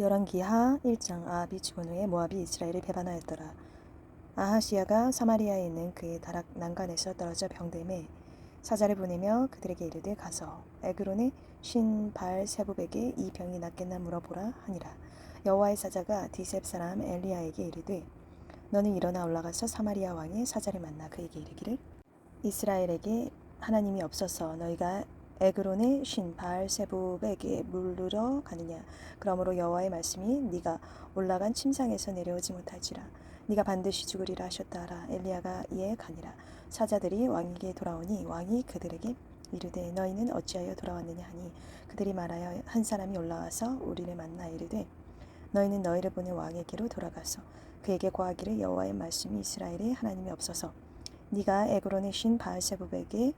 열왕기하 1장. 아합이 죽은 후에 모압이 이스라엘을 배반하였더라. 아하시야가 사마리아에 있는 그의 다락 난간에서 떨어져 병됨에 사자를 보내며 그들에게 이르되 가서 에그론의 신 발세부백에 이 병이 낫겠나 물어보라 하니라. 여호와의 사자가 디셉 사람 엘리야에게 이르되 너는 일어나 올라가서 사마리아 왕의 사자를 만나 그에게 이르기를 이스라엘에게 하나님이 없어서 너희가 에그론의 신 바알세부백에 물르러 가느냐. 그러므로 여호와의 말씀이 네가 올라간 침상에서 내려오지 못할지라. 네가 반드시 죽으리라 하셨다 하라. 엘리야가 이에 가니라. 사자들이 왕에게 돌아오니 왕이 그들에게 이르되 너희는 어찌하여 돌아왔느냐 하니 그들이 말하여 한 사람이 올라와서 우리를 만나 이르되 너희는 너희를 보낸 왕에게로 돌아가서 그에게 고하기를 여호와의 말씀이 이스라엘에 하나님이 없어서 네가 에그론의 신 바알세부백에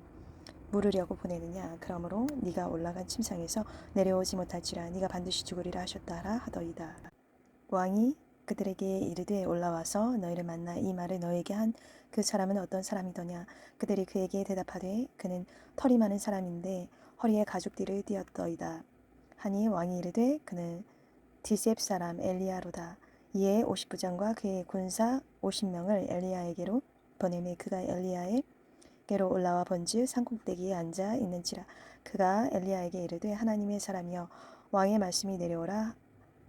물으려고 보내느냐. 그러므로 네가 올라간 침상에서 내려오지 못할지라. 네가 반드시 죽으리라 하셨다 하라 하더이다. 왕이 그들에게 이르되 올라와서 너희를 만나 이 말을 너에게 한 그 사람은 어떤 사람이더냐. 그들이 그에게 대답하되 그는 털이 많은 사람인데 허리에 가죽띠를 띠었더이다 하니 왕이 이르되 그는 디셉 사람 엘리야로다. 이에 50부장과 그의 군사 50명을 엘리야에게로 보내매 그가 엘리야에게로 올라와 본즉 산꼭대기에 앉아 있는지라. 그가 엘리야에게 이르되 하나님의 사람이여 왕의 말씀이 내려오라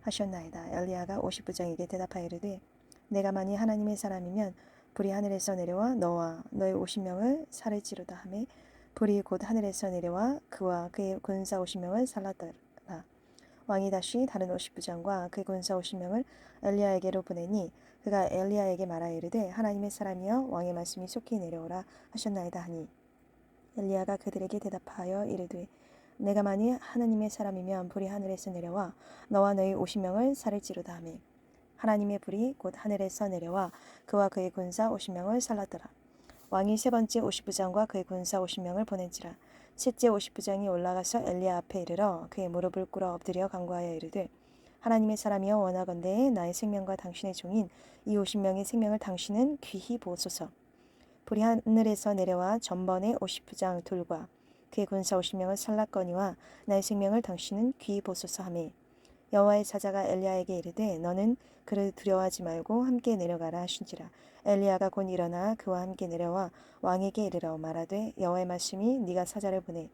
하셨나이다. 엘리야가 50부장에게 대답하여 이르되 내가 만일 하나님의 사람이면 불이 하늘에서 내려와 너와 너의 50명을 살을지로다 하매 불이 곧 하늘에서 내려와 그와 그의 군사 50명을 살랐더라. 왕이 다시 다른 50부장과 그 군사 50명을 엘리야에게로 보내니 그가 엘리야에게 말하여 이르되 하나님의 사람이여 왕의 말씀이 속히 내려오라 하셨나이다 하니 엘리야가 그들에게 대답하여 이르되 내가 만일 하나님의 사람이면 불이 하늘에서 내려와 너와 너희 50명을 살을지로다 하매 하나님의 불이 곧 하늘에서 내려와 그와 그의 군사 50명을 살랐더라. 왕이 세 번째 50부장과 그의 군사 50명을 보낸지라. 셋째 50부장이 올라가서 엘리야 앞에 이르러 그의 무릎을 꿇어 엎드려 간구하여 이르되 하나님의 사람이여 원하건대 나의 생명과 당신의 종인 이 50명의 생명을 당신은 귀히 보소서. 불이 하늘에서 내려와 전번의 50부장 둘과 그의 군사 50명을 살랐거니와 나의 생명을 당신은 귀히 보소서 하매 여호와의 사자가 엘리야에게 이르되 너는 그를 두려워하지 말고 함께 내려가라 하신지라. 엘리야가 곧 일어나 그와 함께 내려와 왕에게 이르러 말하되 여호와의 말씀이 네가 사자를 보내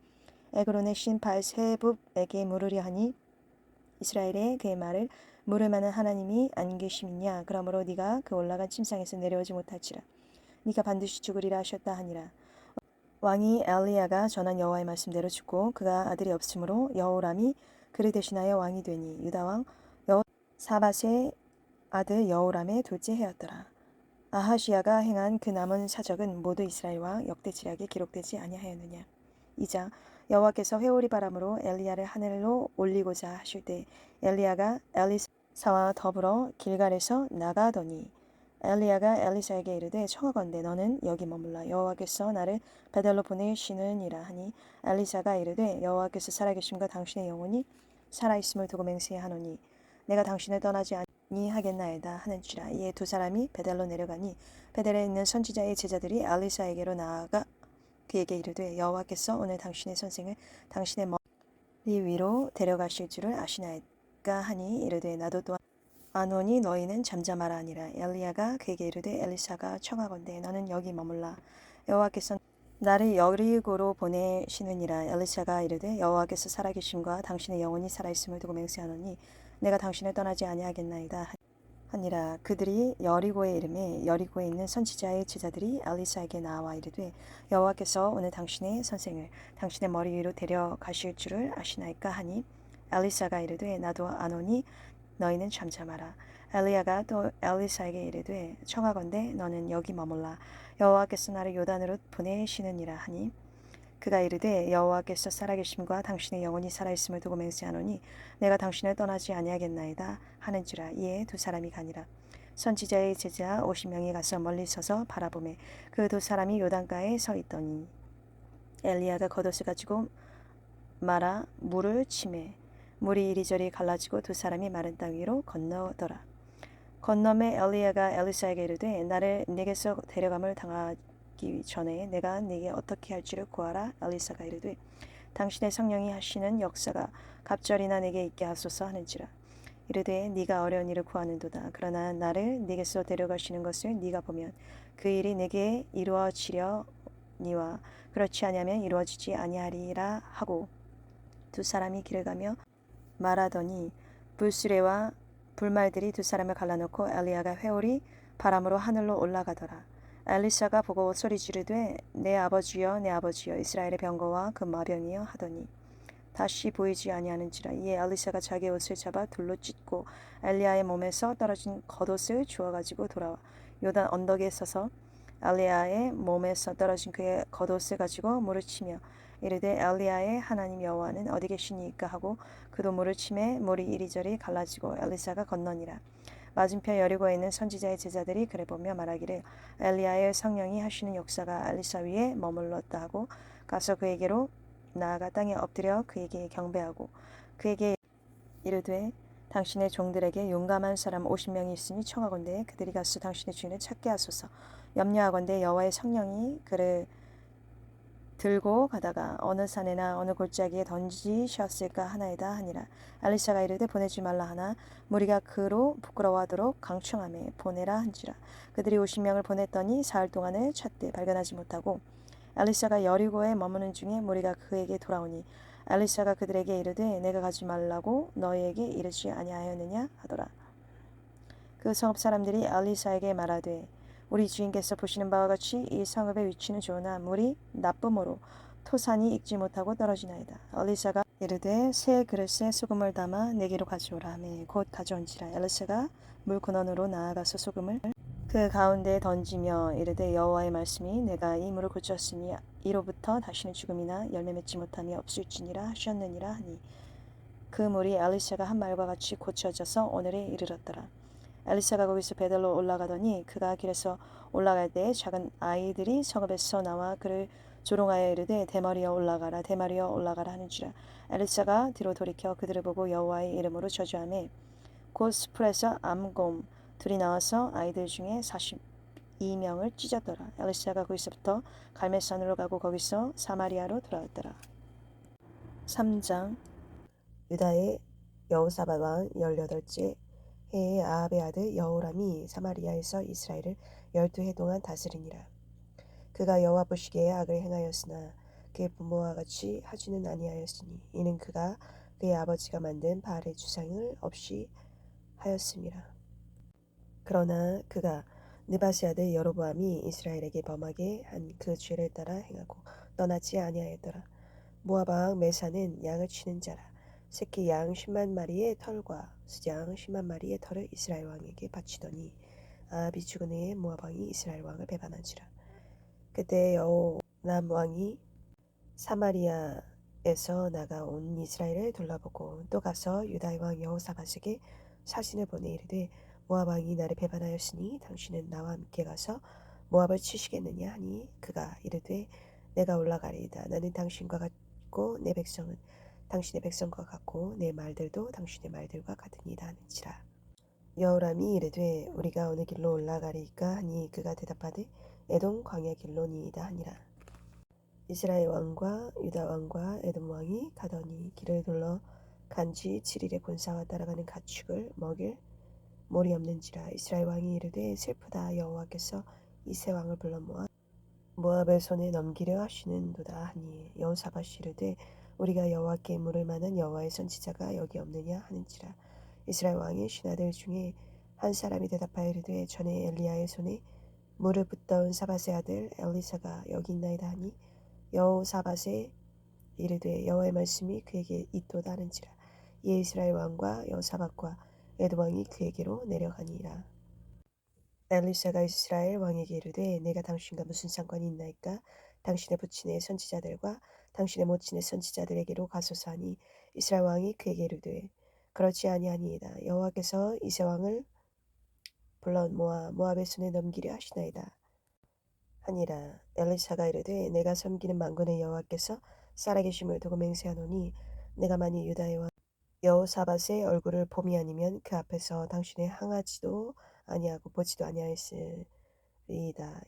에그론의 신 바알세붑에게 물으려 하니 이스라엘에 그의 말을 물을 만한 하나님이 안 계심이냐. 그러므로 네가 그 올라간 침상에서 내려오지 못할지라. 네가 반드시 죽으리라 하셨다 하니라. 왕이 엘리야가 전한 여호와의 말씀대로 죽고 그가 아들이 없으므로 여호람이 그를 대신하여 왕이 되니 유다 왕 여호사밧의 아들 여호람의 둘째 해였더라. 아하시야가 행한 그 남은 사적은 모두 이스라엘 왕 역대지략에 기록되지 아니하였느냐. 이자 여호와께서 회오리 바람으로 엘리야를 하늘로 올리고자 하실 때 엘리야가 엘리사와 더불어 길갈에서 나가더니 엘리야가 엘리사에게 이르되 청하건대 너는 여기 머물라. 여호와께서 나를 베델로 보내시느니라 하니 엘리사가 이르되 여호와께서 살아계심과 당신의 영혼이 살아있음을 두고 맹세하노니 내가 당신을 떠나지 아니하겠나이다 하는지라. 이에 두 사람이 베델로 내려가니 베델에 있는 선지자의 제자들이 엘리사에게로 나아가 그에게 이르되 여호와께서 오늘 당신의 선생을 당신의 머리 위로 데려가실 줄을 아시나이까 하니 이르되 나도 또한 아노니 너희는 잠잠하라 하니라. 엘리야가 그에게 이르되 엘리사가 청하건대 너는 여기 머물라. 여호와께서 나를 여리고로 보내시느니라. 엘리사가 이르되 여호와께서 살아계심과 당신의 영혼이 살아있음을 두고 맹세하노니 내가 당신을 떠나지 아니하겠나이다 하니라. 그들이 여리고에 이르매 여리고에 있는 선지자의 제자들이 엘리사에게 나와 이르되 여호와께서 오늘 당신의 선생을 당신의 머리 위로 데려가실 줄을 아시나이까 하니 엘리사가 이르되 나도 아노니 너희는 잠잠하라. 엘리야가 또 엘리사에게 이르되 청하건대 너는 여기 머물라. 여호와께서 나를 요단으로 보내시느니라 하니 그가 이르되 여호와께서 살아계심과 당신의 영혼이 살아있음을 두고 맹세하노니 내가 당신을 떠나지 아니하겠나이다 하는지라. 이에 두 사람이 가니라. 선지자의 제자 50명이 가서 멀리 서서 바라보매 그 두 사람이 요단가에 서 있더니 엘리야가 겉옷을 가지고 말아 물을 치매 물이 이리저리 갈라지고 두 사람이 마른 땅 위로 건너더라. 건너매 엘리야가 엘리사에게 이르되 나를 네게서 데려감을 당하기 전에 내가 네게 어떻게 할지를 구하라. 엘리사가 이르되 당신의 성령이 하시는 역사가 갑절이나 내게 있게 하소서 하는지라. 이르되 네가 어려운 일을 구하는도다. 그러나 나를 네게서 데려가시는 것을 네가 보면 그 일이 내게 이루어지려니와 그렇지 아니하면 이루어지지 아니하리라 하고 두 사람이 길을 가며 말하더니 불수레와 불말들이 두 사람을 갈라놓고 엘리야가 회오리 바람으로 하늘로 올라가더라. 엘리사가 보고 소리 지르되 내 아버지여 내 아버지여 이스라엘의 병거와 그 마병이여 하더니 다시 보이지 아니하는지라. 이에 엘리사가 자기 옷을 잡아 둘로 찢고 엘리야의 몸에서 떨어진 겉옷을 주워 가지고 돌아와 요단 언덕에 서서 엘리야의 몸에서 떨어진 그의 겉옷을 가지고 물을 치며 이르되 엘리야의 하나님 여호와는 어디 계시니이까 하고 그도 물을 치매 물이 이리저리 갈라지고 엘리사가 건너니라. 맞은편 여리고에 있는 선지자의 제자들이 그래 보며 말하기를 엘리야의 성령이 하시는 역사가 엘리사 위에 머물렀다 하고 가서 그에게로 나아가 땅에 엎드려 그에게 경배하고 그에게 이르되 당신의 종들에게 용감한 사람 50명이 있으니 청하건대 그들이 가서 당신의 주인을 찾게 하소서. 염려하건대 여호와의 성령이 그를 들고 가다가 어느 산에나 어느 골짜기에 던지셨을까 하나이다 하니라. 엘리사가 이르되 보내지 말라 하나 무리가 그로 부끄러워하도록 강청하매 보내라 한지라. 그들이 50명을 보냈더니 사흘 동안을 찾되 발견하지 못하고 엘리사가 여리고에 머무는 중에 무리가 그에게 돌아오니 엘리사가 그들에게 이르되 내가 가지 말라고 너희에게 이르지 아니하였느냐 하더라. 그 성읍 사람들이 엘리사에게 말하되 우리 주인께서 보시는 바와 같이 이 성읍의 위치는 좋으나 물이 나쁨으로 토산이 익지 못하고 떨어지나이다. 엘리사가 이르되 새 그릇에 소금을 담아 내게로 가져오라 하매 곧 가져온지라. 엘리사가 물 근원으로 나아가서 소금을 그 가운데에 던지며 이르되 여호와의 말씀이 내가 이 물을 고쳤으니 이로부터 다시는 죽음이나 열매 맺지 못함이 없을지니라 하셨느니라 하니 그 물이 엘리사가 한 말과 같이 고쳐져서 오늘에 이르렀더라. 엘리사가 거기서 베델로 올라가더니 그가 길에서 올라갈 때에 작은 아이들이 성읍에서 나와 그를 조롱하여 이르되 대마리여 올라가라 대마리여 올라가라 하는지라. 엘리사가 뒤로 돌이켜 그들을 보고 여호와의 이름으로 저주하매 곧 스풀에서 암곰 둘이 나와서 아이들 중에 42명을 찢었더라. 엘리사가 거기서부터 갈멜산으로 가고 거기서 사마리아로 돌아왔더라. 3장 유다의 여호사밧 왕 18째 해에 아합의 아들 여호람이 사마리아에서 이스라엘을 12해 동안 다스리니라. 그가 여호와 보시기에 악을 행하였으나 그의 부모와 같이 하지는 아니하였으니 이는 그가 그의 아버지가 만든 바알의 주상을 없이 하였음이라. 그러나 그가 느바세 아들 여로보암이 이스라엘에게 범하게 한 그 죄를 따라 행하고 떠나지 아니하였더라. 모압 왕 메사는 양을 치는 자라. 새끼 양 10만 마리의 털과 수장 10만 마리의 털을 이스라엘 왕에게 바치더니 아합이 죽은 후에 모압 왕이 이스라엘 왕을 배반한지라. 그때 여호람 왕이 사마리아에서 나가온 이스라엘을 둘러보고 또 가서 유다의 왕 여호사밧에게 사신을 보내 이르되 모압 왕이 나를 배반하였으니 당신은 나와 함께 가서 모압을 치시겠느냐 하니 그가 이르되 내가 올라가리이다. 나는 당신과 같고 내 백성은 당신의 백성과 같고 내 말들도 당신의 말들과 같으니이다 하는지라. 여호람이 이르되 우리가 어느 길로 올라가리이까 하니 그가 대답하되 에돔 광야 길로니이다 하니라. 이스라엘 왕과 유다 왕과 에돔 왕이 가더니 길을 둘러 간지 7일의 군사와 따라가는 가축을 먹일 몰이 없는지라. 이스라엘 왕이 이르되 슬프다. 여호와께서 이 세 왕을 불러 모압의 손에 넘기려 하시는도다 하니 여호사밧이 이르되 우리가 여호와께 물을 만한 여호와의 선지자가 여기 없느냐 하는지라. 이스라엘 왕의 신하들 중에 한 사람이 대답하여 이르되 전에 엘리야의 손에 물을 붓던 사밧의 아들 엘리사가 여기 있나이다 하니 여호사밧에 이르되 여호와의 말씀이 그에게 있도다 하는지라. 이에 이스라엘 왕과 여호사밧과 에돔 왕이 그에게로 내려가니라. 엘리사가 이스라엘 왕에게 이르되 내가 당신과 무슨 상관이 있나이까? 당신의 부친의 선지자들과 당신의 모친의 선지자들에게로 가소서 하니 이스라엘 왕이 그에게 이르되 그렇지 아니하니이다. 여호와께서 이 세 왕을 불러 모아 모압의 손에 넘기려 하시나이다 하니라. 엘리사가 이르되 내가 섬기는 만군의 여호와께서 살아계심을 두고 맹세하노니 내가 만일 유다의 왕 여호사밧의 얼굴을 봄이 아니면 그 앞에서 당신의 항하지도 아니하고 보지도 아니하였으리이다.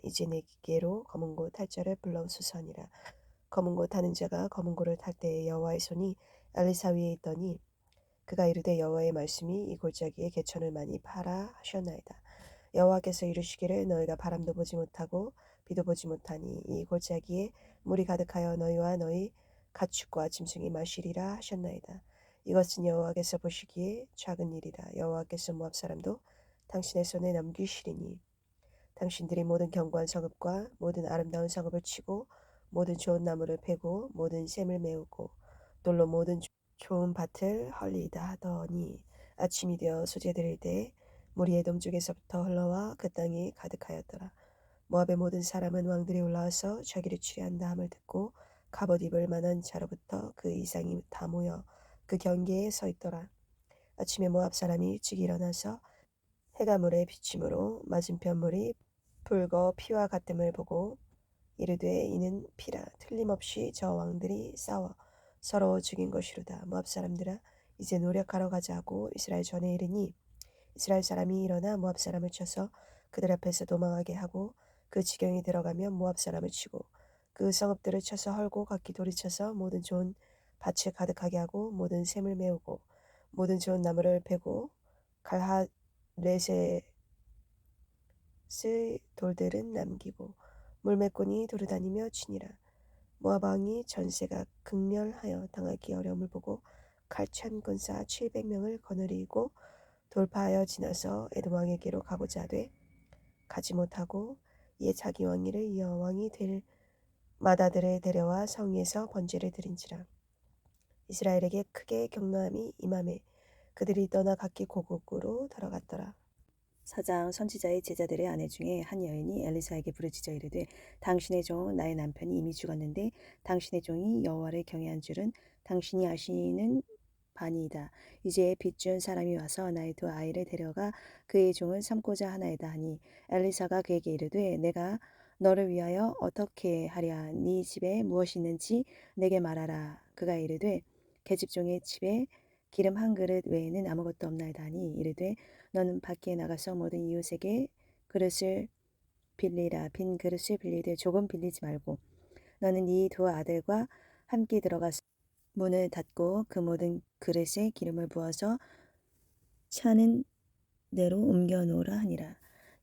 이제 내게로 검은 고 탈 자를 불러오소서 하니라. 검은 고 타는 자가 검은 고를 탈 때에 여호와의 손이 엘리사 위에 있더니 그가 이르되 여호와의 말씀이 이 골짜기에 개천을 많이 파라 하셨나이다. 여호와께서 이르시기를 너희가 바람도 보지 못하고 비도 보지 못하니 이 골짜기에 물이 가득하여 너희와 너희 가축과 짐승이 마시리라 하셨나이다. 이것은 여호와께서 보시기에 작은 일이라. 여호와께서 모압 사람도 당신의 손에 넘기시리니 당신들이 모든 견고한 성읍과 모든 아름다운 성읍을 치고 모든 좋은 나무를 베고 모든 샘을 메우고 돌로 모든 좋은 밭을 헐리다 하더니 아침이 되어 소재 들일 때에 물이 에돔 쪽에서부터 흘러와 그 땅이 가득하였더라. 모압의 모든 사람은 왕들이 올라와서 자기를 치료한다 함을 듣고 갑옷 입을 만한 자로부터 그 이상이 다 모여 그 경계에 서 있더라. 아침에 모압 사람이 일찍 일어나서 해가 물에 비침으로 맞은편 물이 붉어 피와 같음을 보고 이르되 이는 피라. 틀림없이 저 왕들이 싸워 서로 죽인 것이로다. 모압 사람들아 이제 노력하러 가자고 이스라엘 전에 이르니 이스라엘 사람이 일어나 모압 사람을 쳐서 그들 앞에서 도망하게 하고 그 지경에 들어가면 모압 사람을 치고 그 성읍들을 쳐서 헐고 각기 돌이쳐서 모든 좋은 밭을 가득하게 하고 모든 샘을 메우고 모든 좋은 나무를 베고 갈하레셋의 돌들은 남기고 물매꾼이 도르다니며 치니라. 모압 왕이 전세가 극렬하여 당하기 어려움을 보고 칼찬 군사 700명을 거느리고 돌파하여 지나서 에돔 왕에게로 가고자 하되 가지 못하고 이에 자기 왕위를 이어 왕이 될 마다들을 데려와 성위에서 번제를 드린지라. 이스라엘에게 크게 경노함이 임하매 그들이 떠나 각기 고국으로 들어갔더라. 사장 선지자의 제자들의 아내 중에 한 여인이 엘리사에게 부르짖어 이르되 당신의 종 나의 남편이 이미 죽었는데 당신의 종이 여호와를 경외한 줄은 당신이 아시는 바니이다. 이제 빚준 사람이 와서 나의 두 아이를 데려가 그의 종을 삼고자 하나이다 하니 엘리사가 그에게 이르되 내가 너를 위하여 어떻게 하랴. 네 집에 무엇이 있는지 내게 말하라. 그가 이르되 계집종의 집에 기름 한 그릇 외에는 아무것도 없나이다 하니 이르되 너는 밖에 나가서 모든 이웃에게 그릇을 빌리라. 빈 그릇을 빌리되 조금 빌리지 말고 너는 네 두 아들과 함께 들어가서 문을 닫고 그 모든 그릇에 기름을 부어서 차는 대로 옮겨 놓으라 하니라.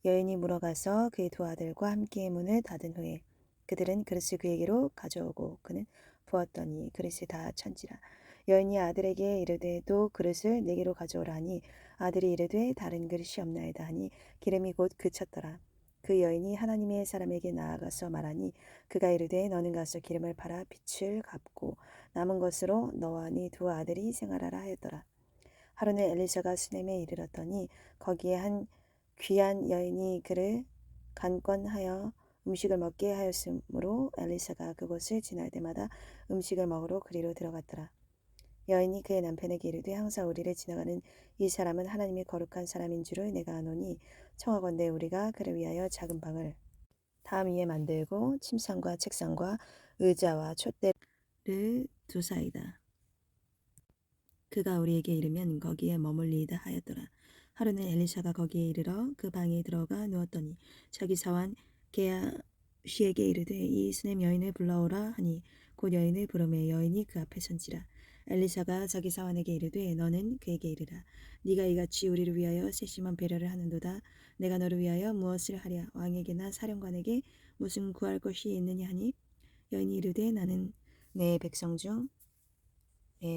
여인이 물어가서 그의 두 아들과 함께 문을 닫은 후에 그들은 그릇을 그에게로 가져오고 그는 부었더니 그릇이 다 찬지라. 여인이 아들에게 이르되 또 그릇을 내게로 가져오라 하니 아들이 이르되 다른 그릇이 없나이다 하니 기름이 곧 그쳤더라. 그 여인이 하나님의 사람에게 나아가서 말하니 그가 이르되 너는 가서 기름을 팔아 빚을 갚고 남은 것으로 너와 네 두 아들이 생활하라 하였더라. 하루는 엘리사가 수넴에 이르렀더니 거기에 한 귀한 여인이 그를 간권하여 음식을 먹게 하였으므로 엘리사가 그곳을 지날 때마다 음식을 먹으러 그리로 들어갔더라. 여인이 그의 남편에게 이르되 항상 우리를 지나가는 이 사람은 하나님의 거룩한 사람인 줄을 내가 아노니 청하건대 우리가 그를 위하여 작은 방을 담 위에 만들고 침상과 책상과 의자와 촛대를 두사이다. 그가 우리에게 이르면 거기에 머물리이다 하였더라. 하루는 엘리사가 거기에 이르러 그 방에 들어가 누웠더니 자기 사환 게하시에게 이르되 이 수넴 여인을 불러오라 하니 곧 여인을 부르매 여인이 그 앞에 선지라. 엘리사가 자기 사환에게 이르되 너는 그에게 이르라. 네가 이같이 우리를 위하여 세심한 배려를 하는도다. 내가 너를 위하여 무엇을 하랴. 왕에게나 사령관에게 무슨 구할 것이 있느냐 하니 여인이 이르되 나는 내 백성 중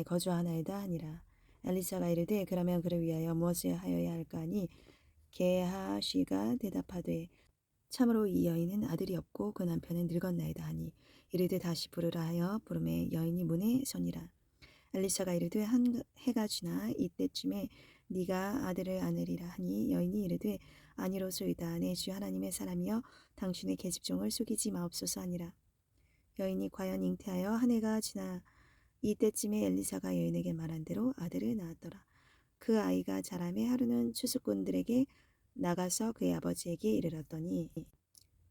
거주하나이다 하니라. 엘리사가 이르되 그러면 그를 위하여 무엇을 하여야 할까 하니 게하시가 대답하되 참으로 이 여인은 아들이 없고 그 남편은 늙었나이다 하니 이르되 다시 부르라 하여 부르매 여인이 문에 서니라. 엘리사가 이르되 한 해가 지나 이때쯤에 네가 아들을 안으리라 하니 여인이 이르되 아니로소이다. 내 주 하나님의 사람이여 당신의 계집종을 속이지 마옵소서 하니라. 여인이 과연 잉태하여 한 해가 지나 이때쯤에 엘리사가 여인에게 말한 대로 아들을 낳았더라. 그 아이가 자라매 하루는 추수꾼들에게 나가서 그의 아버지에게 이르렀더니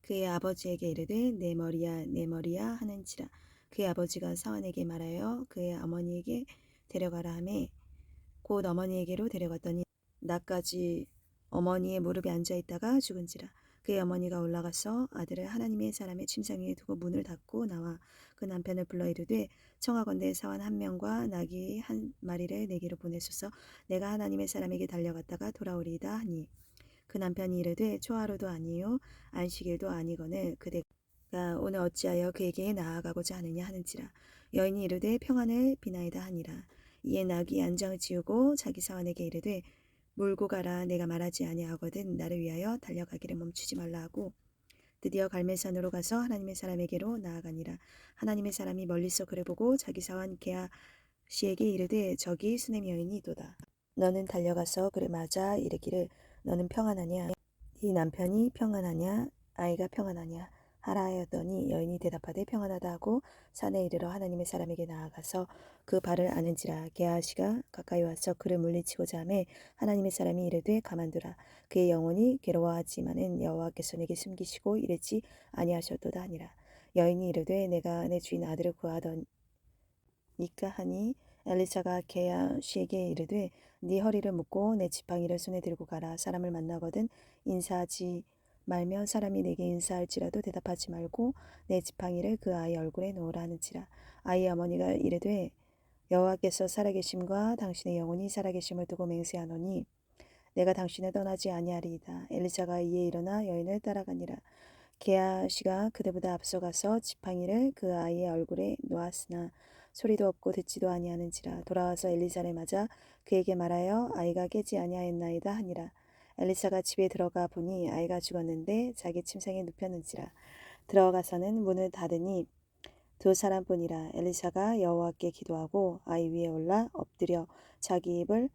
그의 아버지에게 이르되 내 머리야 내 머리야 하는지라. 그의 아버지가 사환에게 말하여 그의 어머니에게 데려가라 하매 곧 어머니에게로 데려갔더니 낮까지 어머니의 무릎에 앉아 있다가 죽은지라. 그의 어머니가 올라가서 아들을 하나님의 사람의 침상 위에 두고 문을 닫고 나와 그 남편을 불러 이르되 청하건대 사원 한 명과 나귀 한 마리를 내게로 보내소서. 내가 하나님의 사람에게 달려갔다가 돌아오리이다 하니 그 남편이 이르되 초하루도 아니요 안식일도 아니거늘 그대가 오늘 어찌하여 그에게 나아가고자 하느냐 하는지라. 여인이 이르되 평안을 비나이다 하니라. 이에 나귀 안장을 지우고 자기 사원에게 이르되 몰고 가라. 내가 말하지 아니하거든 나를 위하여 달려가기를 멈추지 말라 하고 드디어 갈멜산으로 가서 하나님의 사람에게로 나아가니라. 하나님의 사람이 멀리서 그를 보고 자기 사원 게하시에게 이르되 저기 수냄 여인이 이도다. 너는 달려가서 그를 맞아 이르기를 너는 평안하냐? 네 남편이 평안하냐? 아이가 평안하냐? 하라 하였더니 여인이 대답하되 평안하다 하고 산에 이르러 하나님의 사람에게 나아가서 그 발을 아는지라. 게하시가 가까이 와서 그를 물리치고자 하매 하나님의 사람이 이르되 가만두라. 그의 영혼이 괴로워하지만은 여호와께서 내게 숨기시고 이르지 아니하셨도다 하니라. 여인이 이르되 내가 내 주인 아들을 구하더니까 하니 엘리사가 게하시에게 이르되 네 허리를 묶고 내 지팡이를 손에 들고 가라. 사람을 만나거든 인사하지 말며 사람이 내게 인사할지라도 대답하지 말고 내 지팡이를 그 아이 얼굴에 놓으라 하는지라. 아이의 어머니가 이르되 여호와께서 살아계심과 당신의 영혼이 살아계심을 두고 맹세하노니 내가 당신을 떠나지 아니하리이다. 엘리사가 이에 일어나 여인을 따라가니라. 게하시가 그들보다 앞서가서 지팡이를 그 아이의 얼굴에 놓았으나 소리도 없고 듣지도 아니하는지라. 돌아와서 엘리사를 맞아 그에게 말하여 아이가 깨지 아니하였나이다 하니라. 엘리사가 집에 들어가 보니 아이가 죽었는데 자기 침상에 눕혔는지라. 들어가서는 문을 닫으니 두 사람뿐이라. 엘리사가 여호와께 기도하고 아이 위에 올라 엎드려 자기 입을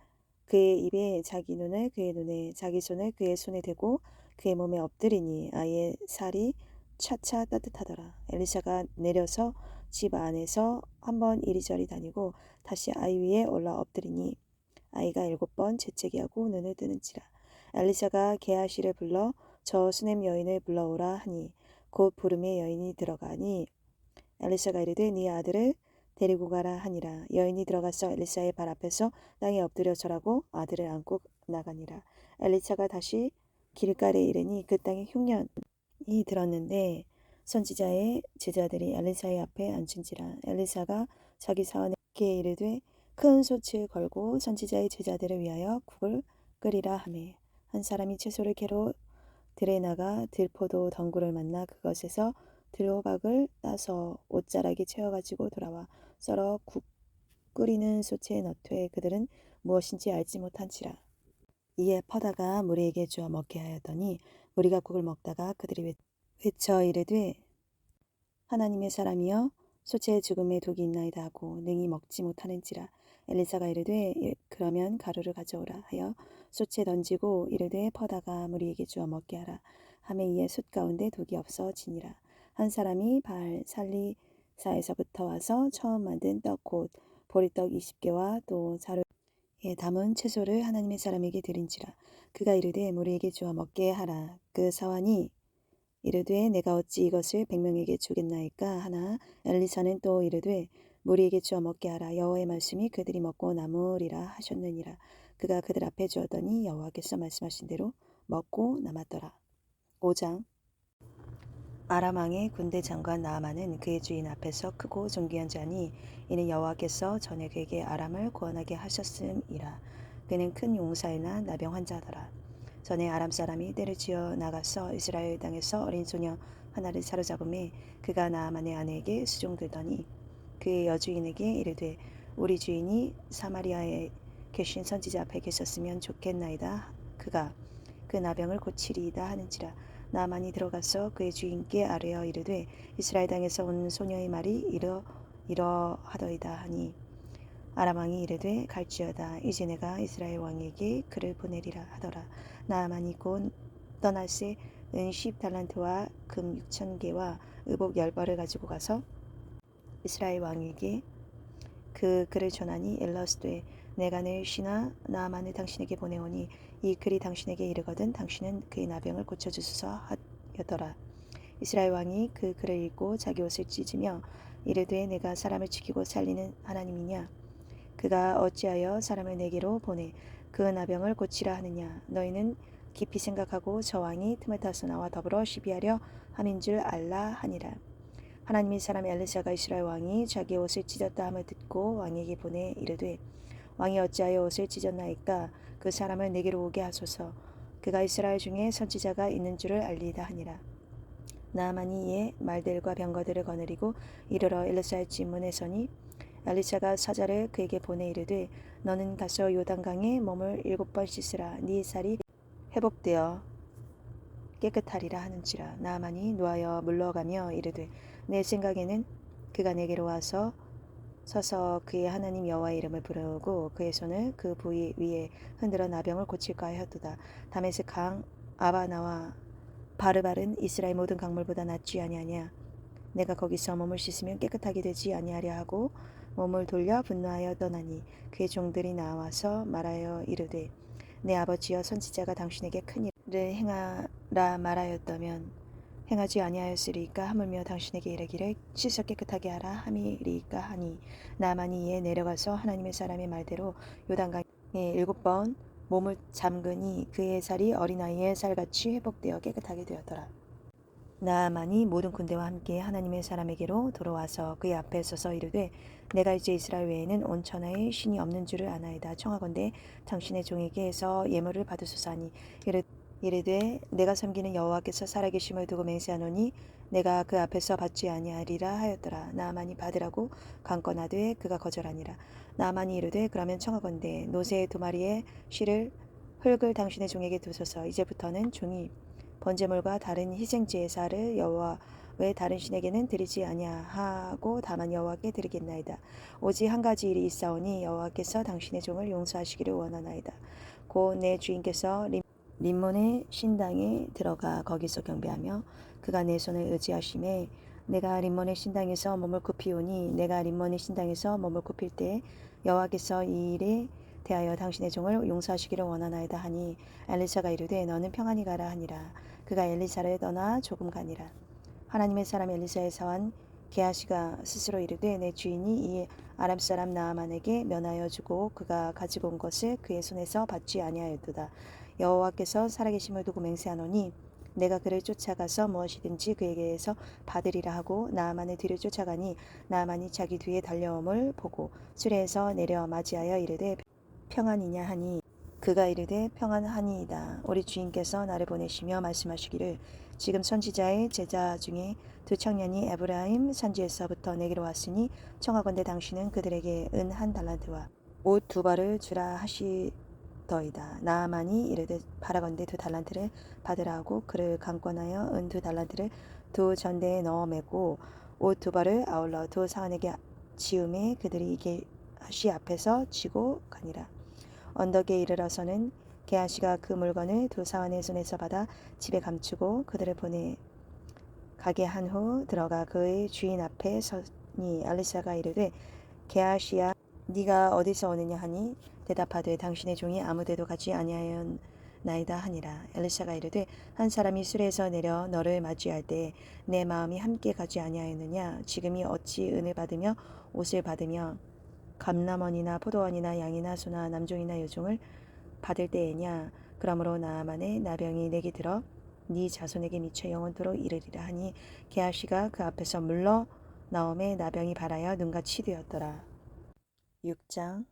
그의 입에 자기 눈을 그의 눈에 자기 손을 그의 손에 대고 그의 몸에 엎드리니 아이의 살이 차차 따뜻하더라. 엘리사가 내려서 집 안에서 한번 이리저리 다니고 다시 아이 위에 올라 엎드리니 아이가 7번 재채기하고 눈을 뜨는지라. 엘리사가 게하시를 불러 저 수냄 여인을 불러오라 하니 곧 부름에 여인이 들어가니 엘리사가 이르되 네 아들을 데리고 가라 하니라. 여인이 들어가서 엘리사의 발 앞에서 땅에 엎드려 절하고 아들을 안고 나가니라. 엘리사가 다시 길갈에 이르니 그 땅에 흉년이 들었는데 선지자의 제자들이 엘리사의 앞에 앉은지라. 엘리사가 자기 사원에게 이르되 큰 솥을 걸고 선지자의 제자들을 위하여 국을 끓이라 하매 한 사람이 채소를 캐러 들에 나가 들포도 덩굴을 만나 그것에서 들호박을 따서 옷자락에 채워가지고 돌아와 썰어 국 끓이는 솥에 넣되 그들은 무엇인지 알지 못한지라. 이에 퍼다가 무리에게 주어 먹게 하였더니 무리가 국을 먹다가 그들이 외쳐 이르되 하나님의 사람이여 솥에 죽음의 독이 있나이다 하고 능히 먹지 못하는지라. 엘리사가 이르되 그러면 가루를 가져오라 하여 솥에 던지고 이르되 퍼다가 무리에게 주어 먹게 하라 하매 이에 솥 가운데 독이 없어지니라. 한 사람이 발 살리사에서부터 와서 처음 만든 떡 곧 보리떡 20개와 또 자루에 담은 채소를 하나님의 사람에게 드린지라. 그가 이르되 무리에게 주어 먹게 하라. 그 사환이 이르되 내가 어찌 이것을 100명에게 주겠나이까 하나 엘리사는 또 이르되 무리에게 주어 먹게 하라. 여호와의 말씀이 그들이 먹고 남으리라 하셨느니라. 그가 그들 앞에 주었더니 여호와께서 말씀하신 대로 먹고 남았더라. 5장. 아람 왕의 군대 장관 나아만은 그의 주인 앞에서 크고 존귀한 자니 이는 여호와께서 전에 그에게 아람을 구원하게 하셨음이라. 그는 큰 용사이나 나병 환자더라. 전에 아람 사람이 떼를 지어 나가서 이스라엘 땅에서 어린 소녀 하나를 사로잡음에 그가 나아만의 아내에게 수종들더니 그의 여주인에게 이르되 우리 주인이 사마리아에 계신 선지자 앞에 계셨으면 좋겠나이다. 그가 그 나병을 고치리이다 하는지라. 나만이 들어가서 그의 주인께 아뢰어 이르되 이스라엘 땅에서 온 소녀의 말이 이러하더이다 하니 아람 왕이 이르되 갈지어다. 이제 내가 이스라엘 왕에게 그를 보내리라 하더라. 나만이 곧 떠날새 은 10달란트와 금 6,000개와 의복 10벌을 가지고 가서 이스라엘 왕에게 그 글을 전하니 일러스되 내가 내 신하 나아만을 당신에게 보내오니 이 글이 당신에게 이르거든 당신은 그의 나병을 고쳐주소서 하였더라. 이스라엘 왕이 그 글을 읽고 자기 옷을 찢으며 이르되 내가 사람을 죽이고 살리는 하나님이냐. 그가 어찌하여 사람을 내게로 보내 그 나병을 고치라 하느냐. 너희는 깊이 생각하고 저 왕이 틈을 타서 나와 더불어 시비하려 함인 줄 알라 하니라. 하나님의 사람 엘리사가 이스라엘 왕이 자기 옷을 찢었다 함을 듣고 왕에게 보내 이르되 왕이 어찌하여 옷을 찢었나이까 그 사람을 내게로 오게 하소서. 그가 이스라엘 중에 선지자가 있는 줄을 알리이다 하니라. 나아만이 이에 말들과 병거들을 거느리고 이르러 엘리사의 집 문에 서니 엘리사가 사자를 그에게 보내 이르되 너는 가서 요단강에 몸을 7번 씻으라. 네 살이 회복되어 깨끗하리라 하는지라. 나아만이 노하여 물러가며 이르되 내 생각에는 그가 내게로 와서 서서 그의 하나님 여호와의 이름을 부르고 그의 손을 그 부위 위에 흔들어 나병을 고칠까 하였도다. 다메섹 강 아바나와 바르바른 이스라엘 모든 강물보다 낫지 아니하냐. 내가 거기서 몸을 씻으면 깨끗하게 되지 아니하려 하고 몸을 돌려 분노하여 떠나니 그의 종들이 나와서 말하여 이르되 내 아버지여 선지자가 당신에게 큰 일을 행하라 말하였다면 행하지 아니하였으리까 하물며 당신에게 이르기를 씻어 깨끗하게 하라 함이리까 하니 나만이 이에 내려가서 하나님의 사람의 말대로 요단강에 7번 몸을 잠그니 그의 살이 어린아이의 살같이 회복되어 깨끗하게 되었더라. 나아만이 모든 군대와 함께 하나님의 사람에게로 돌아와서 그의 앞에 서서 이르되 내가 이제 이스라엘 외에는 온 천하에 신이 없는 줄을 아나이다. 청하건대 당신의 종에게서 예물을 받으소서 하니 이르되 내가 섬기는 여호와께서 살아계심을 두고 맹세하노니 내가 그 앞에서 받지 아니하리라 하였더라. 나아만이 받으라고 강권하되 그가 거절하니라. 나아만이 이르되 그러면 청하건대 노새 2마리의 실을 흙을 당신의 종에게 두소서. 이제부터는 종이 번제물과 다른 희생 제사를 여호와 외 다른 신에게는 드리지 아니하고 다만 여호와께 드리겠나이다. 오직 한 가지 일이 있사오니 여호와께서 당신의 종을 용서하시기를 원하나이다. 곧 내 주인께서 림몬의 신당에 들어가 거기서 경배하며 그가 내 손을 의지하심에 내가 림몬의 신당에서 몸을 굽히오니 내가 림몬의 신당에서 몸을 굽힐 때 여호와께서 이 일에 대하여 당신의 종을 용서하시기를 원하나이다 하니 엘리사가 이르되 너는 평안히 가라 하니라. 그가 엘리사를 떠나 조금 가니라. 하나님의 사람 엘리사의 사환 게하시가 스스로 이르되 내 주인이 이 아람 사람 나아만에게 면하여 주고 그가 가지고 온 것을 그의 손에서 받지 아니하였도다. 여호와께서 살아계심을 두고 맹세하노니 내가 그를 쫓아가서 무엇이든지 그에게서 받으리라 하고 나아만의 뒤를 쫓아가니 나아만이 자기 뒤에 달려옴을 보고 수레에서 내려 맞이하여 이르되 평안이냐 하니 그가 이르되 평안하니이다. 우리 주인께서 나를 보내시며 말씀하시기를 지금 선지자의 제자 중에 2청년이 에브라임 산지에서부터 내게로 왔으니 청하건대 당신은 그들에게 은 1달란트와 옷 2벌을 주라 하시더이다. 나아만이 이르되 바라건대 2달란트를 받으라 하고 그를 강권하여 은 2달란트를 2전대에 넣어 매고 옷 2벌을 아울러 2사환에게 지음에 그들이 게하시 앞에서 지고 가니라. 언덕에 이르러서는 게하시가 그 물건을 2사환의 손에서 받아 집에 감추고 그들을 보내 가게 한 후 들어가 그의 주인 앞에 서니 엘리사가 이르되 게하시야 네가 어디서 오느냐 하니 대답하되 당신의 종이 아무데도 가지 아니하였나이다 하니라. 엘리사가 이르되 한 사람이 수레에서 내려 너를 맞이할 때 내 마음이 함께 가지 아니하였느냐. 지금이 어찌 은을 받으며 옷을 받으며 감람원이나 포도원이나 양이나 소나 남종이나 여종을 받을 때에냐. 그러므로 나아만의 나병이 내게 들어 네 자손에게 미쳐 영원토록 이르리라 하니 게하시가 그 앞에서 물러 나옴에 나병이 발하여 눈같이 되었더라. 6장.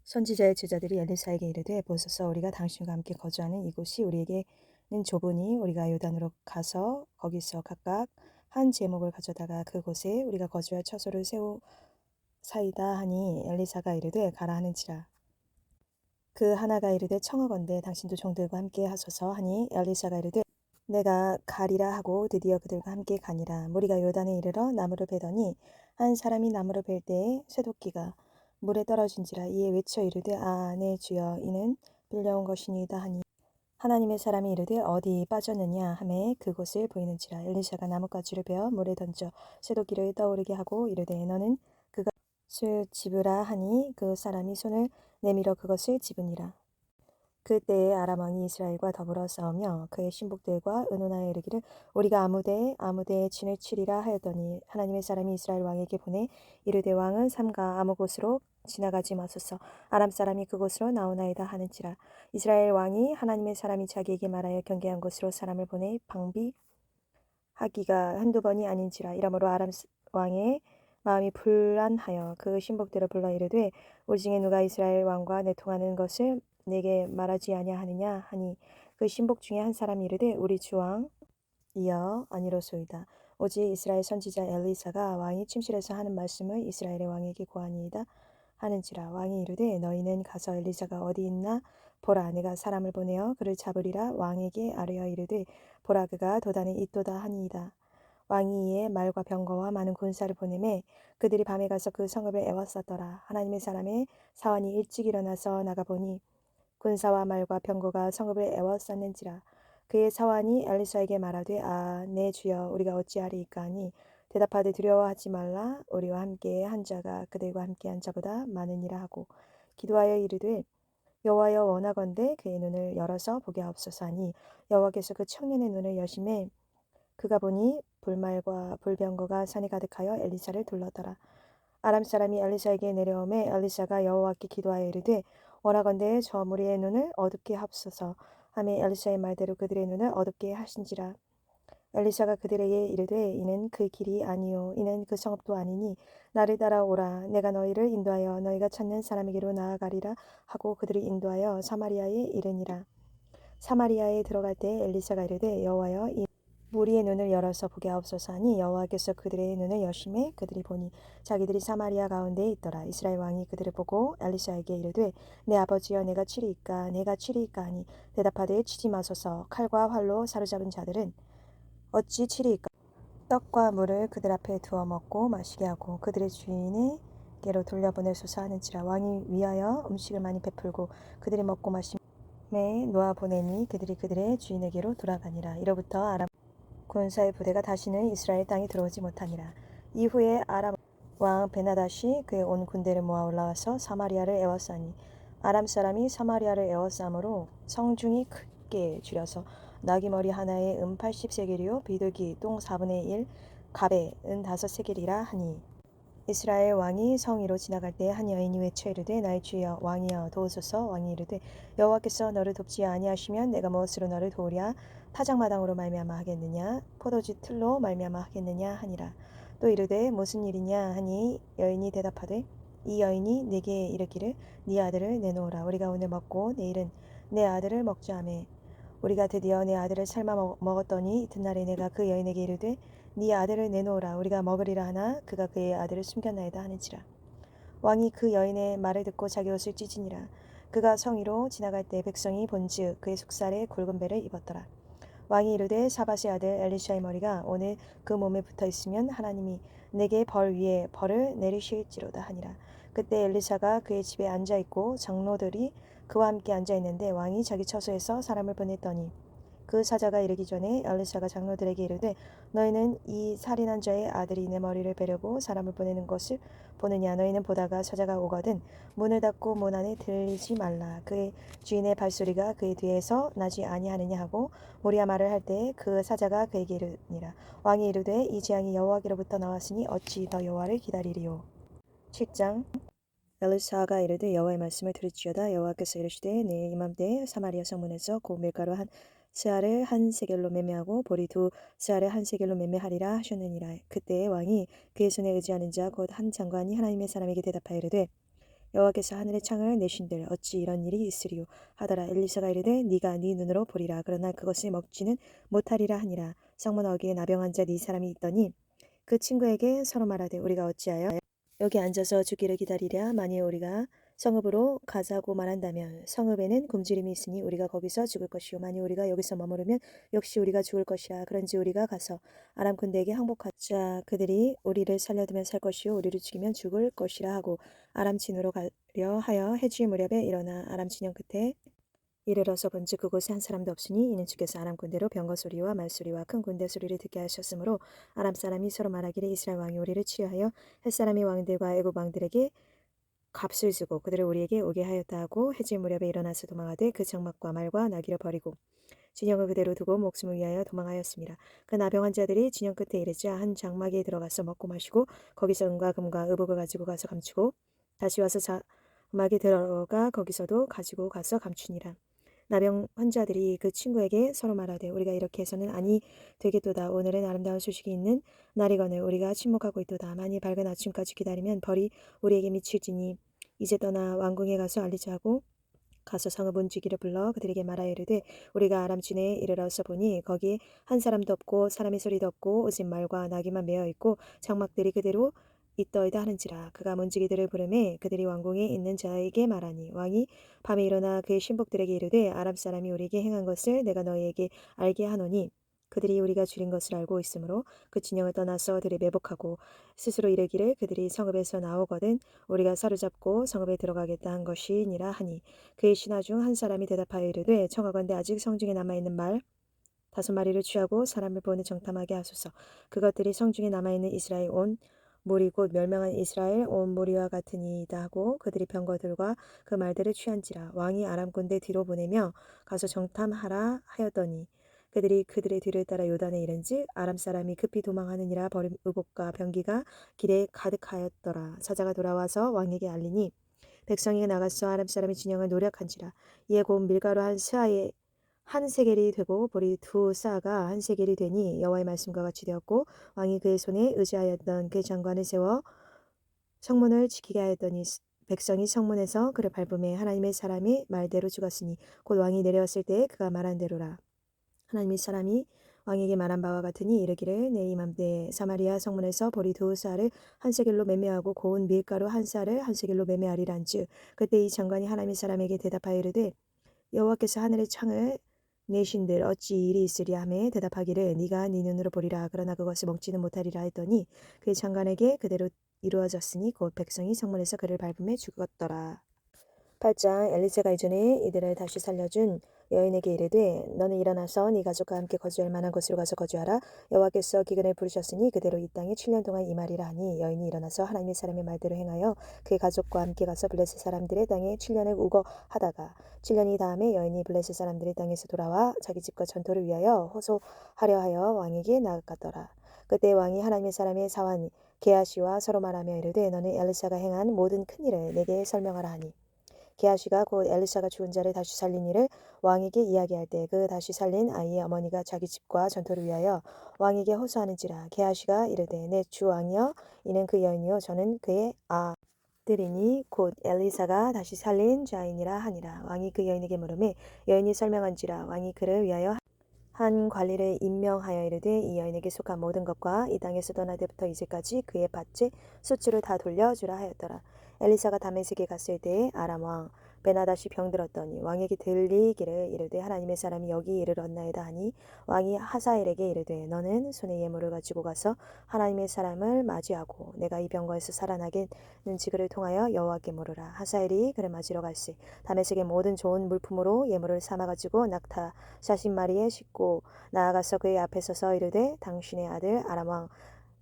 선지자의 제자들이 엘리사에게 이르되 보소서 우리가 당신과 함께 거주하는 이곳이 우리에게는 좁으니 우리가 요단으로 가서 거기서 각각 한 제목을 가져다가 그곳에 우리가 거주할 처소를 세우사이다 하니 엘리사가 이르되 가라 하는지라. 그 하나가 이르되 청하건대 당신도 종들과 함께 하소서 하니 엘리사가 이르되 내가 가리라 하고 드디어 그들과 함께 가니라. 무리가 요단에 이르러 나무를 베더니 한 사람이 나무를 벨 때에 쇠도끼가 물에 떨어진지라. 이에 외쳐 이르되 아 내 주여 이는 빌려온 것이니이다 하니 하나님의 사람이 이르되 어디 빠졌느냐 하매 그곳을 보이는지라. 엘리사가 나뭇가지를 베어 물에 던져 쇠도끼를 떠오르게 하고 이르되 너는 그것을 집으라 하니 그 사람이 손을 내밀어 그것을 집으니라. 그때에 아람 왕이 이스라엘과 더불어 싸우며 그의 신복들과 의논하여 이르기를 우리가 아무데에 진을 치리라 하였더니 하나님의 사람이 이스라엘 왕에게 보내 이르되 왕은 삼가 아무 곳으로 지나가지 마소서 아람 사람이 그곳으로 나오나이다 하는지라 이스라엘 왕이 하나님의 사람이 자기에게 말하여 경계한 곳으로 사람을 보내 방비하기가 한두 번이 아닌지라 이러므로 아람 왕의 마음이 불안하여 그 신복들을 불러 이르되 우리 중에 누가 이스라엘 왕과 내통하는 것을 내게 말하지 아니하느냐 하니 그 신복 중에 한 사람이 이르되 우리 주왕 이여 아니로소이다. 오직 이스라엘 선지자 엘리사가 왕이 침실에서 하는 말씀을 이스라엘의 왕에게 고하니이다 하는지라 왕이 이르되 너희는 가서 엘리사가 어디 있나 보라 내가 사람을 보내어 그를 잡으리라 왕에게 아뢰어 이르되 보라 그가 도단에 있도다 하니이다. 왕이 이에 말과 병거와 많은 군사를 보내매 그들이 밤에 가서 그 성읍을 에워쌌더라. 하나님의 사람의 사환이 일찍 일어나서 나가보니 군사와 말과 병거가 성읍을 에워쌌는지라. 그의 사환이 엘리사에게 말하되 내 주여 우리가 어찌하리이까 하니 대답하되 두려워하지 말라 우리와 함께 한 자가 그들과 함께 한 자보다 많으니라 하고 기도하여 이르되 여호와여 원하건대 그의 눈을 열어서 보게 하옵소서 하니 여호와께서 그 청년의 눈을 여심해 그가 보니 불말과 불병거가 산에 가득하여 엘리사를 둘렀더라. 아람 사람이 엘리사에게 내려오매 엘리사가 여호와께 기도하여 이르되 원하건대 저 무리의 눈을 어둡게 하옵소서 하매 엘리사의 말대로 그들의 눈을 어둡게 하신지라. 엘리사가 그들에게 이르되 이는 그 길이 아니요 이는 그 성읍도 아니니 나를 따라오라 내가 너희를 인도하여 너희가 찾는 사람에게로 나아가리라 하고 그들을 인도하여 사마리아에 이르니라. 사마리아에 들어갈 때 엘리사가 이르되 여호와여 이 무리의 눈을 열어서 보게 하옵소서 하니 여호와께서 그들의 눈을 여심해 그들이 보니 자기들이 사마리아 가운데에 있더라. 이스라엘 왕이 그들을 보고 엘리사에게 이르되 내 아버지여 내가 치리이까 하니 대답하되 치지 마소서 칼과 활로 사로잡은 자들은 어찌 치리이까 떡과 물을 그들 앞에 두어 먹고 마시게 하고 그들의 주인에게로 돌려보내소서 하는지라. 왕이 위하여 음식을 많이 베풀고 그들이 먹고 마심에 놓아 보내니 그들이 그들의 주인에게로 돌아가니라. 이로부터 아람 군사의 부대가 다시는 이스라엘 땅에 들어오지 못하니라. 이후에 아람 왕 베나다시 그의 온 군대를 모아 올라와서 사마리아를 에워싸니 아람 사람이 사마리아를 에워싸므로 성중이 크게 줄여서 나귀 머리 하나에 80세겔이요 비둘기 똥 4분의 1 갑에 5세겔이라 하니 이스라엘 왕이 성 위로 지나갈 때 한 여인이 외쳐 이르되 나의 주여 왕이여 도우소서. 왕이 이르되 여호와께서 너를 돕지 아니하시면 내가 무엇으로 너를 도우랴 타작마당으로 말미암아 하겠느냐 포도주 틀로 말미암아 하겠느냐 하니라. 또 이르되 무슨 일이냐 하니 여인이 대답하되 이 여인이 내게 이르기를 네 아들을 내놓으라 우리가 오늘 먹고 내일은 내 아들을 먹자 하매 우리가 드디어 내 아들을 삶아 먹었더니 이튿날에 내가 그 여인에게 이르되 네 아들을 내놓으라 우리가 먹으리라 하나 그가 그의 아들을 숨겼나이다 하는지라. 왕이 그 여인의 말을 듣고 자기 옷을 찢으니라. 그가 성위로 지나갈 때 백성이 본즉 그의 속살에 굵은 배를 입었더라. 왕이 이르되 사밧의 아들 엘리샤의 머리가 오늘 그 몸에 붙어 있으면 하나님이 내게 벌 위에 벌을 내리실지로다 하니라. 그때 엘리사가 그의 집에 앉아 있고 장로들이 그와 함께 앉아 있는데 왕이 자기 처소에서 사람을 보냈더니 그 사자가 이르기 전에 엘리사가 장로들에게 이르되 너희는 이 살인한 자의 아들이 내 머리를 베려고 사람을 보내는 것을 보느냐. 너희는 보다가 사자가 오거든 문을 닫고 문 안에 들리지 말라. 그의 주인의 발소리가 그의 뒤에서 나지 아니하느냐 하고 모리아 말을 할 때 그 사자가 그에게 이르니라. 왕이 이르되 이 재앙이 여호와께로부터 나왔으니 어찌 더 여호와를 기다리리요. 7장 엘리사가 이르되 여호와의 말씀을 들을지어다. 여호와께서 이르시되 내일 이맘때에 사마리아 성문에서 곧 밀가루 한 스아를 한 세겔로 매매하고 보리 2스아를 한 세겔로 매매하리라 하셨느니라. 그때에 왕이 그의 손에 의지하는 자 곧 한 장관이 하나님의 사람에게 대답하여 이르되 여호와께서 하늘의 창을 내신들 어찌 이런 일이 있으리요 하더라. 엘리사가 이르되 네가 네 눈으로 보리라. 그러나 그것을 먹지는 못하리라 하니라. 성문 어귀에 나병한 자 네 사람이 있더니 그 친구에게 서로 말하되 우리가 어찌하여 여기 앉아서 주기를 기다리랴. 만일 우리가 성읍으로 가자고 말한다면 성읍에는 굶주림이 있으니 우리가 거기서 죽을 것이요 만일 우리가 여기서 머무르면 역시 우리가 죽을 것이라. 그런지 우리가 가서 아람 군대에게 항복하자. 그들이 우리를 살려두면 살 것이요 우리를 죽이면 죽을 것이라 하고 아람 진으로 가려 하여 해질 무렵에 일어나 아람 진영 끝에 이르러서 본즉 그곳에 한 사람도 없으니 이는 주께서 아람 군대로 병거 소리와 말소리와 큰 군대 소리를 듣게 하셨으므로 아람 사람이 서로 말하기를 이스라엘 왕이 우리를 치려하여 헷 사람의 왕들과 애굽 왕들에게 값을 주고 그들을 우리에게 오게 하였다 하고 해질 무렵에 일어나서 도망하되 그 장막과 말과 나귀를 버리고 진영을 그대로 두고 목숨을 위하여 도망하였습니다. 그 나병 환자들이 진영 끝에 이르자 한 장막에 들어가서 먹고 마시고 거기서 은과 금과 의복을 가지고 가서 감추고 다시 와서 장막에 들어가 거기서도 가지고 가서 감추니라. 나병 환자들이 그 친구에게 서로 말하되 우리가 이렇게 해서는 아니 되겠도다. 오늘은 아름다운 소식이 있는 날이거늘 우리가 침묵하고 있도다. 만일 밝은 아침까지 기다리면 벌이 우리에게 미칠지니 이제 떠나 왕궁에 가서 알리자 하고 가서 성읍 문지기를 불러 그들에게 말하여 이르되 우리가 아람 진에 이르러서 보니 거기에 한 사람도 없고 사람의 소리도 없고 오직 말과 나귀만 메어 있고 장막들이 그대로 있더이다 하는지라. 그가 문지기들을 부르매 그들이 왕궁에 있는 자에게 말하니 왕이 밤에 일어나 그의 신복들에게 이르되 아람 사람이 우리에게 행한 것을 내가 너희에게 알게 하노니 그들이 우리가 줄인 것을 알고 있으므로 그 진영을 떠나서 들에 매복하고 스스로 이르기를 그들이 성읍에서 나오거든 우리가 사로잡고 성읍에 들어가겠다 한 것이니라 하니 그의 신하 중 한 사람이 대답하여 이르되 청하건대 아직 성중에 남아있는 말 5마리를 취하고 사람을 보내 정탐하게 하소서. 그것들이 성중에 남아있는 이스라엘 온 무리 곧 멸망한 이스라엘 온 무리와 같으니이다 하고 그들이 병거들과 그 말들을 취한지라. 왕이 아람 군대 뒤로 보내며 가서 정탐하라 하였더니 그들이 그들의 뒤를 따라 요단에 이른즉 아람 사람이 급히 도망하느니라 버린 의복과 병기가 길에 가득하였더라. 사자가 돌아와서 왕에게 알리니 백성이 나가서 아람 사람의 진영을 노력한지라. 이에 곧 밀가루 한 스아에 한 세겔이 되고 보리 2사가 한 세겔이 되니 여호와의 말씀과 같이 되었고 왕이 그의 손에 의지하였던 그 장관을 세워 성문을 지키게 하였더니 백성이 성문에서 그를 밟음에 하나님의 사람이 말대로 죽었으니 곧 왕이 내려왔을 때 그가 말한 대로라. 하나님의 사람이 왕에게 말한 바와 같으니 이르기를 내 이맘때 사마리아 성문에서 보리 2사를 한 세겔로 매매하고 고운 밀가루 한 쌀을 한 세겔로 매매하리란즉 그때 이 장관이 하나님의 사람에게 대답하여 이르되 여호와께서 하늘의 창을 내신들 어찌 일이 있으리야 하매 대답하기를 네가 네 눈으로 보리라 그러나 그것을 먹지는 못하리라 했더니 그 장관에게 그대로 이루어졌으니 곧 백성이 성문에서 그를 밟음에 죽었더라. 8장 엘리세가 이전에 이들을 다시 살려준 여인에게 이르되 너는 일어나서 네 가족과 함께 거주할 만한 곳으로 가서 거주하라. 여호와께서 기근을 부르셨으니 그대로 이 땅에 7년 동안 임하리라 하니 여인이 일어나서 하나님의 사람의 말대로 행하여 그의 가족과 함께 가서 블레셋 사람들의 땅에 7년을 우거하다가 7년이 다음에 여인이 블레셋 사람들의 땅에서 돌아와 자기 집과 전토를 위하여 호소하려 하여 왕에게 나아갔더라. 그때 왕이 하나님의 사람의 사환 게하시와 서로 말하며 이르되 너는 엘리사가 행한 모든 큰 일을 내게 설명하라 하니 게하시가 곧 엘리사가 죽은 자를 다시 살린 일을 왕에게 이야기할 때 그 다시 살린 아이의 어머니가 자기 집과 전토를 위하여 왕에게 호소하는지라. 게하시가 이르되 내 주 왕이여 이는 그 여인이요 저는 그의 아들이니 곧 엘리사가 다시 살린 자이니라 하니라. 왕이 그 여인에게 물으매 여인이 설명한지라. 왕이 그를 위하여 한 관리를 임명하여 이르되 이 여인에게 속한 모든 것과 이 땅에서 떠날 때부터 이제까지 그의 밭의 수치를 다 돌려주라 하였더라. 엘리사가 다메섹에 갔을 때에 아람 왕 베나다시 병들었더니 왕에게 들리기를 이르되 하나님의 사람이 여기 이르렀나이다 하니 왕이 하사엘에게 이르되 너는 손에 예물을 가지고 가서 하나님의 사람을 맞이하고 내가 이 병거에서 살아나겠는지 그를 통하여 여호와께 물으라. 하사엘이 그를 맞으러 갈새 다메섹의 모든 좋은 물품으로 예물을 삼아 가지고 낙타 40마리에 싣고 나아가서 그의 앞에 서서 이르되 당신의 아들 아람 왕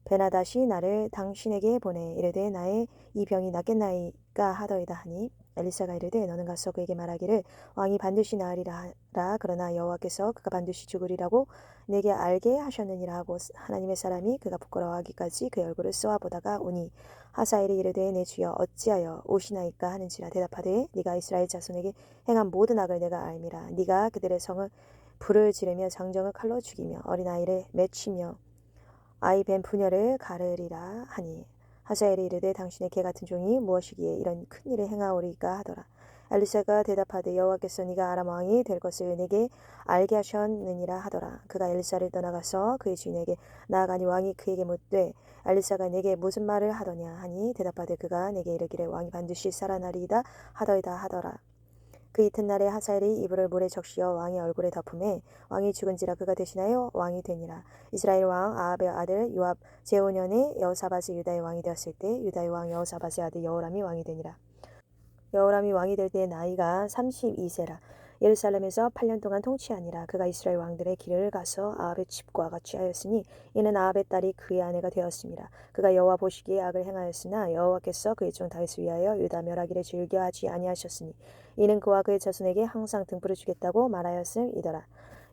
베나다시 나를 당신에게 보내 이르되 나의 이 병이 낫겠나이까 하더이다 하니 엘리사가 이르되 너는 가서 그에게 말하기를 왕이 반드시 나으리라 하라. 그러나 여호와께서 그가 반드시 죽으리라고 내게 알게 하셨느니라 하고 하나님의 사람이 그가 부끄러워하기까지 그의 얼굴을 쏘아보다가 오니 하사엘이 이르되 내 주여 어찌하여 오시나이까 하는지라. 대답하되 네가 이스라엘 자손에게 행한 모든 악을 내가 알미라. 네가 그들의 성을 불을 지르며 장정을 칼로 죽이며 어린아이를 맺히며 아이 뱀 분열을 가르리라 하니 하사엘이 이르되 당신의 개 같은 종이 무엇이기에 이런 큰 일을 행하오리까 하더라. 엘리사가 대답하되 여호와께서 네가 아람 왕이 될 것을 내게 알게 하셨느니라 하더라. 그가 엘리사를 떠나가서 그의 주인에게 나아가니 왕이 그에게 묻되 엘리사가 내게 무슨 말을 하더냐 하니 대답하되 그가 내게 이르기를 왕이 반드시 살아나리이다 하더이다 하더라. 그 이튿날에 하사엘이 이불을 물에 적시어 왕의 얼굴에 덮음에 왕이 죽은지라 그가 대신하여 왕이 되니라. 이스라엘 왕 아합의 아들 요압 제5년에 여호사밧이 유다의 왕이 되었을 때 유다의 왕 여호사밧의 아들 여호람이 왕이 되니라. 여호람이 왕이 될 때 나이가 32세라. 예루살렘에서 8년 동안 통치하니라. 그가 이스라엘 왕들의 길을 가서 아합의 집과 같이 하였으니 이는 아합의 딸이 그의 아내가 되었습니다. 그가 여호와 보시기에 악을 행하였으나 여호와께서 그의 종 다윗을 위하여 유다 멸하기를 즐겨하지 아니하셨으니 이는 그와 그의 자손에게 항상 등불을 주겠다고 말하였음이더라.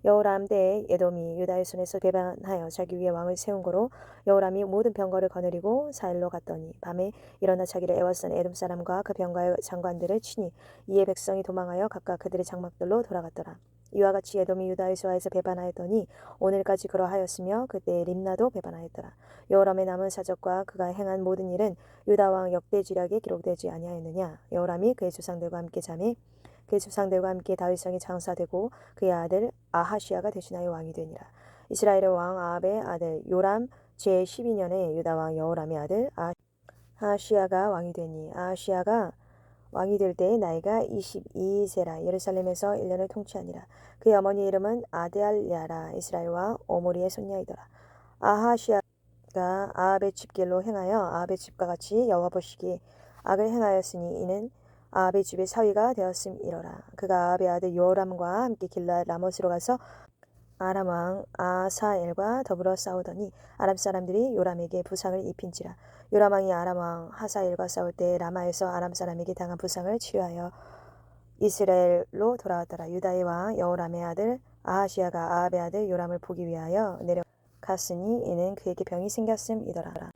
여호람 때에 에돔이 유다의 손에서 배반하여 자기 위에 왕을 세운 거로 여호람이 모든 병거를 거느리고 사일로 갔더니 밤에 일어나 자기를 애워싼 에돔 사람과 그 병가의 장관들을 치니 이에 백성이 도망하여 각각 그들의 장막들로 돌아갔더라. 이와 같이 에돔이 유다의 소아에서 배반하였더니 오늘까지 그러하였으며 그때 림나도 배반하였더라. 여호람의 남은 사적과 그가 행한 모든 일은 유다 왕 역대지략에 기록되지 아니하였느냐. 여호람이 그의 조상들과 함께 잠에 그의 조상들과 함께 다윗성에 장사되고 그의 아들 아하시아가 대신하여 왕이 되니라. 이스라엘의 왕 아합의 아들 요람 제12년에 유다 왕 여호람의 아들 아하시아가 왕이 되니 아하시아가 왕이 될 때의 나이가 22세라. 예루살렘에서 1년을 통치하니라. 그의 어머니 이름은 아드알랴라. 이스라엘 왕 오므리의 손녀이더라. 아하시아가 아합의 집길로 행하여 아합의 집과 같이 여호와 보시기에 악을 행하였으니 이는 아합의 집의 사위가 되었음이로라. 그가 아합의 아들 요람과 함께 길라 라못으로 가서 아람 왕 아사엘과 더불어 싸우더니 아람 사람들이 요람에게 부상을 입힌지라. 요람 왕이 아람 왕 하사엘과 싸울 때 라마에서 아람 사람에게 당한 부상을 치료하여 이스라엘로 돌아왔더라. 유다의 왕 여호람의 아들 아하시아가 아합의 아들 요람을 보기 위하여 내려갔으니 이는 그에게 병이 생겼음이더라.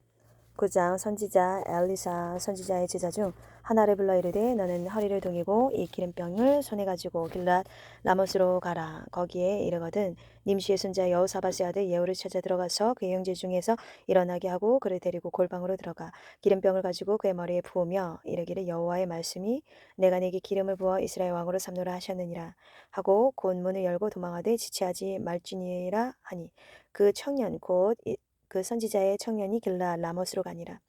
9장 선지자 엘리사 선지자의 제자 중 하나를 불러 이르되 너는 허리를 동이고 이 기름병을 손에 가지고 길랏 라못으로 가라. 거기에 이르거든 님시의 손자 여호사밧의 아들 예후를 찾아 들어가서 그의 형제 중에서 일어나게 하고 그를 데리고 골방으로 들어가 기름병을 가지고 그의 머리에 부으며 이르기를 여호와의 말씀이 내가 네게 기름을 부어 이스라엘 왕으로 삼노라 하셨느니라 하고 곧 문을 열고 도망하되 지체하지 말지니라 하니 그 청년 곧 그 선지자의 청년이 길라 라못으로 가니라.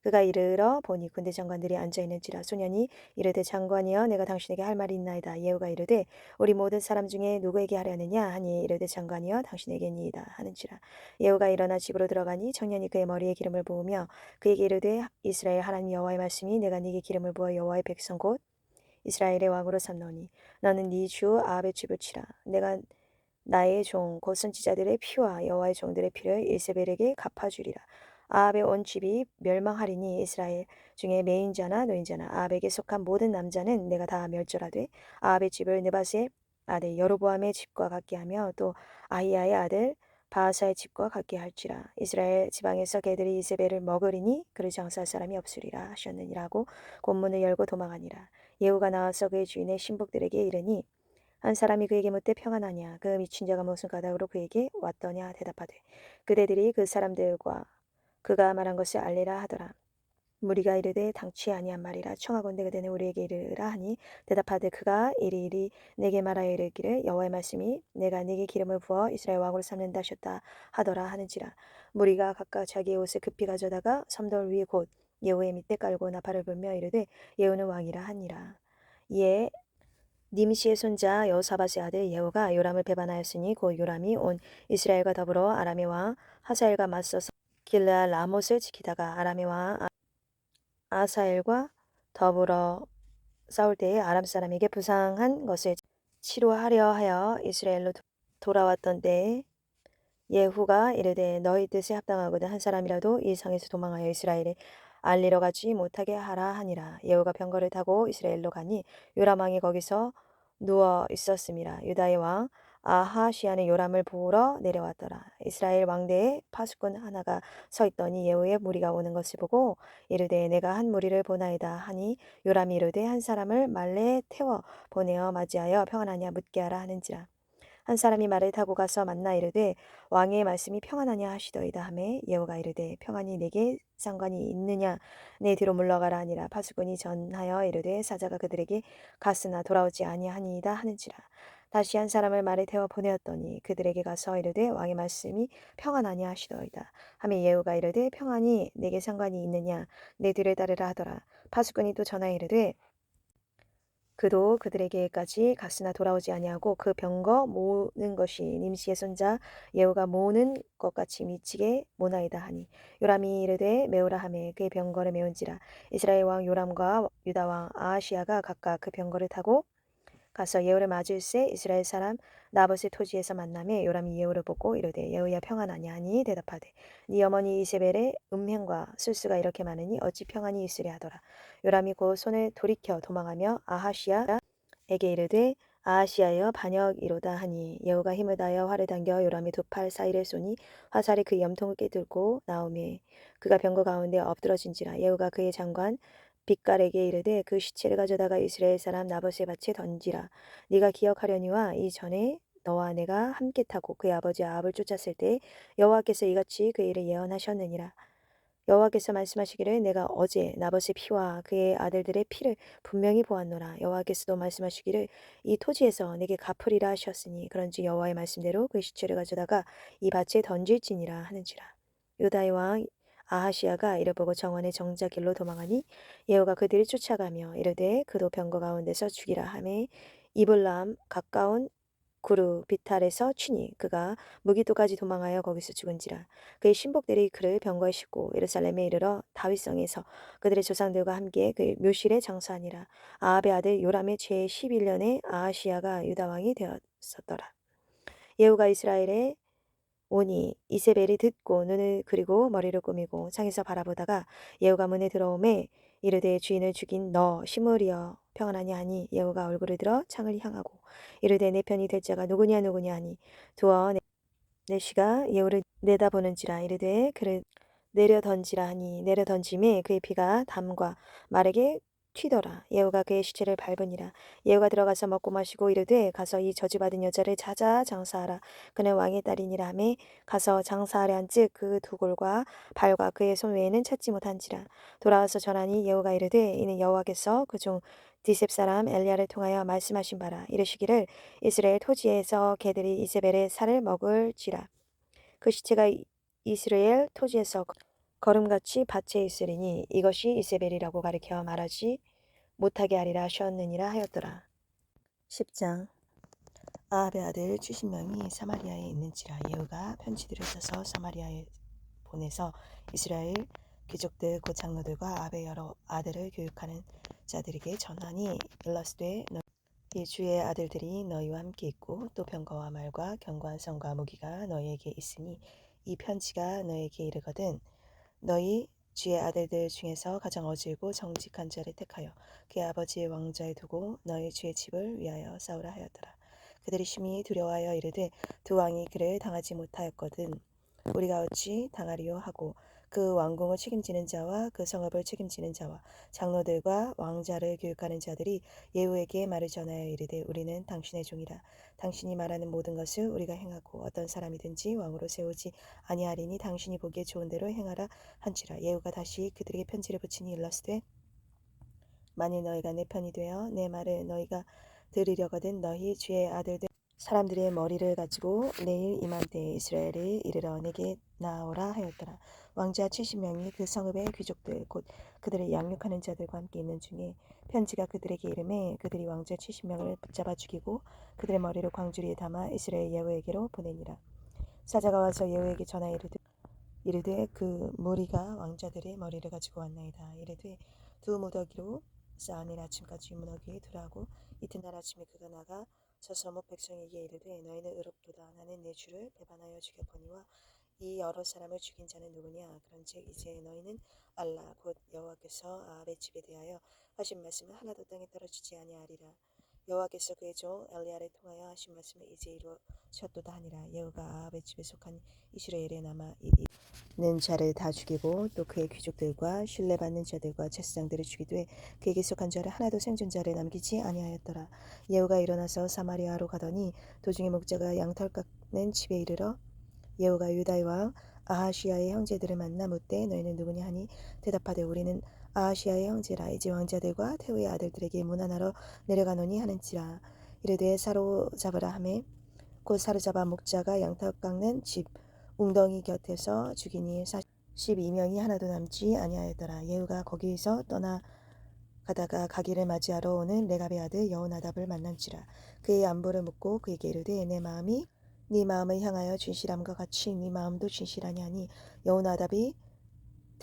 그가 이르러 보니 군대 장관들이 앉아있는지라. 소년이 이르되 장관이여 내가 당신에게 할 말이 있나이다. 예후가 이르되 우리 모든 사람 중에 누구에게 하려느냐 하니 이르되 장관이여 당신에게니이다 하는지라. 예후가 일어나 집으로 들어가니 청년이 그의 머리에 기름을 부으며 그에게 이르되 이스라엘 하나님 여호와의 말씀이 내가 네게 기름을 부어 여호와의 백성 곧 이스라엘의 왕으로 삼노니 너는 네 주 아합의 집을 치라. 내가 나의 종 곧 선지자들의 피와 여호와의 종들의 피를 이세벨에게 갚아주리라. 아합의 온 집이 멸망하리니 이스라엘 중에 매인자나 노인자나 아합에게 속한 모든 남자는 내가 다 멸절하되 아합의 집을 느밧의 아들 여로보암의 집과 같게 하며 또 아히야의 아들 바하사의 집과 같게 할지라. 이스라엘 지방에서 개들이 이세벨을 먹으리니 그를 장사할 사람이 없으리라 하셨느니라고 곤문을 열고 도망하니라. 예후가 나와서 그의 주인의 신복들에게 이르니 한 사람이 그에게 묻되 평안하냐 그 미친 자가 무슨 가닥으로 그에게 왔더냐 대답하되 그대들이 그 사람들과 그가 말한 것을 알리라 하더라. 무리가 이르되 당치 아니한 말이라 청하건대 그대는 우리에게 이르라 하니 대답하되 그가 이리이리 내게 말하여 이르기를 여호와의 말씀이 내가 네게 기름을 부어 이스라엘 왕으로 삼는다 하셨다 하더라 하는지라. 무리가 각각 자기의 옷을 급히 가져다가 섬돌 위에 곧 예후의 밑에 깔고 나팔을 불며 이르되 예후는 왕이라 하니라. 이에 님시의 손자 여호사밧의 아들 예후가 요람을 배반하였으니 곧 요람이 온 이스라엘과 더불어 아람의 왕 하사엘과 맞서서 길라 라못을 지키다가 아람의 왕 아사엘과 더불어 싸울 때에 아람 사람에게 부상한 것을 치료하려 하여 이스라엘로 돌아왔던 때에 예후가 이르되 너희 뜻에 합당하거든 한 사람이라도 이 성에서 도망하여 이스라엘에 알리러 가지 못하게 하라 하니라. 예후가 병거를 타고 이스라엘로 가니 요람 왕이 거기서 누워 있었음이라. 유다의 왕 아하시아는 요람을 보러 내려왔더라. 이스라엘 왕대에 파수꾼 하나가 서 있더니 예후의 무리가 오는 것을 보고 이르되 내가 한 무리를 보나이다 하니 요람이 이르되 한 사람을 말레에 태워 보내어 맞이하여 평안하냐 묻게 하라 하는지라. 한 사람이 말을 타고 가서 만나 이르되 왕의 말씀이 평안하냐 하시더이다 하매 예후가 이르되 평안이 내게 상관이 있느냐 내 뒤로 물러가라 하니라. 파수꾼이 전하여 이르되 사자가 그들에게 갔으나 돌아오지 아니하니이다 하는지라. 다시 한 사람을 말에 태워 보내었더니 그들에게 가서 이르되 왕의 말씀이 평안하냐 하시더이다 하매 예후가 이르되 평안이 내게 상관이 있느냐 내 뒤를 따르라 하더라. 파수꾼이 또 전하여 이르되 그도 그들에게까지 갔으나 돌아오지 아니하고 그 병거 모는 것이 님시의 손자 예후가 모는 것 같이 미치게 모나이다 하니 요람이 이르되 메우라 하매 그의 병거를 메운지라. 이스라엘 왕 요람과 유다 왕 아하시아가 각각 그 병거를 타고 가서 예후를 맞을새 이스라엘 사람 나봇의 토지에서 만나매 요람이 예후를 보고 이르되 예후야 평안하냐 하니 대답하되 네 어머니 이세벨의 음행과 술수가 이렇게 많으니 어찌 평안이 있으랴 하더라. 요람이 곧 손을 돌이켜 도망하며 아하시야에게 이르되 아하시아여 반역이로다 하니 예후가 힘을 다하여 활을 당겨 요람의 두 팔 사이를 쏘니 화살이 그 염통을 꿰뚫고 나오매 그가 병거 가운데 엎드러진지라. 예후가 그의 장관 빛깔에게 이르되 그 시체를 가져다가 이스라엘 사람 나봇의 밭에 던지라. 네가 기억하려니와 이전에 너와 내가 함께 타고 그의 아버지 아합을 쫓았을 때 여호와께서 이같이 그 일을 예언하셨느니라. 여호와께서 말씀하시기를 내가 어제 나봇의 피와 그의 아들들의 피를 분명히 보았노라. 여호와께서도 말씀하시기를 이 토지에서 내게 갚으리라 하셨으니 그런지 여호와의 말씀대로 그 시체를 가져다가 이 밭에 던질지니라 하는지라. 유다의 왕 아하시아가 이를 보고 정원의 정자 길로 도망하니 예후가 그들을 쫓아가며 이르되 그도 병거 가운데서 죽이라 하매 이블람 가까운 구루 비탈에서 치니 그가 무기토까지 도망하여 거기서 죽은지라. 그의 신복들이 그를 병거에 싣고 예루살렘에 이르러 다윗성에서 그들의 조상들과 함께 그 묘실에 장사하니라. 아합의 아들 요람의 제 11년에 아하시아가 유다 왕이 되었었더라. 예후가 이스라엘에 오니 이세벨이 듣고 눈을 그리고 머리를 꾸미고 창에서 바라보다가 예후가 문에 들어오매 이르되 주인을 죽인 너 시므리여 평안하냐 하니 예후가 얼굴을 들어 창을 향하고 이르되 내 편이 될 자가 누구냐 누구냐 하니 두어 내시가 예후를 내다보는지라. 이르되 그를 내려 던지라 하니 내려 던짐에 그의 피가 담과 말에게 튀더라. 예후가 그의 시체를 밟으니라. 예후가 들어가서 먹고 마시고 이르되 가서 이 저주받은 여자를 찾아 장사하라. 그는 왕의 딸이니라 하매 가서 장사하려 한즉 그 두 골과 발과 그의 손 외에는 찾지 못한지라. 돌아와서 전하니 예후가 이르되 이는 여호와께서 그 종 디셉 사람 엘리야를 통하여 말씀하신 바라. 이르시기를 이스라엘 토지에서 개들이 이세벨의 살을 먹을지라. 그 시체가 이스라엘 토지에서 걸음같이 밭에 있으리니 이것이 이세벨이라고 가리켜 말하지 못하게 하리라 하셨느니라 하였더라. 10장. 아합의 아들 70명이 사마리아에 있는지라. 예후가 편지들을 써서 사마리아에 보내서 이스라엘 귀족들 곧 장로들과 아합의 여러 아들을 교육하는 자들에게 전하니 일러스되 이 주의 아들들이 너희와 함께 있고 또 병거와 말과 견고한 성과 무기가 너희에게 있으니 이 편지가 너희에게 이르거든 너희 주의 아들들 중에서 가장 어질고 정직한 자를 택하여 그의 아버지의 왕좌에 두고 너희 주의 집을 위하여 싸우라 하였더라. 그들이 심히 두려워하여 이르되 두 왕이 그를 당하지 못하였거든 우리가 어찌 당하리요 하고 그 왕궁을 책임지는 자와 그 성읍을 책임지는 자와 장로들과 왕자를 교육하는 자들이 예후에게 말을 전하여 이르되 우리는 당신의 종이라. 당신이 말하는 모든 것을 우리가 행하고 어떤 사람이든지 왕으로 세우지 아니하리니 당신이 보기에 좋은 대로 행하라 한지라. 예후가 다시 그들에게 편지를 붙이니 일러스되 만일 너희가 내 편이 되어 내 말을 너희가 들으려거든 너희 주의 아들들 사람들의 머리를 가지고 내일 이맘때에 이스라엘에 이르러 내게 나오라 하였더라. 왕자 70명이 그 성읍의 귀족들 곧 그들을 양육하는 자들과 함께 있는 중에 편지가 그들에게 이름에 그들이 왕자 70명을 붙잡아 죽이고 그들의 머리를 광주리에 담아 이스라엘 예후에게로 보내니라. 사자가 와서 예후에게 전하 이르되 그 무리가 왕자들의 머리를 가지고 왔나이다. 이르되 두 무더기로 쌓아 내일 아침까지 무더기에 두라고 이튿날 아침에 그가 나가 서서목 백성에게 이르되 너희는 의롭도다. 나는 내 주를 배반하여 죽였거니와 이 여러 사람을 죽인 자는 누구냐. 그런즉 이제 너희는 알라 곧 여호와께서 아합의 집에 대하여 하신 말씀은 하나도 땅에 떨어지지 아니하리라. 여호와께서 그의 종 엘리야를 통하여 하신 말씀을 이제 이루셨도다 하니라. 예후가 아합의 집에 속한 이스라엘에 남아 있는 자를 다 죽이고 또 그의 귀족들과 신뢰받는 자들과 제사장들을 죽이되 그에게 속한 자를 하나도 생존자를 남기지 아니하였더라. 예후가 일어나서 사마리아로 가더니 도중에 목자가 양털 깎는 집에 이르러 예후가 유다의 왕 아하시아의 형제들을 만나 묻되 너희는 누구냐 하니 대답하되 우리는 아하시아의 형제라. 이제 왕자들과 태후의 아들들에게 문안하러 내려가노니 하는지라. 이르되 사로잡으라 하매 곧 사로잡아 목자가 양털 깎는 집 웅덩이 곁에서 죽이니 42명이 하나도 남지 아니하였더라. 예후가 거기에서 떠나가다가 가기를 맞이하러 오는 레갑의 아들 여호나답을 만난지라. 그의 안부를 묻고 그에게 이르되 내 마음이 네 마음을 향하여 진실함과 같이 네 마음도 진실하냐 하니 여호나답이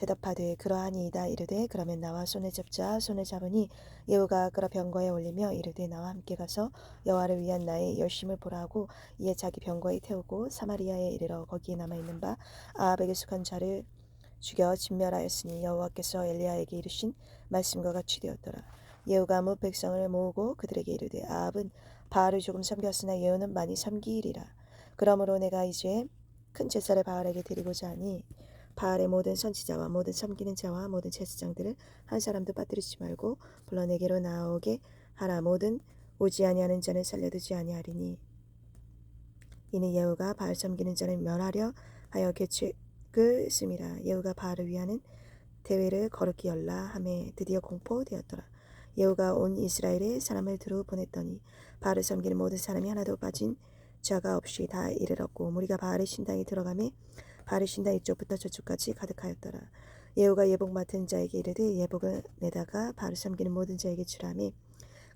대답하되 그러하니이다. 이르되 그러면 나와 손을 잡자. 손을 잡으니 예후가 끌어 병거에 올리며 이르되 나와 함께 가서 여호와를 위한 나의 열심을 보라 하고 이에 자기 병거에 태우고 사마리아에 이르러 거기에 남아있는 바 아합에게 속한 자를 죽여 진멸하였으니 여호와께서 엘리야에게 이르신 말씀과 같이 되었더라. 예후가 뭇 백성을 모으고 그들에게 이르되 아합은 바알을 조금 섬겼으나 예후는 많이 섬기리라. 그러므로 내가 이제 큰 제사를 바알에게 드리고자 하니 바알의 모든 선지자와 모든 섬기는 자와 모든 제사장들을 한 사람도 빠뜨리지 말고 불러 내게로 나오게 하라. 모든 오지 아니하는 자는 살려두지 아니하리니 이는 예후가 바알 섬기는 자를 멸하려 하여 계책을 씀이라. 예후가 바알을 위하는 대회를 거룩히 열라 하매 드디어 공포되었더라. 예후가 온 이스라엘에 사람을 두루 보냈더니 바알을 섬기는 모든 사람이 하나도 빠진 자가 없이 다 이르렀고 무리가 바알의 신당에 들어가매 바알의 신당 이쪽부터 저쪽까지 가득하였더라. 예후가 예복 맡은 자에게 이르되 예복을 내다가 바알을 섬기는 모든 자에게 주라매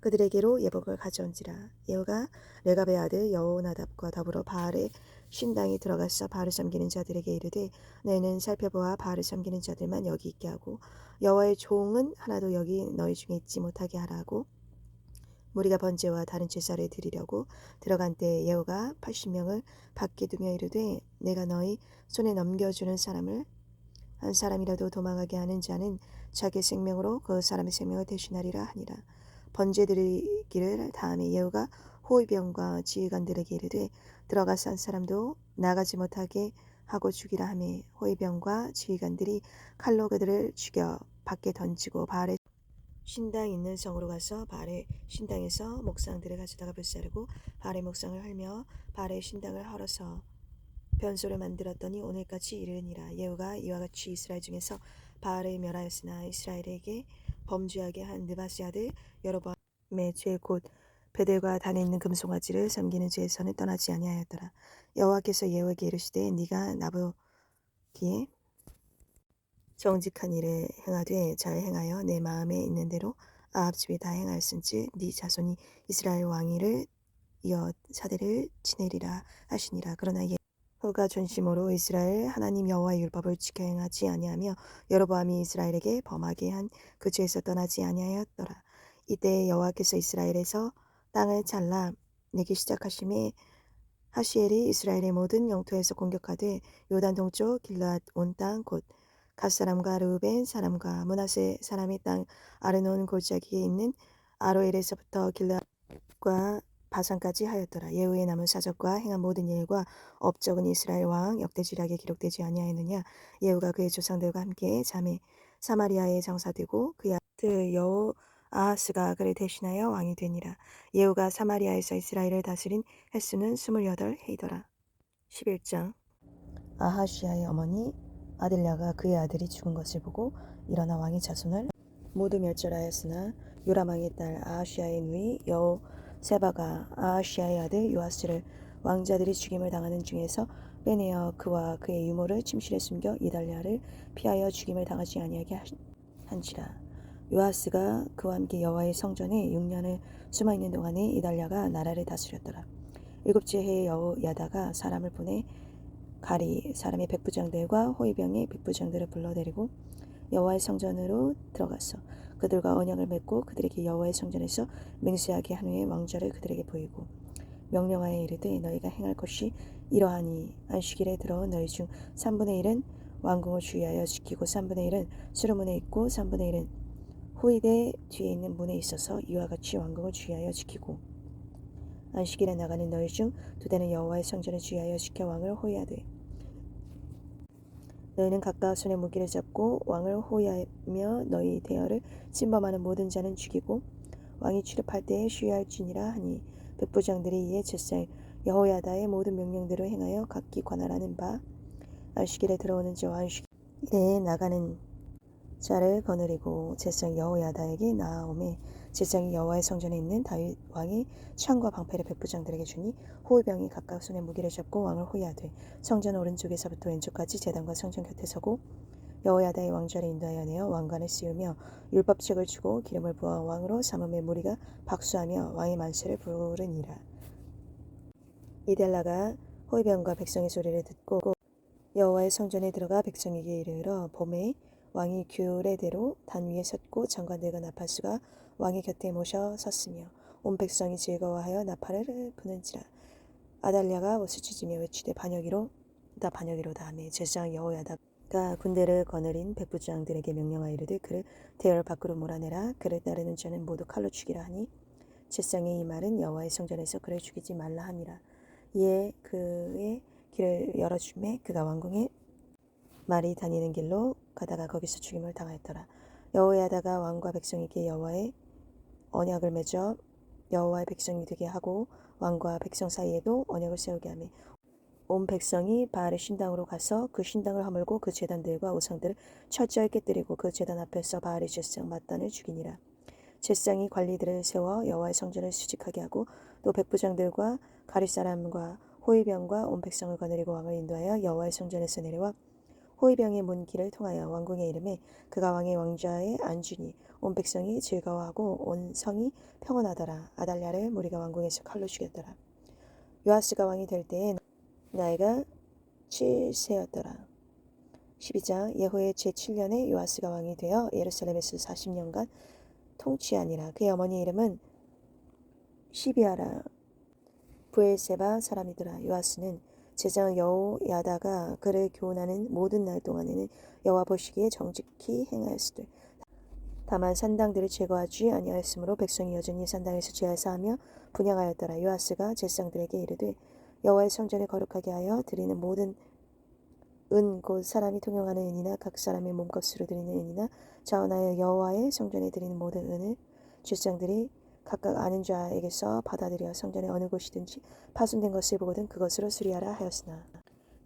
그들에게로 예복을 가져온지라. 예후가 레갑의 아들 여호나답과 더불어 바알의 신당에 들어가서 바알을 섬기는 자들에게 이르되 너희는 살펴보아 바알을 섬기는 자들만 여기 있게 하고 여호와의 종은 하나도 여기 너희 중에 있지 못하게 하라고 무리가 번제와 다른 제사를 드리려고 들어간 때에 예후가 80명을 밖에 두며 이르되 내가 너희 손에 넘겨주는 사람을 한 사람이라도 도망하게 하는 자는 자기 생명으로 그 사람의 생명을 대신하리라 하니라. 번제 드리기를 다음에 예후가 호위병과 지휘관들에게 이르되 들어가서 한 사람도 나가지 못하게 하고 죽이라 하매 호위병과 지휘관들이 칼로 그들을 죽여 밖에 던지고 바알의 신당 있는 성으로 가서 바알의 신당에서 목상들을 가져다가 불사르고 바알의 목상을 헐며 바알의 신당을 헐어서 변소를 만들었더니 오늘까지 이르니라. 예후가 이와 같이 이스라엘 중에서 바알을 멸하였으나 이스라엘에게 범죄하게 한 느바스 아들 여로보암의 죄 곧 베델과 단에 있는 금송아지를 섬기는 죄에서는 떠나지 아니하였더라. 여호와께서 예후에게 이르시되 네가 나보기에 정직한 일을 행하되 잘 행하여 내 마음에 있는 대로 아합 집에 다 행하였은즉 네 자손이 이스라엘 왕위를 이어 사대를 지내리라 하시니라. 그러나 예후가 존심으로 이스라엘 하나님 여호와의 율법을 지켜 행하지 아니하며 여로보암이 이스라엘에게 범하게 한 그 죄에서 떠나지 아니하였더라. 이때 여호와께서 이스라엘에서 땅을 잘라 내기 시작하심에 하시엘이 이스라엘의 모든 영토에서 공격하되 요단 동쪽 길르앗 온 땅 곧 갓사람과 르우벤 사람과 므낫세 사람의 땅 아르논 골짜기에 있는 아로엘에서부터 길르앗과 바산까지 하였더라. 예후의 남은 사적과 행한 모든 일과 업적은 이스라엘 왕 역대지략에 기록되지 아니하였느냐. 예후가 그의 조상들과 함께 자매 사마리아에 장사되고 그의 아들 여호아하스가 그를 대신하여 왕이 되니라. 예후가 사마리아에서 이스라엘을 다스린 횟수는 28해이더라. 11장. 아하시아의 어머니 아들랴가 그의 아들이 죽은 것을 보고 일어나 왕의 자손을 모두 멸절하였으나 요람 왕의 딸 아하시아의 누이 여호세바가 아하시아의 아들 요아스를 왕자들이 죽임을 당하는 중에서 빼내어 그와 그의 유모를 침실에 숨겨 이달랴를 피하여 죽임을 당하지 아니하게 한지라. 요아스가 그와 함께 여호와의 성전에 6년을 숨어있는 동안에 이달랴가 나라를 다스렸더라. 7째 해에 여호야다가 사람을 보내 가리 사람의 백부장들과 호위병의 백부장들을 불러내리고 여호와의 성전으로 들어가서 그들과 언약을 맺고 그들에게 여호와의 성전에서 맹세하게 한 후에 왕좌를 그들에게 보이고 명령하여 이르되 너희가 행할 것이 이러하니 안식일에 들어온 너희 중 3분의 1은 왕궁을 주의하여 지키고 3분의 1은 수르문에 있고 3분의 1은 후위대 뒤에 있는 문에 있어서 이와 같이 왕궁을 주의하여 지키고 안식일에 나가는 너희 중 2대는 여호와의 성전을 주의하여 지켜 왕을 호위하되 너희는 각각 손에 무기를 잡고 왕을 호위하며 너희 대열을 침범하는 모든 자는 죽이고 왕이 출입할 때에 쉬할지니라 하니 백부장들이 이에 제 여호야다의 모든 명령대로 행하여 각기 관할하는 바 안식일에 들어오는 자와 안식일에 나가는 자를 거느리고 제상 여호야다에게 나아오매 제상이 여호와의 성전에 있는 다윗 왕의 창과 방패를 백부장들에게 주니 호위병이 각각 손에 무기를 잡고 왕을 호위하되 성전 오른쪽에서부터 왼쪽까지 제단과 성전 곁에 서고 여호야다의 왕좌를 인도하여 내어 왕관을 씌우며 율법책을 주고 기름을 부어 왕으로 삼음에 무리가 박수하며 왕의 만세를 부르니라. 이델라가 호위병과 백성의 소리를 듣고 여호와의 성전에 들어가 백성에게 이르러 봄에 왕이 규례대로 단 위에 섰고 장관들과 나팔수가 왕의 곁에 모셔 섰으며 온 백성이 즐거워하여 나팔을 부는지라. 아달랴가 옷을 찢으며 외치되 반역이로다 하며 제사장 여호야다가 군대를 거느린 백부장들에게 명령하여 이르되 그를 대열 밖으로 몰아내라. 그를 따르는 자는 모두 칼로 죽이라 하니 제사장의 이 말은 여호와의 성전에서 그를 죽이지 말라 함이라. 이에 그의 길을 열어주매 그가 왕궁에 말이 다니는 길로 가다가 거기서 죽임을 당하였더라. 여호야다가 왕과 백성에게 여호와의 언약을 맺어 여호와의 백성이 되게 하고 왕과 백성 사이에도 언약을 세우게 하며 온 백성이 바알의 신당으로 가서 그 신당을 허물고 그 제단들과 우상들을 철저히 깨뜨리고 그 제단 앞에서 바알의 제사장 mat단을 죽이니라. 제사장이 관리들을 세워 여호와의 성전을 수직하게 하고 또 백부장들과 가릴 사람과 호위병과 온 백성을 거느리고 왕을 인도하여 여호와의 성전에서 내려와 호위병의 문 길을 통하여 왕궁에 이르매 그가 왕의 왕좌에 앉으니 온 백성이 즐거워하고 온 성이 평온하더라. 아달랴를 무리가 왕궁에서 칼로 죽였더라. 요아스가 왕이 될 때에 나이가 7세였더라. 12장 예후의 제7년에 요아스가 왕이 되어 예루살렘에서 40년간 통치하니라. 그의 어머니 이름은 시비아라 브엘세바 사람이더라. 요아스는 제사장 여호야다가 그를 교훈하는 모든 날 동안에는 여호와 보시기에 정직히 행하였으되 다만 산당들을 제거하지 아니하였으므로 백성이 여전히 산당에서 제사하며 분향하였더라. 요아스가 제사장들에게 이르되 여호와의 성전을 거룩하게 하여 드리는 모든 은 곧 사람이 통용하는 은이나 각 사람의 몸값으로 드리는 은이나 자원하여 여호와의 성전에 드리는 모든 은을 제사장들이 각각 아는 자에게서 받아들여 성전의 어느 곳이든지 파손된 것을 보거든 그것으로 수리하라 하였으나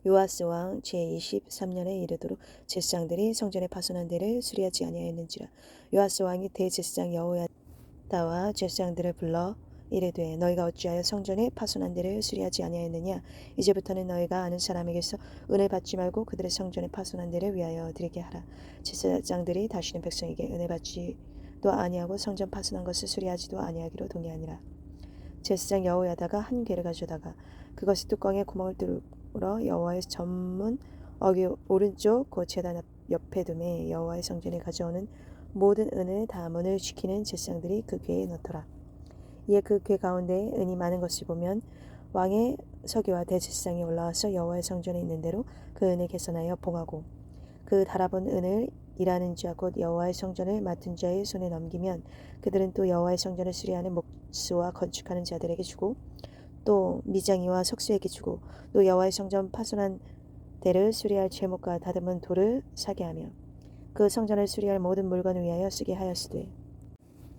요아스 왕 제23년에 이르도록 제사장들이 성전의 파손한 데를 수리하지 아니하였는지라. 요아스 왕이 대제사장 여호야다와 제사장들을 불러 이르되 너희가 어찌하여 성전의 파손한 데를 수리하지 아니하였느냐. 이제부터는 너희가 아는 사람에게서 은을 받지 말고 그들의 성전의 파손한 데를 위하여 드리게 하라. 제사장들이 다시는 백성에게 은을 받지도 아니하고 성전 파손한 것을 수리하지도 아니하기로 동의하니라. 제사장 여호야다가 한 괴를 가져다가 그것이 뚜껑에 구멍을 뚫어 여호와의 전문 어귀 오른쪽 그 제단 옆에 두매 여호와의 성전에 가져오는 모든 은을 다 문을 지키는 제사장들이 그 괴에 넣더라. 이에 그 괴 가운데 은이 많은 것을 보면 왕의 서기와 대제사장이 올라와서 여호와의 성전에 있는 대로 그 은을 계산하여 봉하고 그 달아본 은을 일하는 자 곧 여호와의 성전을 맡은 자의 손에 넘기면 그들은 또 여호와의 성전을 수리하는 목수와 건축하는 자들에게 주고 또 미장이와 석수에게 주고 또 여호와의 성전 파손한 데를 수리할 제목과 다듬은 돌을 사게 하며 그 성전을 수리할 모든 물건을 위하여 쓰게 하였으되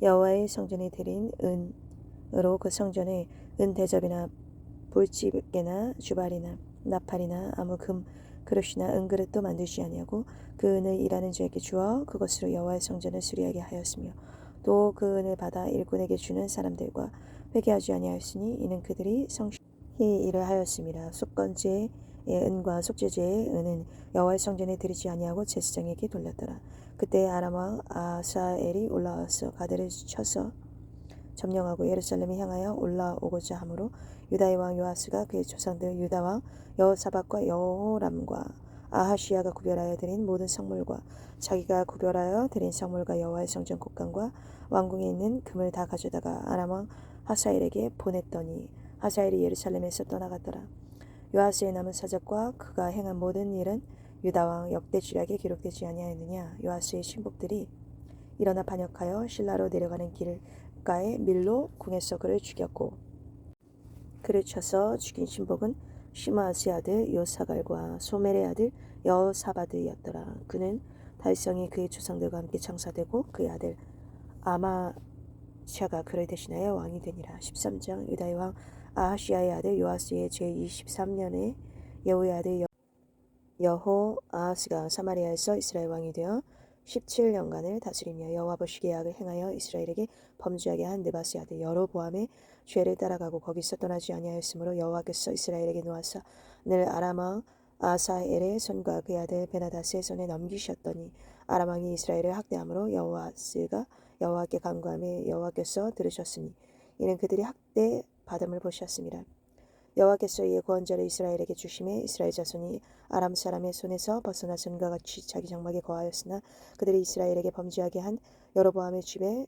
여호와의 성전에 드린 은으로 그 성전에 은 대접이나 볼지게나 주발이나 나팔이나 아무 금 그릇이나 은그릇도 만들지 아니하고 그 은을 일하는 자에게 주어 그것으로 여호와의 성전을 수리하게 하였으며 또 그 은을 받아 일꾼에게 주는 사람들과 회개하지 아니하였으니 이는 그들이 성실히 일을 하였음이라. 속건제의 은과 속죄제의 은은 여호와의 성전에 드리지 아니하고 제사장에게 돌렸더라. 그때 아람 왕 아사엘이 올라와서 가드를 쳐서 점령하고 예루살렘을 향하여 올라오고자 하므로 유다의 왕 요아스가 그의 조상들 유다 왕 여호사밧과 여호람과 아하시야가 구별하여 드린 모든 성물과 자기가 구별하여 드린 성물과 여호와의 성전 곳간과 왕궁에 있는 금을 다 가져다가 아람 왕 하사엘에게 보냈더니 하사엘이 예루살렘에서 떠나갔더라. 요아스의 남은 사적과 그가 행한 모든 일은 유다 왕 역대지략에 기록되지 아니하였느냐. 요아스의 신복들이 일어나 반역하여 실라로 내려가는 길가에 밀로 궁에서 그를 죽였고 그를 쳐서 죽인 신복은 시므아스의 아들 요사갈과 소멜의 아들 여사바드였더라. 그는 다윗성이 그의 조상들과 함께 창사되고 그의 아들 아마샤가 그를 대신하여 왕이 되니라. 13장 유다의 왕 아하시야의 아들 요아스의 제23년에 예후의 아들 여호아하스가 사마리아에서 이스라엘 왕이 되어 17년간을 다스리며 여호와 보시기에 악을 행하여 이스라엘에게 범죄하게 한 느바스의 아들 여로보암의 죄를 따라가고 거기서 떠나지 아니하였으므로 여호와께서 이스라엘에게 놓아사 늘 아람 왕 아사엘의 손과 그의 아들 베나다스의 손에 넘기셨더니 아람 왕이 이스라엘을 학대함으로 여호아스가 여호와께 간구하며 여호와께서 들으셨으니 이는 그들이 학대 받음을 보셨습니다. 여호와께서 이의 구원자를 이스라엘에게 주심에 이스라엘 자손이 아람 사람의 손에서 벗어나 전과 같이 자기 장막에 거하였으나 그들이 이스라엘에게 범죄하게 한 여로보암의 집에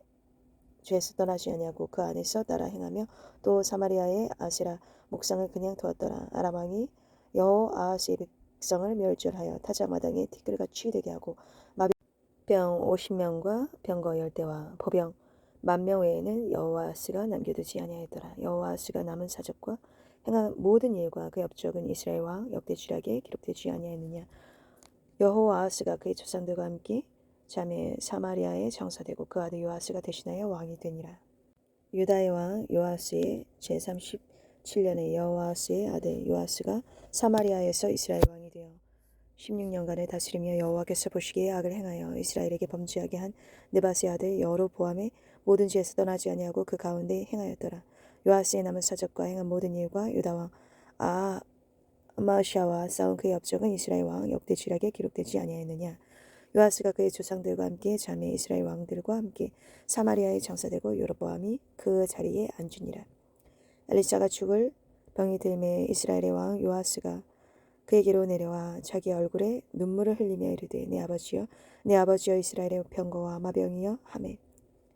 죄에서 떠나지 아니하고 그 안에서 따라 행하며 또 사마리아의 아세라 목상을 그냥 두었더라. 아람 왕이 여호아하스의 백성을 멸절하여 타작마당에 티끌같이 되게 하고 마병 50명과 병거 10대와 보병 10,000명 외에는 여호아하스가 남겨두지 아니하였더라. 여호아하스가 남은 사적과 행한 모든 일과 그 업적은 이스라엘 왕 역대지략에 기록되지 아니하였느냐. 여호아하스가 그의 조상들과 함께 자매 사마리아에 장사되고 그 아들 요아스가 대신하여 왕이 되니라. 유다의 왕 요아스의 제37년에 여호아스의 아들 요아스가 사마리아에서 이스라엘 왕이 되어 16년간을 다스리며 여호와께서 보시기에 악을 행하여 이스라엘에게 범죄하게 한 느밧의 아들 여로보암의 모든 죄에서 떠나지 아니하고 그 가운데 행하였더라. 요아스의 남은 사적과 행한 모든 일과 유다 왕 아마시아와 싸운 그의 업적은 이스라엘 왕 역대지략에 기록되지 아니하였느냐. 요아스가 그의 조상들과 함께 자매 이스라엘 왕들과 함께 사마리아에 장사되고 여로보암이 그 자리에 앉으니라. 엘리사가 죽을 병이 들매 이스라엘의 왕 요아스가 그에게로 내려와 자기 얼굴에 눈물을 흘리며 이르되 내 아버지여 이스라엘의 병거와 마병이여 하매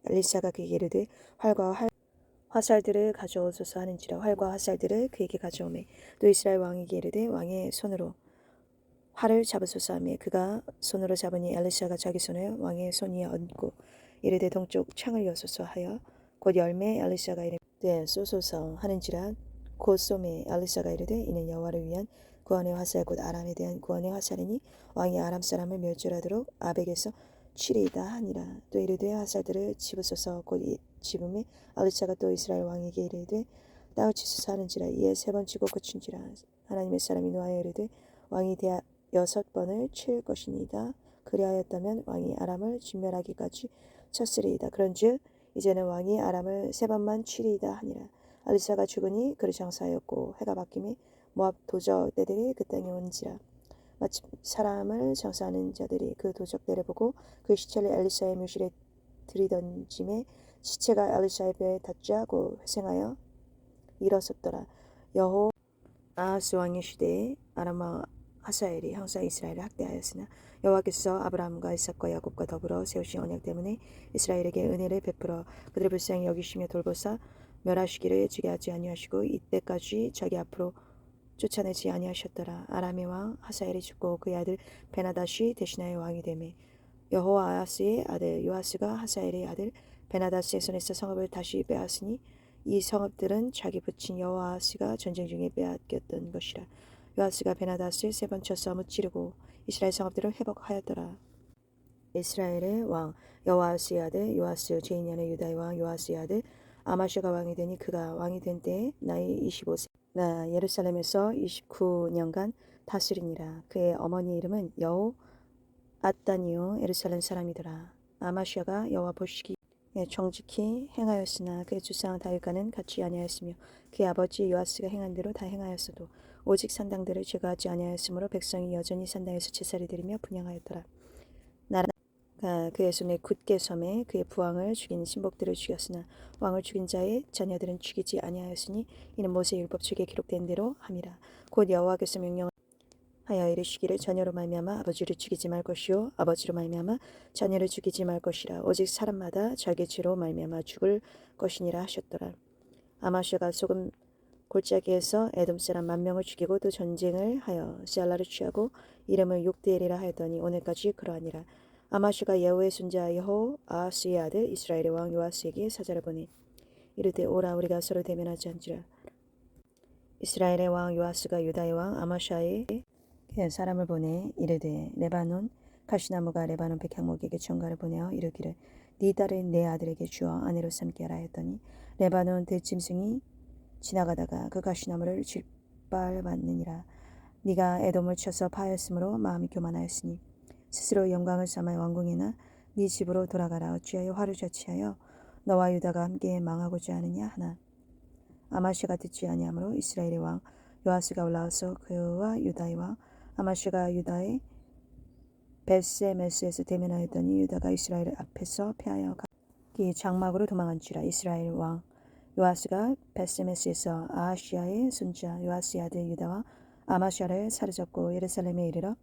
엘리사가 그에게 이르되 활과 화살들을 가져오소서 하는지라. 활과 화살들을 그에게 가져오매 또 이스라엘 왕에게 이르되 왕의 손으로 활을 잡으소서 하며 그가 손으로 잡으니 엘리사가 자기 손을 왕의 손 위에 얹고 이르되 동쪽 창을 여소서 하여 곧 열매 엘리사가 이르되 쏘소서 하는지라. 곧 쏘매 엘리사가 이르되 이는 여호와를 위한 구원의 화살 곧 아람에 대한 구원의 화살이니 왕이 아람 사람을 멸절하도록 아벡에서 치리이다 하니라. 또 이르되 화살들을 집으소서 곧 집음에 엘리사가 또 이스라엘 왕에게 이르되 땅을 치소서 하는지라. 이에 3번 치고 그친지라. 하나님의 사람이 노하여 이르되 왕이 6번을 칠 것이니이다. 그리하였다면 왕이 아람을 진멸하기까지 쳤으리이다. 그런즉 이제는 왕이 아람을 3번만 치리이다 하니라. 엘리사가 죽으니 그를 장사하였고 해가 바뀌매 모압 도적대들이 그 땅에 온지라. 마침 사람을 장사하는 자들이 그 도적대를 보고 그 시체를 엘리사의 묘실에 들이던짐에 시체가 엘리사의 뼈에 닿자고 회생하여 일어섰더라. 여호아하스 왕의 시대에 아람 왕 하사엘이 항상 이스라엘을 학대하였으나 여호와께서 아브라함과 이삭과 야곱과 더불어 세우신 언약 때문에 이스라엘에게 은혜를 베풀어 그들을 불쌍히 여기시며 돌보사 멸하시기를 지게 하지 아니하시고 이때까지 자기 앞으로 쫓아내지 아니하셨더라. 아람의 왕 하사엘이 죽고 그의 아들 베나다시 대신하여 왕이 되매 여호아하스의 아들 요아스가 하사엘의 아들 베나다스의 손에서 성읍을 다시 빼앗으니 이 성읍들은 자기 부친 여호아하스가 전쟁 중에 빼앗겼던 것이라. 요아스가 베나다스를 3번 쳐서 무찌르고 이스라엘 성읍들을 회복하였더라. 이스라엘의 왕 여호아스의 아들 요아스 제2년에 유다의 왕 요아스의 아들 아마시아가 왕이 되니 그가 왕이 된 때에 나이 25세 나 예루살렘에서 29년간 다스리니라. 그의 어머니 이름은 여호아따니요 예루살렘 사람이더라. 아마시아가 여호와 보시기에 정직히 행하였으나 그의 주상 다윗과는 같이 아니하였으며 그의 아버지 요아스가 행한 대로 다 행하였어도 오직 산당들을 제거하지 아니하였으므로 백성이 여전히 산당에서 제사를 드리며 분향하였더라. 나라가 그의 손에 굳게 섬에 그의 부왕을 죽인 신복들을 죽였으나 왕을 죽인 자의 자녀들은 죽이지 아니하였으니 이는 모세 율법책에 기록된 대로 함이라. 곧 여호와께서 명령하여 이르시기를 자녀로 말미암아 아버지를 죽이지 말 것이요 아버지로 말미암아 자녀를 죽이지 말 것이라. 오직 사람마다 자기 죄로 말미암아 죽을 것이니라 하셨더라. 아마시아가 소금 골짜기에서 에돔 사람 10,000명을 죽이고 또 전쟁을 하여 셀라를 취하고 이름을 욕대엘이라 하였더니 오늘까지 그러하니라. 아마시아가 예후의 손자 여호아하스의 아들 이스라엘의 왕 요아스에게 사자를 보내 이르되 오라 우리가 서로 대면하지 않지라. 이스라엘의 왕 요아스가 유다의 왕 아마시아의 사람을 보내 이르되 레바논 가시나무가 레바논 백향목에게 전가를 보내어 이르기를 네 딸을 내 아들에게 주어 아내로 삼게 하라 했더니 레바논 들짐승이 지나가다가 그 가시나무를 질발맞느니라. 네가 에돔을 쳐서 파하였으므로 마음이 교만하였으니 스스로 영광을 삼아 왕궁에나 네 집으로 돌아가라. 어찌하여 화를 자취하여 너와 유다가 함께 망하고자 하느냐 하나. 아마시아가 듣지 아니하므로 이스라엘의 왕 요아스가 올라와서 그와 유다의 왕 아마시아가 유다의 벳세메스에서 대면하였더니 유다가 이스라엘 앞에서 패하여 각기 장막으로 도망한지라. 이스라엘 왕 요아스가 베스메스에서 아하시아의 손자 요아스의 아들 유다와 아마샤를 사로잡고 예루살렘에 이르러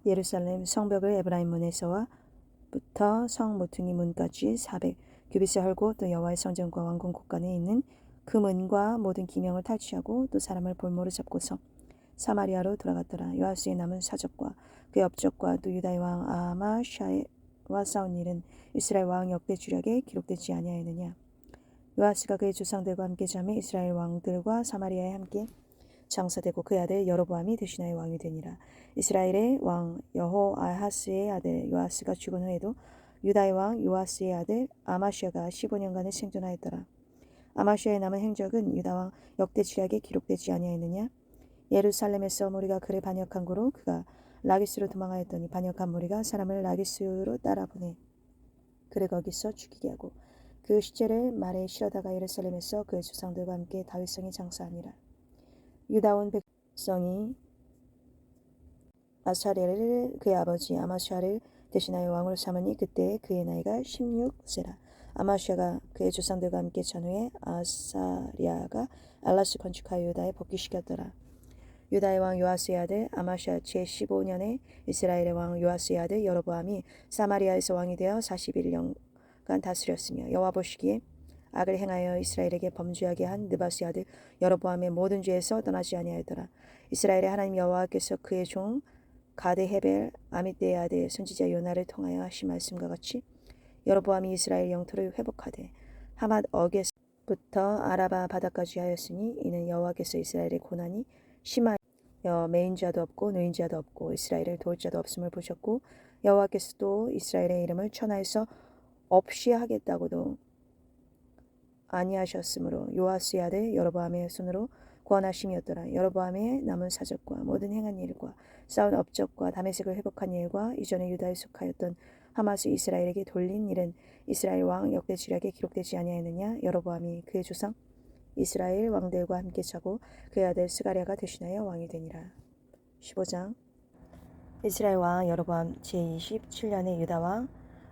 예루살렘 성벽을 에브라임 문에서와 부터 성 모퉁이 문까지 400규빗을 헐고 또 여호와의 성전과 왕궁 곳간에 있는 그 문과 모든 기명을 탈취하고 또 사람을 볼모로 잡고서 사마리아로 돌아갔더라. 요아스의 남은 사적과 그의 업적과 또 유다의 왕 아마샤와 싸운 일은 이스라엘 왕 역대 주력에 기록되지 아니하였느냐. 요아스가 그의 조상들과 함께 잠에 이스라엘 왕들과 사마리아에 함께 장사되고 그의 아들 여로보암이 대신하여 왕이 되니라. 이스라엘의 왕 여호아하스의 아들 요아스가 죽은 후에도 유다의 왕 요아스의 아들 아마시아가 15년간을 생존하였더라. 아마시아의 남은 행적은 유다 왕 역대 지략에 기록되지 아니하였느냐. 예루살렘에서 무리가 그를 반역한 고로 그가 라기스로 도망하였더니 반역한 무리가 사람을 라기스로 따라보내 그를 거기서 죽이게 하고 그 시체를 말에 실어다가 예루살렘에서 그의 조상들과 함께 다윗성에 장사하니라. 유다 온 백성이 아사랴를 그의 아버지 아마시아를 대신하여 왕으로 삼으니 그때 그의 나이가 16세라. 아마시아가 그의 조상들과 함께 전후에 아사랴가 알라스 건축하여 유다에 복귀시켰더라. 유다의 왕 요아스의 아들 아마시아 제15년에 이스라엘의 왕 요아스의 아들 여로보암이 사마리아에서 왕이 되어 41년간 다스렸으며 여호와 보시기에 악을 행하여 이스라엘에게 범죄하게 한 느바스의 아들 여로보암의 모든 죄에서 떠나지 아니하였더라. 이스라엘의 하나님 여호와께서 그의 종 가드 헤벨 아mit대의 아들 선지자 요나를 통하여 하신 말씀과 같이 여로보암이 이스라엘 영토를 회복하되 하맛 어겟부터 아라바 바다까지 하였으니 이는 여호와께서 이스라엘의 고난이 심하여 매인 자도 없고 노인 자도 없고 이스라엘을 도울 자도 없음을 보셨고 여호와께서도 이스라엘의 이름을 천하에서 없이 하겠다고도 아니하셨으므로 요아스의 아들 여로보암의 손으로 구원하심이었더라. 여로보암의 남은 사적과 모든 행한 일과 쌓은 업적과 다메섹을 회복한 일과 이전에 유다에 속하였던 하마스 이스라엘에게 돌린 일은 이스라엘 왕 역대 지략에 기록되지 아니하였느냐. 여로보암이 그의 조상 이스라엘 왕들과 함께 자고 그의 아들 스가랴가 대신하여 왕이 되니라. 15장 이스라엘 왕 여로보암 제27년에 유다 왕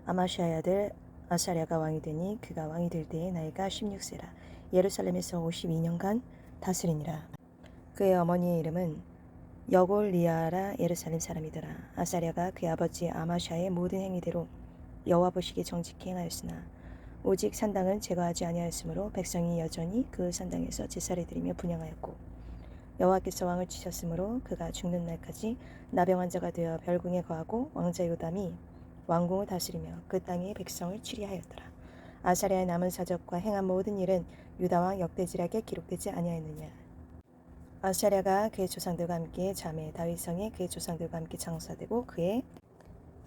아마시아의 아들 아사랴가 왕이 되니 그가 왕이 될 때의 나이가 16세라. 예루살렘에서 52년간 다스리니라. 그의 어머니의 이름은 여골리아라 예루살렘 사람이더라. 아사랴가 그의 아버지 아마샤의 모든 행위대로 여호와 보시기에 정직히 행하였으나 오직 산당을 제거하지 아니하였으므로 백성이 여전히 그 산당에서 제사를 드리며 분향하였고 여호와께서 왕을 치셨으므로 그가 죽는 날까지 나병 환자가 되어 별궁에 거하고 왕자 요담이 왕궁을 다스리며 그 땅의 백성을 치리하였더라. 아사랴의 남은 사적과 행한 모든 일은 유다 왕 역대지략에 기록되지 아니하였느냐. 아사랴가 그의 조상들과 함께 잠에 다윗성에 그의 조상들과 함께 장사되고 그의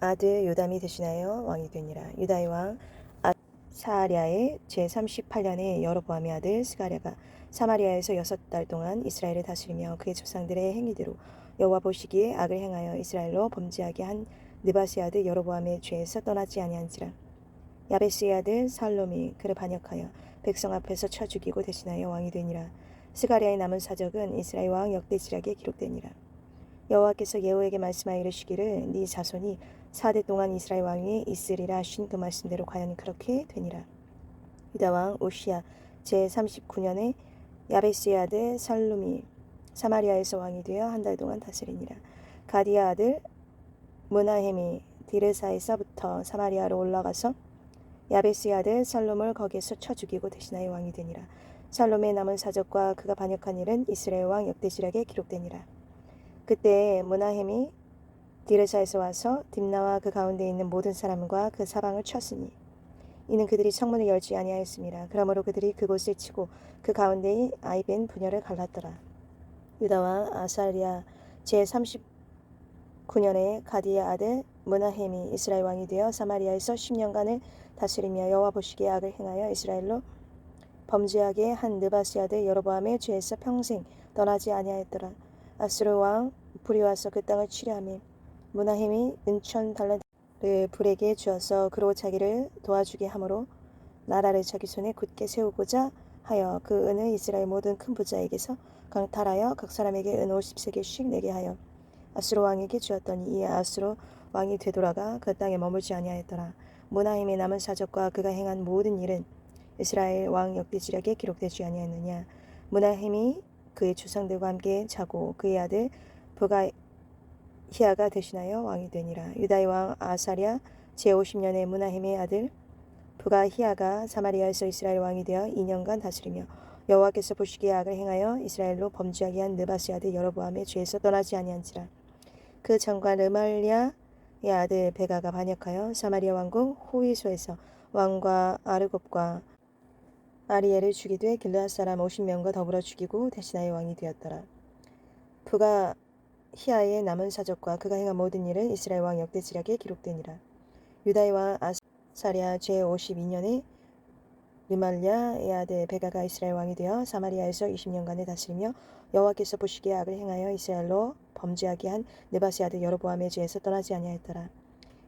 아들 요담이 대신하여 왕이 되니라. 유다의 왕 아사랴의 제38년에 여로보암의 아들 스가랴가 사마리아에서 6달 동안 이스라엘을 다스리며 그의 조상들의 행위대로 여호와 보시기에 악을 행하여 이스라엘로 범죄하게 한 느바스의 아들 여로보암의 죄에서 떠나지 아니한지라. 야베스의 아들 살롬이 그를 반역하여 백성 앞에서 쳐 죽이고 대신하여 왕이 되니라. 스가랴의 남은 사적은 이스라엘 왕 역대 지략에 기록되니라. 여호와께서 예후에게 말씀하여 이르시기를 네 자손이 4대 동안 이스라엘 왕이 있으리라 하신 그 말씀대로 과연 그렇게 되니라. 유다 왕 오시야 제39년에 야베스의 아들 살룸이 사마리아에서 왕이 되어 한 달 동안 다스리니라. 가디아 아들 무나헴이 디르사에서부터 사마리아로 올라가서 야베스의 아들 살롬을 거기에서 쳐 죽이고 대신하여 왕이 되니라. 살롬의 남은 사적과 그가 반역한 일은 이스라엘 왕 역대지략에 기록되니라. 그때 무나헴이 디르사에서 와서 딥나와 그 가운데 있는 모든 사람과 그 사방을 쳤으니 이는 그들이 성문을 열지 아니하였습니다. 그러므로 그들이 그곳을 치고 그 가운데의 아이벤 분열을 갈랐더라. 유다와 아사랴 제39년에 가디의 아들 무나헴이 이스라엘 왕이 되어 사마리아에서 10년간을 다스리며 여호와 보시기에 악을 행하여 이스라엘로 범죄하게 한 느바스 아들 여로보암의 죄에서 평생 떠나지 아니하였더라. 아수르 왕 불이 와서 그 땅을 치려하며 무나헴이 은천 달란트를 불에게 주어서 그로 자기를 도와주게 하므로 나라를 자기 손에 굳게 세우고자 하여 그 은을 이스라엘 모든 큰 부자에게서 강탈하여 각 사람에게 은 50세겔씩 내게 하여 아수르 왕에게 주었더니 이 아수르 왕이 되돌아가 그 땅에 머물지 아니하였더라. 무나헴의 남은 사적과 그가 행한 모든 일은 이스라엘 왕 역대 지략에 기록되지 아니하였느냐. 므나헴이 그의 조상들과 함께 자고 그의 아들 부가히야가 대신하여 왕이 되니라. 유다의 왕 아사랴 제50년에 므나헴의 아들 부가히야가 사마리아에서 이스라엘 왕이 되어 2년간 다스리며 여호와께서 보시기에 악을 행하여 이스라엘로 범죄하게 한 느바스의 아들 여로보암의 죄에서 떠나지 아니한지라. 그 장관 르말랴의 아들 베가가 반역하여 사마리아 왕궁 호위소에서 왕과 아르곱과 아리엘을 죽이되 길르앗 사람 50명과 더불어 죽이고 대신하여 왕이 되었더라. 부가히야의 남은 사적과 그가 행한 모든 일은 이스라엘 왕 역대 지략에 기록되니라. 유다의 왕 아사랴 제52년에 르말랴의 아들 베가가 이스라엘 왕이 되어 사마리아에서 20년간을 다스리며 여호와께서 보시기에 악을 행하여 이스라엘로 범죄하게 한 느바스의 아들 여로보암의 죄에서 떠나지 아니하였더라.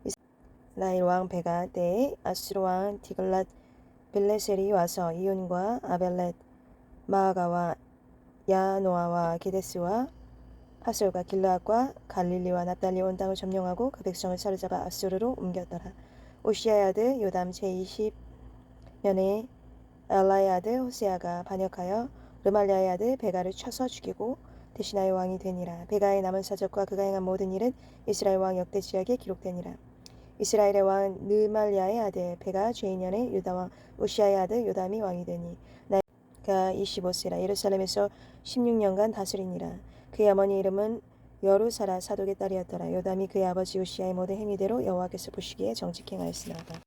이스라엘 왕 베가 때에 아수르 왕 디글랏 빌레셀이 와서 이온과 아벨렛 마아가와 야노아와 게데스와 하솔과 길르앗과 갈릴리와 납달리 온 땅을 점령하고 그 백성을 사로잡아 아수르로 옮겼더라. 오시아의 아들 요담 제20년에 엘라의 아들 호세아가 반역하여 르말랴의 아들 베가를 쳐서 죽이고 대신하여 왕이 되니라. 베가의 남은 사적과 그가 행한 모든 일은 이스라엘 왕 역대 지략에 기록되니라. 이스라엘의 왕 르말랴의 아들 베가 제2년에 유다 왕 오시아의 아들 요담이 왕이 되니 나이가 25세라. 예루살렘에서 16년간 다스리니라. 그의 어머니 이름은 여루사라 사독의 딸이었더라. 요담이 그의 아버지 오시아의 모든 행위대로 여호와께서 보시기에 정직 행하였으나다.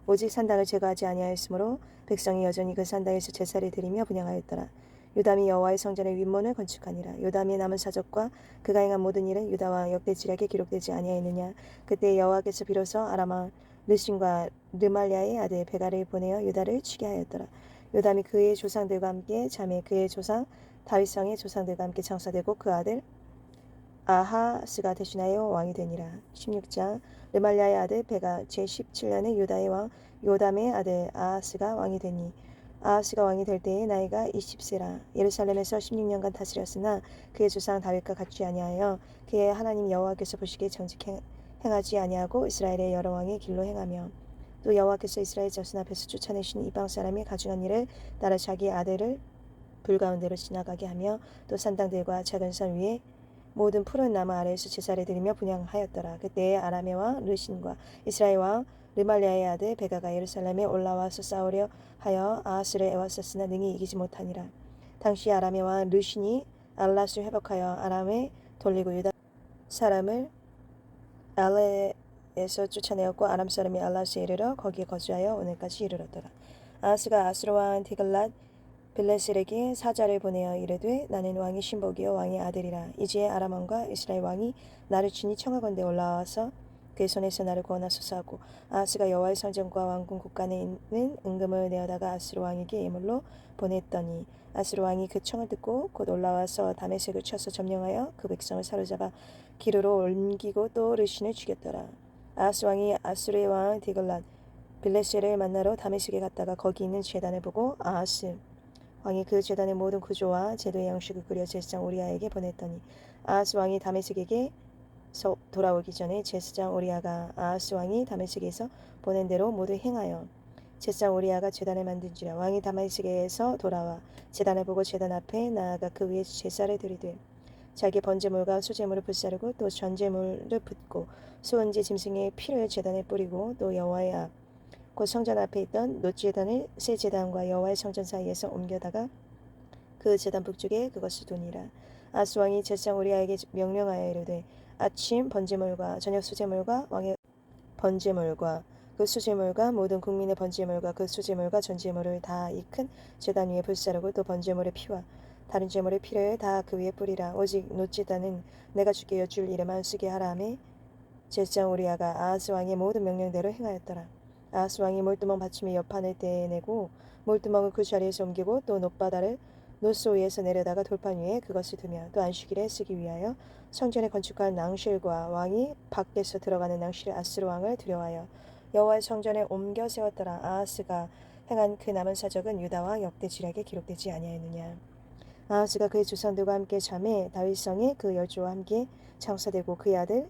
오직 산당을 제거하지 아니하였으므로 백성이 여전히 그 산당에서 제사를 드리며 분향하였더라. 요담이 여호와의 성전의 윗문을 건축하니라. 요담의 남은 사적과 그가 행한 모든 일은 유다와 역대 지략에 기록되지 아니하였느냐. 그때 여호와께서 비로소 아람 왕 르신과 르말랴의 아들 베가를 보내어 유다를 치게 하였더라. 요담이 그의 조상들과 함께 잠에 그의 조상 다윗성의 조상들과 함께 장사되고 그 아들 아하스가 대신하여 왕이 되니라. 16장 르말랴의 아들 베가 제17년에 유다의 왕 요담의 아들 아하스가 왕이 되니 아하스가 왕이 될 때에 나이가 20세라. 예루살렘에서 16년간 다스렸으나 그의 조상 다윗과 같지 아니하여 그의 하나님 여호와께서 보시기에 정직 행하지 아니하고 이스라엘의 여러 왕의 길로 행하며 또 여호와께서 이스라엘 자손 앞에서 쫓아내신 이방 사람이 가증한 일을 따라 자기 아들을 불 가운데로 지나가게 하며 또 산당들과 작은 산 위에 모든 푸른 나무 아래에서 제사를 드리며 분향하였더라. 그때에 아람의 왕 르신과 이스라엘 왕 르말랴의 아들 베가가 예루살렘에 올라와서 싸우려 하여 아하스를 애워쌌으나 능히 이기지 못하니라. 당시 아람의 왕 르신이 알랏을 회복하여 아람에 돌리고 유다 사람을 알레에서 쫓아내었고 아람 사람이 알랏에 이르러 거기에 거주하여 오늘까지 이르렀더라. 아하스가 아수르 왕 디글랏 빌레셀에게 사자를 보내어 이르되 나는 왕의 신복이요 왕의 아들이라. 이제 아람 왕과 이스라엘 왕이 나를 친히 청하건대 올라와서 그의 손에서 나를 구원하소서 하고 아하스가 여호와의 성전과 왕궁 곳간에 있는 은금을 내어다가 아수르 왕에게 예물로 보냈더니 아수르 왕이 그 청을 듣고 곧 올라와서 다메섹을 쳐서 점령하여 그 백성을 사로잡아 기르로 옮기고 또 르신을 죽였더라. 아하스 왕이 아수르의 왕 디글랏 빌레셀을 만나러 다메섹에 갔다가 거기 있는 제단을 보고 아하스 왕이 그 제단의 모든 구조와 제도의 양식을 그려 제사장 우리아에게 보냈더니 아하스 왕이 다메섹에게서 돌아오기 전에 제사장 우리아가 아하스 왕이 다메섹에서 보낸 대로 모두 행하여 제사장 우리아가 제단을 만든지라. 왕이 다메섹에서 돌아와 제단을 보고 제단 앞에 나아가 그 위에 제사를 드리되 자기 번제물과 소제물을 불사르고 또 전제물을 붓고 소원제 짐승의 피를 제단에 뿌리고 또 여호와의 앞 곧 성전 앞에 있던 놋제단을 새 제단과 여호와의 성전 사이에서 옮겨다가 그 제단 북쪽에 그것을 두니라. 아하스 왕이 제사장 우리아에게 명령하여 이르되 아침 번제물과 저녁 수제물과 왕의 번제물과 그 수제물과 모든 국민의 번제물과 그 수제물과 전제물을 다 이 큰 제단 위에 불사르고 또 번제물의 피와 다른 제물의 피를 다 그 위에 뿌리라. 오직 놋제단은 내가 주께 여쭐 일에만 쓰게 하라 하매 제사장 우리아가 아하스 왕의 모든 명령대로 행하였더라. 아하스 왕이 몰두멍 받침의 옆판을 떼내고 몰두멍을 그 자리에서 옮기고 또 놋바다를 놋소 위에서 내려다가 돌판 위에 그것을 두며 또 안식일에 쓰기 위하여 성전에 건축한 낭실과 왕이 밖에서 들어가는 낭실을 아수르 왕을 두려워하여 여호와의 성전에 옮겨 세웠더라. 아하스가 행한 그 남은 사적은 유다와 역대 지략에 기록되지 아니하였느냐. 아하스가 그의 조상들과 함께 잠에 다윗성에 그 열조와 함께 장사되고 그의 아들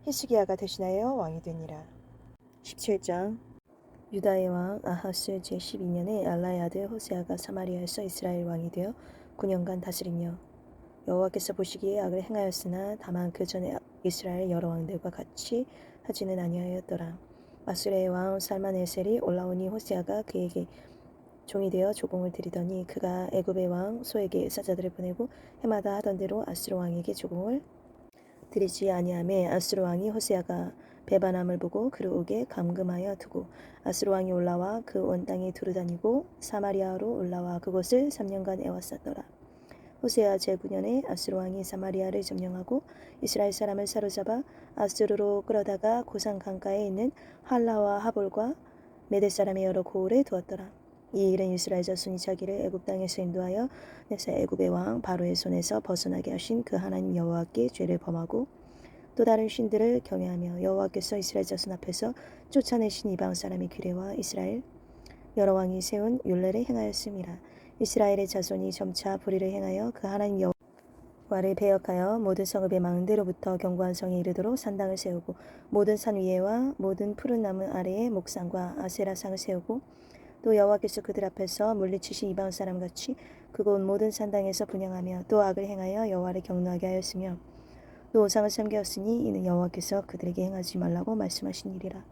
히스기야가 대신하여 왕이 되니라. 17장 유다의 왕 아하스 제12년에 알라의 아들 호세아가 사마리아에서 이스라엘 왕이 되어 9년간 다스리며 여호와께서 보시기에 악을 행하였으나 다만 그 전에 이스라엘 여러 왕들과 같이 하지는 아니하였더라. 아수르의 왕 살마네셀이 올라오니 호세아가 그에게 종이 되어 조공을 드리더니 그가 애굽의 왕 소에게 사자들을 보내고 해마다 하던 대로 아수르 왕에게 조공을 드리지 아니하매 아수르 왕이 호세아가 배반함을 보고 그를 오게 감금하여 두고 아수르 왕이 올라와 그 온 땅에 두루다니고 사마리아로 올라와 그곳을 3년간 애워쌌더라. 호세아 제9년에 아수르 왕이 사마리아를 점령하고 이스라엘 사람을 사로잡아 아수르로 끌어다가 고산 강가에 있는 할라와 하볼과 메대 사람의 여러 고을에 두었더라. 이 일은 이스라엘 자손이 자기를 애굽 땅에서 인도하여 내사 애굽의 왕 바로의 손에서 벗어나게 하신 그 하나님 여호와께 죄를 범하고 또 다른 신들을 경외하며 여호와께서 이스라엘 자손 앞에서 쫓아내신 이방 사람의 규례와 이스라엘 여러 왕이 세운 율례를 행하였음이라. 이스라엘의 자손이 점차 불의를 행하여 그 하나님 여호와를 배역하여 모든 성읍의 망대로부터 견고한 성에 이르도록 산당을 세우고 모든 산 위에와 모든 푸른 나무 아래에 목상과 아세라상을 세우고 또 여호와께서 그들 앞에서 물리치신 이방 사람같이 그곳 모든 산당에서 분향하며 또 악을 행하여 여호와를 경노하게 하였으며 또 우상을 섬겼으니 이는 여호와께서 그들에게 행하지 말라고 말씀하신 일이라.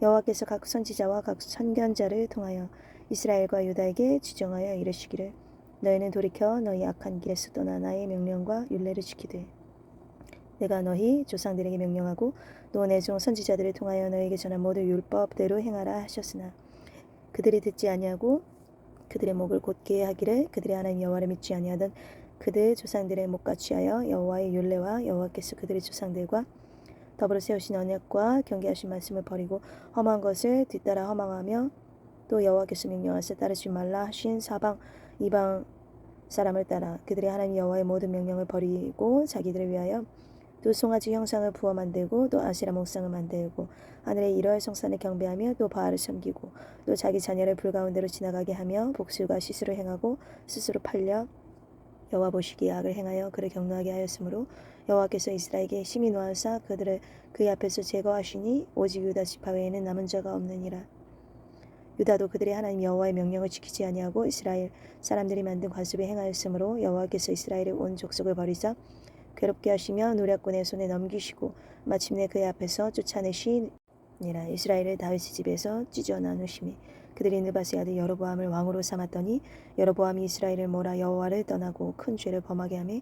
여호와께서 각 선지자와 각 선견자를 통하여 이스라엘과 유다에게 지정하여 이르시기를 너희는 돌이켜 너희 악한 길에서 떠나 나의 명령과 율례를 지키되 내가 너희 조상들에게 명령하고 또 내 종 선지자들을 통하여 너희에게 전한 모든 율법대로 행하라 하셨으나 그들이 듣지 아니하고 그들의 목을 곧게 하기를 그들의 하나님 여호와를 믿지 아니하던 그들 조상들의 목과 취하여 여호와의 율례와 여호와께서 그들의 조상들과 더불어 세우신 언약과 경계하신 말씀을 버리고 험한 것을 뒤따라 험하며 또 여호와께서 명령하사 따르지 말라 하신 사방 이방 사람을 따라 그들의 하나님 여호와의 모든 명령을 버리고 자기들을 위하여 또 송아지 형상을 부어 만들고 또 아시라 목상을 만들고 하늘의 이러한 성산을 경배하며 또 바알을 섬기고 또 자기 자녀를 불 가운데로 지나가게 하며 복술과 시술을 행하고 스스로 팔려 여호와 보시기에 악을 행하여 그를 경노하게 하였으므로 여호와께서 이스라엘에게 심히 노하사 그들을 그의 앞에서 제거하시니 오직 유다 지파 외에는 남은 자가 없느니라. 유다도 그들의 하나님 여호와의 명령을 지키지 아니하고 이스라엘 사람들이 만든 관습에 행하였으므로 여호와께서 이스라엘의 온 족속을 버리사 괴롭게 하시며 노략군의 손에 넘기시고 마침내 그의 앞에서 쫓아내시니라. 이스라엘을 다윗의 집에서 찢어 나누심이 그들이 느바스의 아들 여로보암을 왕으로 삼았더니 여로보암이 이스라엘을 몰아 여호와를 떠나고 큰 죄를 범하게 하며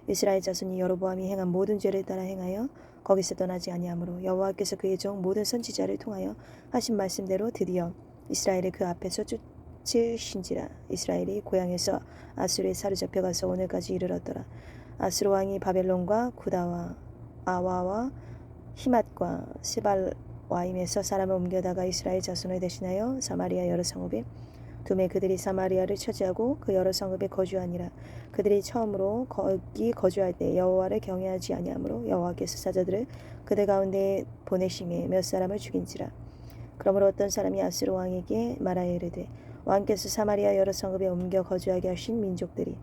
이스라엘 자손이 여로보암이 행한 모든 죄를 따라 행하여 거기서 떠나지 아니하므로 여호와께서 그의 종 모든 선지자를 통하여 하신 말씀대로 드디어 이스라엘을 그 앞에서 쫓으신지라. 이스라엘이 고향에서 아수르에 사로잡혀가서 오늘까지 이르렀더라. 아수르 왕이 바벨론과 구다와 아와와 히맛과 스발와임에서 사람을 옮겨다가 이스라엘 자손을 대신하여 사마리아 여러 성읍에 두매 그들이 사마리아를 차지하고 그 여러 성읍에 거주하니라. 그들이 처음으로 거기 거주할 때 여호와를 경외하지 아니하므로 여호와께서 사자들을 그들 가운데 보내심에 몇 사람을 죽인지라. 그러므로 어떤 사람이 아수르 왕에게 말하여 이르되 왕께서 사마리아 여러 성읍에 옮겨 거주하게 하신 민족들이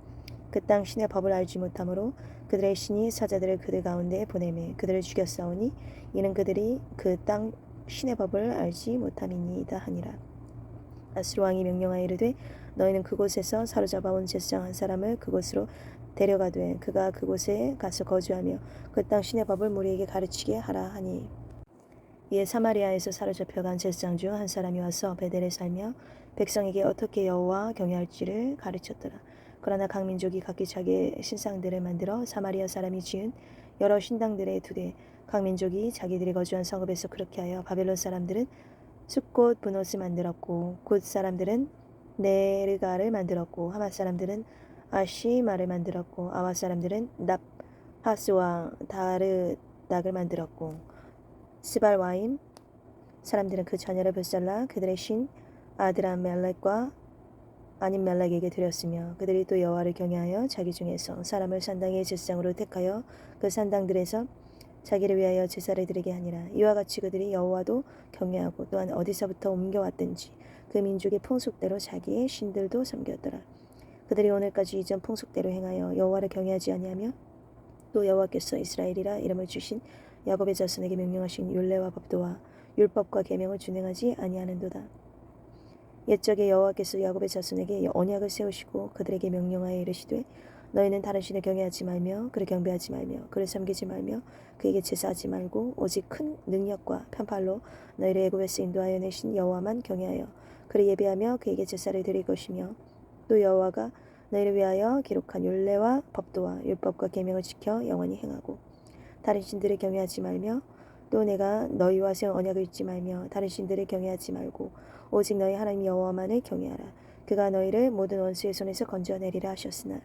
그 땅 신의 법을 알지 못하므로 그들의 신이 사자들을 그들 가운데 보내매 그들을 죽였사오니 이는 그들이 그 땅 신의 법을 알지 못함이니이다 하니라. 아수르 왕이 명령하여 이르되 너희는 그곳에서 사로잡아 온 제사장 한 사람을 그곳으로 데려가되 그가 그곳에 가서 거주하며 그 땅 신의 법을 무리에게 가르치게 하라 하니 이에 사마리아에서 사로잡혀간 제사장 중 한 사람이 와서 베델에 살며 백성에게 어떻게 여호와 경외할지를 가르쳤더라. 그러나 각 민족이 각기 자기의 신상들을 만들어 사마리아 사람이 지은 여러 신당들에 두되 각 민족이 자기들이 거주한 성읍에서 그렇게 하여 바벨론 사람들은 숫꽃 분옷을 만들었고 굿 사람들은 네르가를 만들었고 하맛 사람들은 아시마를 만들었고 아와 사람들은 납하스와 다르닥을 만들었고 스발와임 사람들은 그 자녀를 불살라 그들의 신 아드람멜렉과 아님멜렉에게 드렸으며 그들이 또 여호와를 경외하여 자기 중에서 사람을 산당의 제사장으로 택하여 그 산당들에서 자기를 위하여 제사를 드리게 하니라. 이와 같이 그들이 여호와도 경외하고 또한 어디서부터 옮겨왔든지 그 민족의 풍속대로 자기의 신들도 섬겼더라. 그들이 오늘까지 이전 풍속대로 행하여 여호와를 경외하지 아니하며 또 여호와께서 이스라엘이라 이름을 주신 야곱의 자손에게 명령하신 율례와 법도와 율법과 계명을 준행하지 아니하는도다. 옛적에 여호와께서 야곱의 자손에게 언약을 세우시고 그들에게 명령하여 이르시되 너희는 다른 신을 경외하지 말며 그를 경배하지 말며 그를 섬기지 말며 그에게 제사하지 말고 오직 큰 능력과 편팔로 너희를 애굽에서 인도하여 내신 여호와만 경외하여 그를 예배하며 그에게 제사를 드릴 것이며 또 여호와가 너희를 위하여 기록한 율례와 법도와 율법과 계명을 지켜 영원히 행하고 다른 신들을 경외하지 말며 또 내가 너희와 세운 언약을 잊지 말며 다른 신들을 경외하지 말고 오직 너희 하나님 여호와만을 경외하라. 그가 너희를 모든 원수의 손에서 건져내리라 하셨으나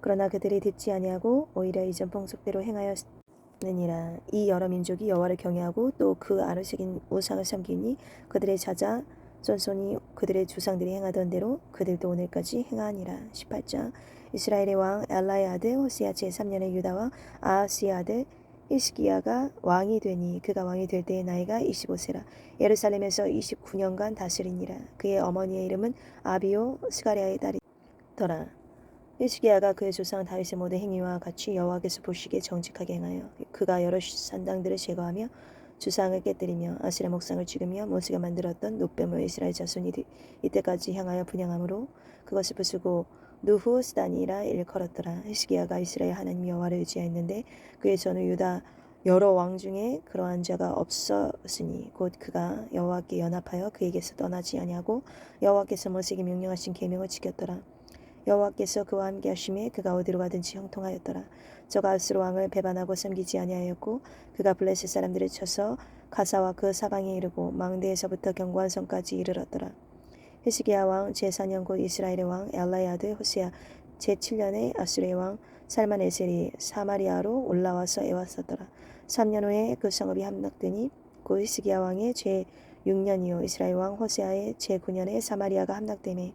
그러나 그들이 듣지 아니하고 오히려 이전 풍속대로 행하였느니라. 이 여러 민족이 여호와를 경외하고 또 그 아를 새긴 우상을 섬기니 그들의 자자 손손이 그들의 주상들이 행하던 대로 그들도 오늘까지 행하니라. 18장 이스라엘의 왕 엘라의 아들 호세아 제3년의 유다 왕 아하스의 아들 히스기야가 왕이 되니 그가 왕이 될 때의 나이가 25세라. 예루살렘에서 29년간 다스리니라. 그의 어머니의 이름은 아비오 스가랴의 딸이더라. 히스기야가 그의 조상 다윗의 모든 행위와 같이 여호와께서 보시기에 정직하게 행하여 그가 여러 산당들을 제거하며 주상을 깨뜨리며 아세라 목상을 죽이며 모세가 만들었던 노뱀을 이스라엘 자손이 이때까지 향하여 분향함으로 그것을 부수고 누후스단이라 일컬었더라. 히스기야가 이스라엘 하나님 여호와를 의지하였는데 그의 전후 유다 여러 왕 중에 그러한 자가 없었으니 곧 그가 여호와께 연합하여 그에게서 떠나지 아니하고 여호와께서 모세에게 명령하신 계명을 지켰더라. 여호와께서 그와 함께 하심에 그가 어디로 가든지 형통하였더라. 저가 아수르 왕을 배반하고 섬기지 아니하였고 그가 블레셋 사람들을 쳐서 가사와 그 사방에 이르고 망대에서부터 견고한 성까지 이르렀더라. 히스기야 왕 제4년 곧 이스라엘의 왕 엘라의 아들 호세아 제7년에 아수르의 왕 살만에셀이 사마리아로 올라와서 애왔었더라. 3년 후에 그 성읍이 함락되니 곧 히스기야 왕의 제6년이요 이스라엘 왕 호세아의 제9년에 사마리아가 함락되매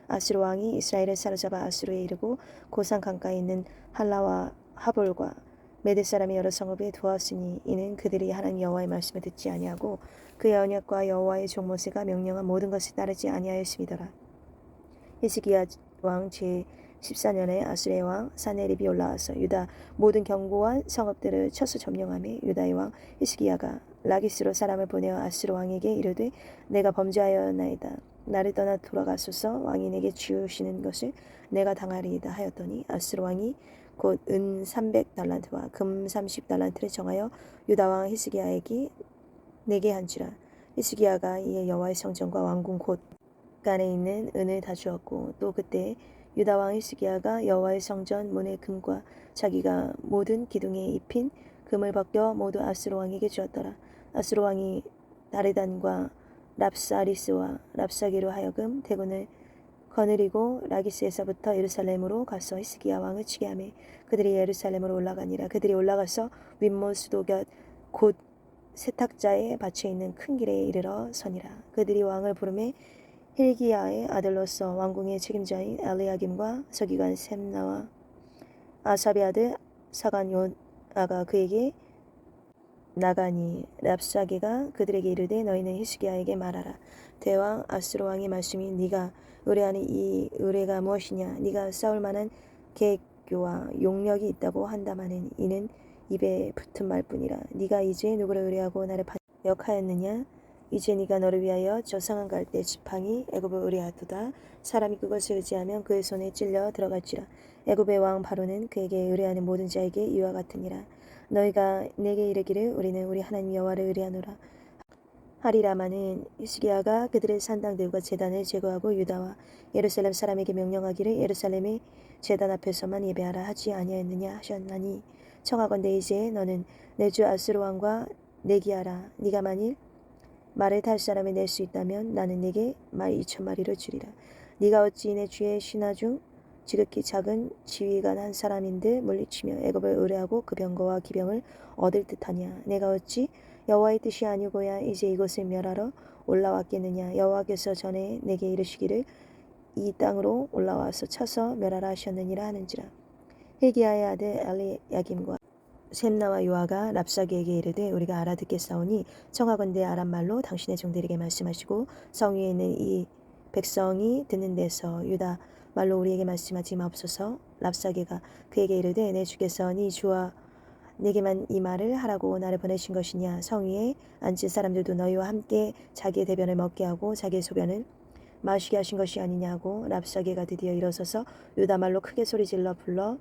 아수르 왕이 이스라엘을 사로잡아 아수르에 이르고 고산 강가에 있는 할라와 하볼과 메대 사람의 여러 성읍에 두었으니 이는 그들이 하나님 여호와의 말씀을 듣지 아니하고 그의 언약과 여호와의 종 모세가 명령한 모든 것을 따르지 아니하였음이더라. 히스기야 왕 제14년에 아수르의 왕 사네립이 올라와서 유다 모든 견고한 성읍들을 쳐서 점령하며 유다의 왕 히스기야가 라기스로 사람을 보내어 아수르 왕에게 이르되 내가 범죄하였나이다. 나를 떠나 돌아가소서. 왕이 내게 주시는 것을 내가 당하리이다 하였더니 아수르 왕이 곧 은 300달란트와 금 30달란트를 정하여 유다 왕 히스기야에게 내게 한지라. 히스기야가 이에 여호와의 성전과 왕궁 곧 간에 있는 은을 다 주었고 또 그때 유다 왕 히스기야가 여호와의 성전 문의 금과 자기가 모든 기둥에 입힌 금을 벗겨 모두 아수르 왕에게 주었더라. 아수르 왕이 다르단과 랍사리스와 랍사기로 하여금 대군을 거느리고 라기스에서부터 예루살렘으로 가서 히스기야 왕을 치게 하며 그들이 예루살렘으로 올라가니라. 그들이 올라가서 윗못 수도 곁 곧 세탁자에 받쳐 있는 큰 길에 이르러 서니라. 그들이 왕을 부르매 힐기야의 아들로서 왕궁의 책임자인 엘리야김과 서기관 셈나와 아삽의 아들 사간 요아가 그에게 나가니 랍사게가 그들에게 이르되 너희는 히스기야에게 말하라. 대왕 아수르 왕의 말씀이 네가 의뢰하는 이 의뢰가 무엇이냐. 네가 싸울 만한 계획교와 용력이 있다고 한다마는 이는 입에 붙은 말뿐이라. 네가 이제 누구를 의뢰하고 나를 반역하였느냐. 이제 네가 너를 위하여 저 상한 갈 때 지팡이 애굽을 의뢰하도다. 사람이 그것을 의지하면 그의 손에 찔려 들어갈지라. 애굽의 왕 바로는 그에게 의뢰하는 모든 자에게 이와 같으니라. 너희가 내게 이르기를 우리는 우리 하나님 여호와를 의뢰하노라 하리라마는 히스기야가 그들의 산당들과 제단을 제거하고 유다와 예루살렘 사람에게 명령하기를 예루살렘의 제단 앞에서만 예배하라 하지 아니하였느냐 하셨나니 청하건대 이제 너는 내 주 아수르 왕과 내기하라. 네가 만일 말을 탈 사람을 낼 수 있다면 나는 네게 말 2,000마리를 주리라. 네가 어찌 내 주의 신하 중 지극히 작은 지휘관 한 사람인들 물리치며 애굽을 의뢰하고 그 병거와 기병을 얻을 듯하냐. 내가 어찌 여호와의 뜻이 아니고야 이제 이곳을 멸하러 올라왔겠느냐. 여호와께서 전에 내게 이르시기를 이 땅으로 올라와서 쳐서 멸하라 하셨느니라 하는지라. 힐기야의 아들 엘리야김과 셈나와 요아가 랍사기에게 이르되 우리가 알아듣겠사오니 청하건대 아람 말로 당신의 종들에게 말씀하시고 성 위에 있는 이 백성이 듣는 데서 유다 말로 우리에게 말씀하지 마옵소서. 랍사게가 그에게 이르되 내 주께서 네 주와 내게만 이 말을 하라고 나를 보내신 것이냐? 성 위에 앉은 사람들도 너희와 함께 자기의 대변을 먹게 하고 자기의 소변을 마시게 하신 것이 아니냐고. 랍사게가 드디어 일어서서 유다말로 크게 소리질러 불러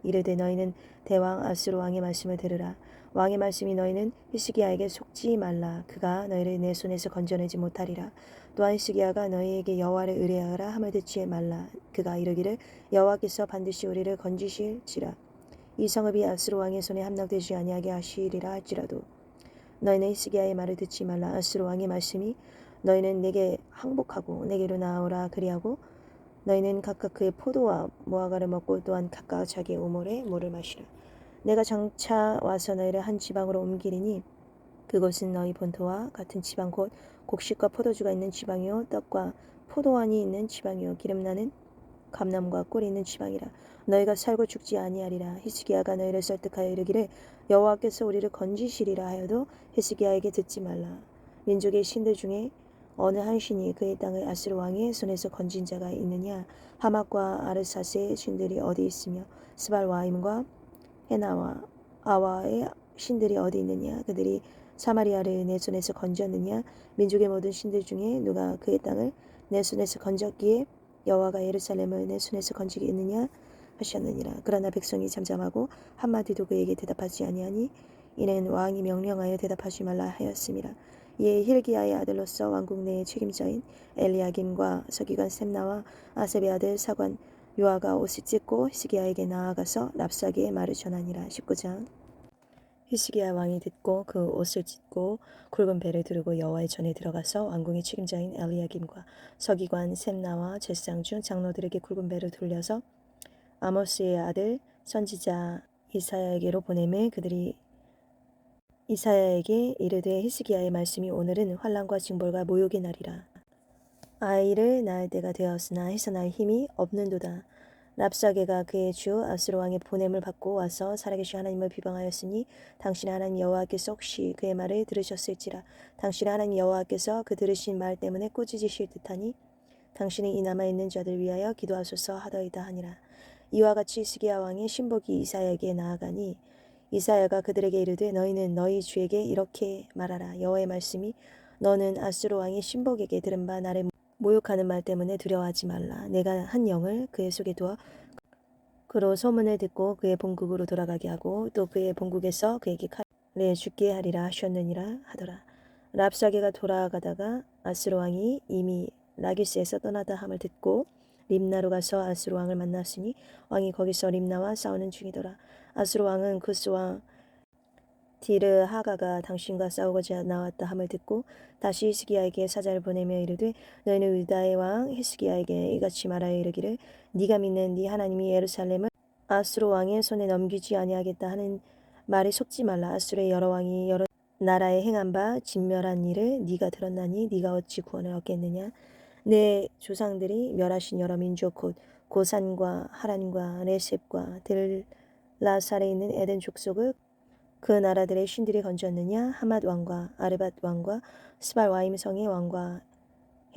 이르되 너희는 대왕 아수르 왕의 말씀을 들으라. 왕의 말씀이 너희는 히스기야에게 속지 말라. 그가 너희를 내 손에서 건져내지 못하리라. 또한 히스기야가 너희에게 여호와를 의뢰하라 함을 듣지 말라. 그가 이르기를 여호와께서 반드시 우리를 건지실지라. 이 성읍이 아수르 왕의 손에 함락되지 아니하게 하시리라 할지라도 너희는 히스기야의 말을 듣지 말라. 아수르 왕의 말씀이 너희는 내게 항복하고 내게로 나오라 그리하고 너희는 각각 그의 포도와 무화과를 먹고 또한 각각 자기의 우물에 물을 마시라. 내가 장차 와서 너희를 한 지방으로 옮기리니 그곳은 너희 본토와 같은 지방 곧 곡식과 포도주가 있는 지방이요 떡과 포도원이 있는 지방이요 기름나는 감람과 꿀이 있는 지방이라. 너희가 살고 죽지 아니하리라. 히스기야가 너희를 설득하여 이르기를 여호와께서 우리를 건지시리라 하여도 히스기야에게 듣지 말라. 민족의 신들 중에 어느 한 신이 그의 땅을 아수르 왕의 손에서 건진 자가 있느냐? 하맛과 아르사스의 신들이 어디 있으며 스발와임과 헤나와 아와의 신들이 어디 있느냐? 그들이 사마리아를 내 손에서 건졌느냐? 민족의 모든 신들 중에 누가 그의 땅을 내 손에서 건졌기에 여호와가 예루살렘을 내 손에서 건지겠느냐 하셨느니라. 그러나 백성이 잠잠하고 한마디도 그에게 대답하지 아니하니 이는 왕이 명령하여 대답하지 말라 하였음이라. 이에 힐기야의 아들로서 왕국 내의 책임자인 엘리야김과 서기관 셈나와 아셉의 아들 사관 요아가 옷을 찢고 히스기야에게 나아가서 랍사게의 말을 전하니라. 19장. 히스기야 왕이 듣고 그 옷을 찢고 굵은 배를 두르고 여호와의 전에 들어가서 왕궁의 책임자인 엘리야김과 서기관 셈나와 제사장 중 장로들에게 굵은 배를 돌려서 아모스의 아들 선지자 이사야에게로 보내매 그들이 이사야에게 이르되 히스기야의 말씀이 오늘은 환난과 징벌과 모욕의 날이라. 아이를 낳을 때가 되었으나 해서 낳을 힘이 없는도다. 랍사게가 그의 주 아수르 왕의 보냄을 받고 와서 살아계신 하나님을 비방하였으니 당신의 하나님 여호와께서 혹시 그의 말을 들으셨을지라. 당신의 하나님 여호와께서 그 들으신 말 때문에 꾸짖으실 듯하니 당신이 이 남아있는 자들 위하여 기도하소서 하더이다 하니라. 이와 같이 히스기야 왕의 신복이 이사야에게 나아가니 이사야가 그들에게 이르되 너희는 너희 주에게 이렇게 말하라. 여호와의 말씀이 너는 아수르 왕의 신복에게 들은 바 나를 모욕하는 말 때문에 두려워하지 말라. 내가 한 영을 그의 속에 두어 그로 소문을 듣고 그의 본국으로 돌아가게 하고 또 그의 본국에서 그에게 칼을 죽게 하리라 하셨느니라 하더라. 랍사게가 돌아가다가 아수르 왕이 이미 라기스에서 떠나다 함을 듣고 림나로 가서 아수르 왕을 만났으니 왕이 거기서 림나와 싸우는 중이더라. 아수르 왕은 구스와 디르하가가 당신과 싸우고자 나왔다 함을 듣고 다시 히스기야에게 사자를 보내며 이르되 너희는 유다의 왕 히스기야에게 이같이 말하여 이르기를 네가 믿는 네 하나님이 예루살렘을 아수르 왕의 손에 넘기지 아니하겠다 하는 말에 속지 말라. 아수르의 여러 왕이 여러 나라에 행한 바 진멸한 일을 네가 들었나니 네가 어찌 구원을 얻겠느냐. 내 조상들이 멸하신 여러 민족 곧 고산과 하란과 레셉과 들라살에 있는 에덴 족속을 그 나라들의 신들이 건졌느냐. 하맛 왕과 아르밧 왕과 스발와임 성의 왕과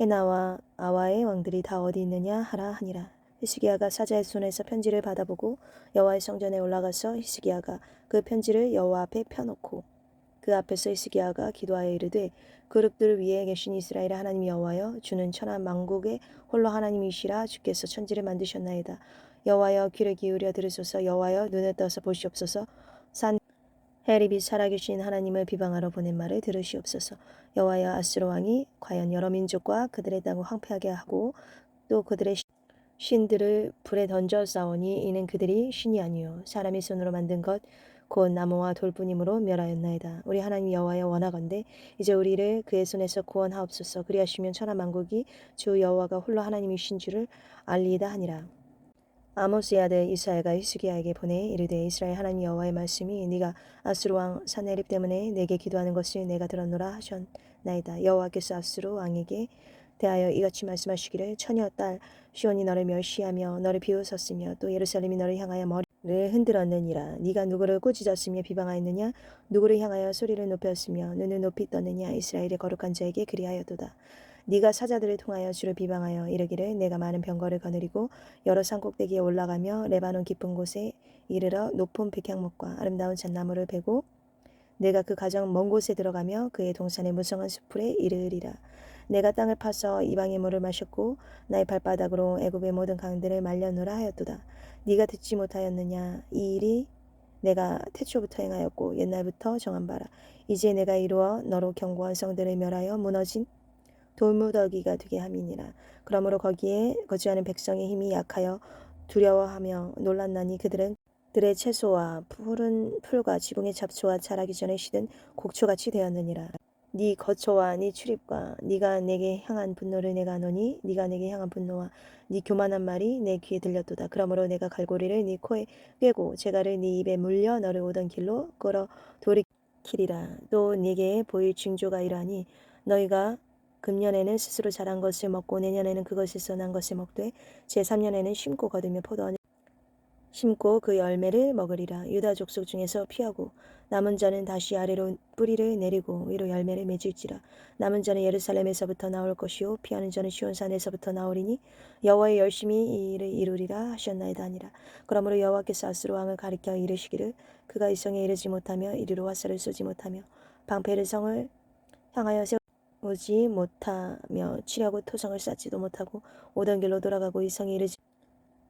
헤나와 아와의 왕들이 다 어디 있느냐 하라 하니라. 히스기야가 사자의 손에서 편지를 받아보고 여호와의 성전에 올라가서 히스기야가 그 편지를 여호와 앞에 펴놓고 그 앞에서 히스기야가 기도하여 이르되 그룹들 위에 계신 이스라엘의 하나님 여호와여 주는 천하 만국의 홀로 하나님이시라. 주께서 천지를 만드셨나이다. 여호와여 귀를 기울여 들으소서. 여호와여 눈을 떠서 보시옵소서. 산 해립이 살아계신 하나님을 비방하러 보낸 말을 들으시옵소서. 여호와여 아수르 왕이 과연 여러 민족과 그들의 땅을 황폐하게 하고 또 그들의 신들을 불에 던져 싸우니 이는 그들이 신이 아니요 사람의 손으로 만든 것 곧 나무와 돌뿐이므로 멸하였나이다. 우리 하나님 여호와여 원하건대 이제 우리를 그의 손에서 구원하옵소서. 그리하시면 천하 만국이 주 여호와가 홀로 하나님이신 줄을 알리이다 하니라. 아모스의 아들 이사야가 히스기야에게 보내 이르되 이스라엘 하나님 여호와의 말씀이 네가 아수르 왕 산헤립 때문에 내게 기도하는 것을 내가 들었노라 하셨나이다. 여호와께서 아수르 왕에게 대하여 이같이 말씀하시기를 처녀 딸 시온이 너를 멸시하며 너를 비웃었으며 또 예루살렘이 너를 향하여 머리를 흔들었느니라. 네가 누구를 꾸짖었으며 비방하였느냐. 누구를 향하여 소리를 높였으며 눈을 높이 떴느냐. 이스라엘의 거룩한 자에게 그리하여도다. 네가 사자들을 통하여 주를 비방하여 이르기를 내가 많은 병거를 거느리고 여러 산 꼭대기에 올라가며 레바논 깊은 곳에 이르러 높은 백향목과 아름다운 잣나무를 베고 내가 그 가정 먼 곳에 들어가며 그의 동산의 무성한 숲풀에 이르리라. 내가 땅을 파서 이방의 물을 마셨고 나의 발바닥으로 애굽의 모든 강들을 말려놓으라 하였도다. 네가 듣지 못하였느냐? 이 일이 내가 태초부터 행하였고 옛날부터 정한 바라. 이제 내가 이루어 너로 견고한 성들을 멸하여 무너진 돌무더기가 되게 함이니라. 그러므로 거기에 거주하는 백성의 힘이 약하여 두려워하며 놀랐나니 그들은 들의 채소와 푸른 풀과 지붕의 잡초와 자라기 전에 시든 곡초같이 되었느니라. 네 거처와 네 출입과 네가 내게 향한 분노를 내가 아노니 네가 내게 향한 분노와 네 교만한 말이 내 귀에 들렸도다. 그러므로 내가 갈고리를 네 코에 꿰고 재갈을 네 입에 물려 너를 오던 길로 끌어 돌이키리라. 또 네게 보일 징조가 이러하니 너희가 금년에는 스스로 자란 것을 먹고 내년에는 그것에서 난 것을 먹되 제3년에는 심고 거두며 포도원을 심고 그 열매를 먹으리라. 유다 족속 중에서 피하고 남은 자는 다시 아래로 뿌리를 내리고 위로 열매를 맺을지라. 남은 자는 예루살렘에서부터 나올 것이요 피하는 자는 시온산에서부터 나오리니 여호와의 열심히 이를 이루리라 하셨나이다 하니라. 그러므로 여호와께서 아수르 왕을 가리켜 이르시기를 그가 이 성에 이르지 못하며 이리로 화살을 쏘지 못하며 방패를 성을 향하여 세우지 못하며 치려고 토성을 쌓지도 못하고 오던 길로 돌아가고 이 성에 이르지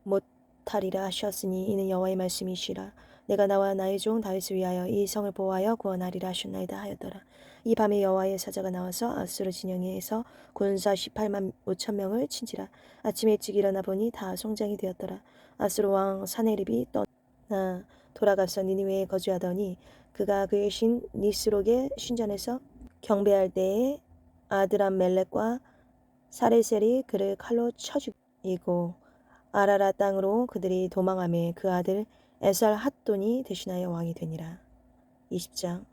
못하리라 하셨으니 이는 여호와의 말씀이시라. 내가 나와 나의 종 다윗을 위하여 이 성을 보호하여 구원하리라 하셨나이다 하였더라. 이 밤에 여호와의 사자가 나와서 아수르 진영에서 군사 18만 5천 명을 친지라. 아침에 일찍 일어나 보니 다 송장이 되었더라. 아수르 왕 사네립이 떠나 돌아가서 니느웨에 거주하더니 그가 그의 신 니스록의 신전에서 경배할 때에 아드람멜렉과 사레셀이 그를 칼로 쳐 죽이고 아라라 땅으로 그들이 도망하며 그 아들 에살핫돈이 대신하여 왕이 되니라. 20장.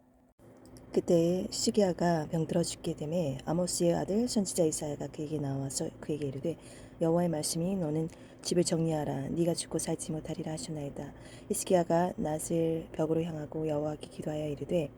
그때 시기야가 병들어 죽게 되매 아모스의 아들 선지자 이사야가 그에게 나와서 그에게 이르되 여호와의 말씀이 너는 집을 정리하라. 네가 죽고 살지 못하리라 하셨나이다. 히스기야가 낫을 벽으로 향하고 여호와께 기도하여 이르되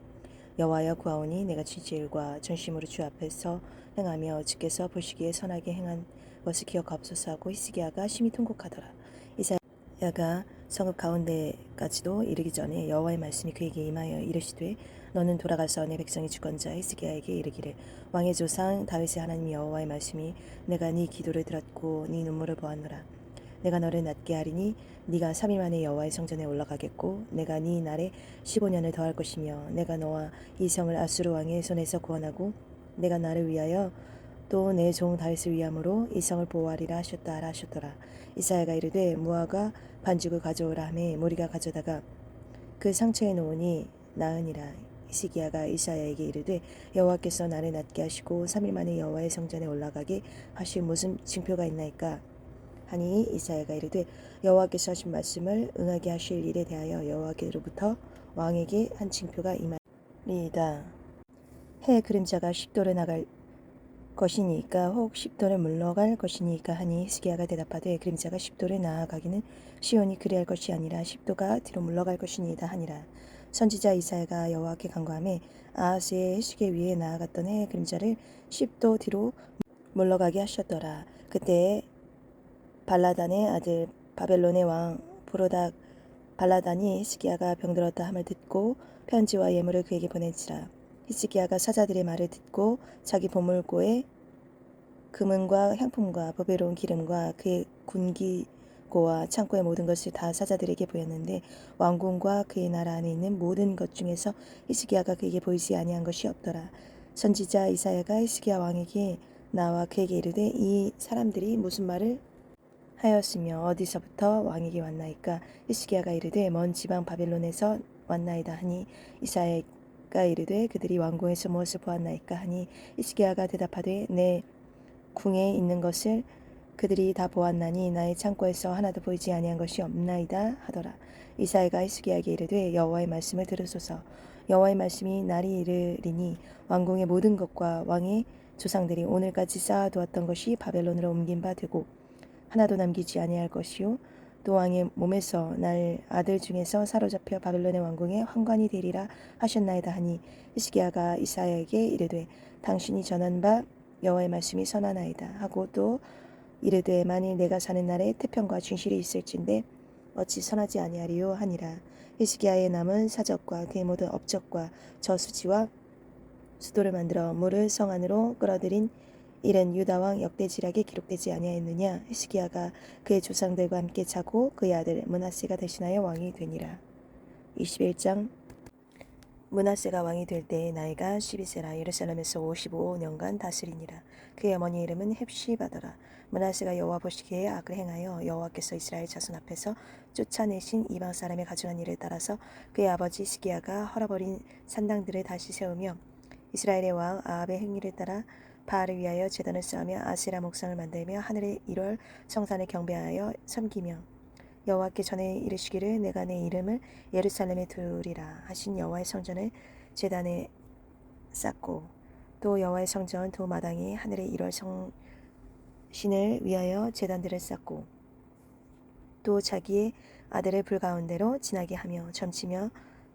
여호와여 구하오니 내가 진실과 전심으로 주 앞에서 행하며 주께서 보시기에 선하게 행한 것을 기억하옵소서 하고 히스기야가 심히 통곡하더라. 이사야가 성읍 가운데까지도 이르기 전에 여호와의 말씀이 그에게 임하여 이르시되 너는 돌아가서 내 백성의 주권자 히스기야에게 이르기를 왕의 조상 다윗의 하나님 여호와의 말씀이 내가 네 기도를 들었고 네 눈물을 보았노라. 내가 너를 낫게 하리니 네가 3일 만에 여호와의 성전에 올라가겠고 내가 네 날에 15년을 더할 것이며 내가 너와 이 성을 아수르 왕의 손에서 구원하고 내가 나를 위하여 또 내 종 다윗을 위함으로 이 성을 보호하리라 하셨더라. 이사야가 이르되 무화과 반죽을 가져오라 하매 무리가 가져다가 그 상처에 놓으니 나으니라. 히스기야가 이사야에게 이르되 여호와께서 나를 낫게 하시고 3일 만에 여호와의 성전에 올라가게 하실 무슨 징표가 있나이까 하니 이사야가 이르되 여호와께서 하신 말씀을 응하게 하실 일에 대하여 여호와께로부터 왕에게 한 징표가 임하리이다. 해 그림자가 10도를 나갈 것이니까 혹 10도를 물러갈 것이니까 하니 히스기야가 대답하되 그림자가 10도를 나아가기는 시온이 그리할 것이 아니라 10도가 뒤로 물러갈 것이니이다 하니라. 선지자 이사야가 여호와께 간구하매 아하스의 시계 위에 나아갔던 해의 그림자를 10도 뒤로 물러가게 하셨더라. 그때 발라단의 아들 바벨론의 왕 브로닥 발라단이 히스기야가 병들었다 함을 듣고 편지와 예물을 그에게 보낸지라. 히스기야가 사자들의 말을 듣고 자기 보물고에 금은과 향품과 보배로운 기름과 그의 군기고와 창고의 모든 것을 다 사자들에게 보였는데 왕궁과 그의 나라 안에 있는 모든 것 중에서 히스기야가 그에게 보이지 아니한 것이 없더라. 선지자 이사야가 히스기야 왕에게 나와 그에게 이르되 이 사람들이 무슨 말을 하였으며 어디서부터 왕에게 왔나이까. 히스기야가 이르되 먼 지방 바벨론에서 왔나이다 하니 이사야가 이르되 그들이 왕궁에서 무엇을 보았나이까 하니 히스기야가 대답하되 내 궁에 있는 것을 그들이 다 보았나니 나의 창고에서 하나도 보이지 아니한 것이 없나이다 하더라. 이사야가 히스기야에게 이르되 여호와의 말씀을 들으소서. 여호와의 말씀이 날이 이르리니 왕궁의 모든 것과 왕의 조상들이 오늘까지 쌓아두었던 것이 바벨론으로 옮긴 바 되고 하나도 남기지 아니할 것이요 또 왕의 몸에서 날 아들 중에서 사로잡혀 바벨론의 왕궁에 환관이 되리라 하셨나이다 하니 히스기야가 이사야에게 이르되 당신이 전한 바 여호와의 말씀이 선하나이다 하고 또 이르되 만일 내가 사는 날에 태평과 진실이 있을진데 어찌 선하지 아니하리요 하니라. 히스기야의 남은 사적과 그의 모든 업적과 저수지와 수도를 만들어 물을 성 안으로 끌어들인 일은 유다 왕 역대지략에 기록되지 아니하였느냐. 히스기야가 그의 조상들과 함께 자고 그의 아들 므낫세가 대신하여 왕이 되니라. 21장. 므낫세가 왕이 될 때의 나이가 12세라. 예루살렘에서 55년간 다스리니라. 그의 어머니 이름은 헵시바더라. 므낫세가 여호와 보시기에 악을 행하여 여호와께서 이스라엘 자손 앞에서 쫓아내신 이방 사람의 가증한 일을 따라서 그의 아버지 히스기야가 헐어버린 산당들을 다시 세우며 이스라엘의 왕 아합의 행위를 따라 바알을 위하여 제단을 쌓으며 아세라 목상을 만들며 하늘의 1월 성산을 경배하여 섬기며 여호와께 전에 이르시기를 내가 내 이름을 예루살렘에 두리라 하신 여호와의 성전을 제단에 쌓고 또 여호와의 성전 두 마당에 하늘의 1월 성신을 위하여 제단들을 쌓고 또 자기의 아들을 불 가운데로 지나게 하며 점치며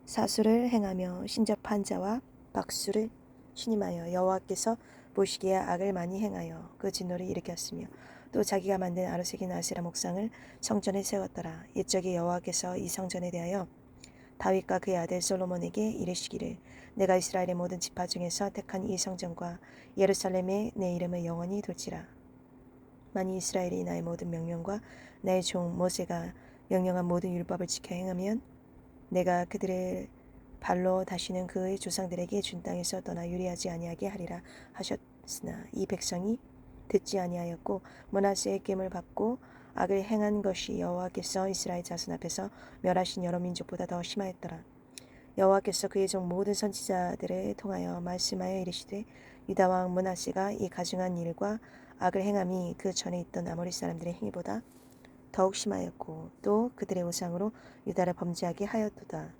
사수를 행하며 신접한 자와 박수를 신임하여 여호와께서 보시기에 악을 많이 행하여 그 진노를 일으켰으며 또 자기가 만든 아르색인 아세라 목상을 성전에 세웠더라. 옛적에 여호와께서 이 성전에 대하여 다윗과 그의 아들 솔로몬에게 이르시기를 내가 이스라엘의 모든 지파 중에서 택한 이 성전과 예루살렘에 내 이름을 영원히 둘지라. 만일 이스라엘이 나의 모든 명령과 나의 종 모세가 명령한 모든 율법을 지켜 행하면 내가 그들을 발로 다시는 그의 조상들에게 준 땅에서 떠나 유리하지 아니하게 하리라 하셨으나 이 백성이 듣지 아니하였고 므낫세의 깸을 받고 악을 행한 것이 여호와께서 이스라엘 자손 앞에서 멸하신 여러 민족보다 더 심하였더라. 여호와께서 그의 종 모든 선지자들을 통하여 말씀하여 이르시되 유다 왕 므낫세가 이 가증한 일과 악을 행함이 그 전에 있던 아모리 사람들의 행위보다 더욱 심하였고 또 그들의 우상으로 유다를 범죄하게 하였도다.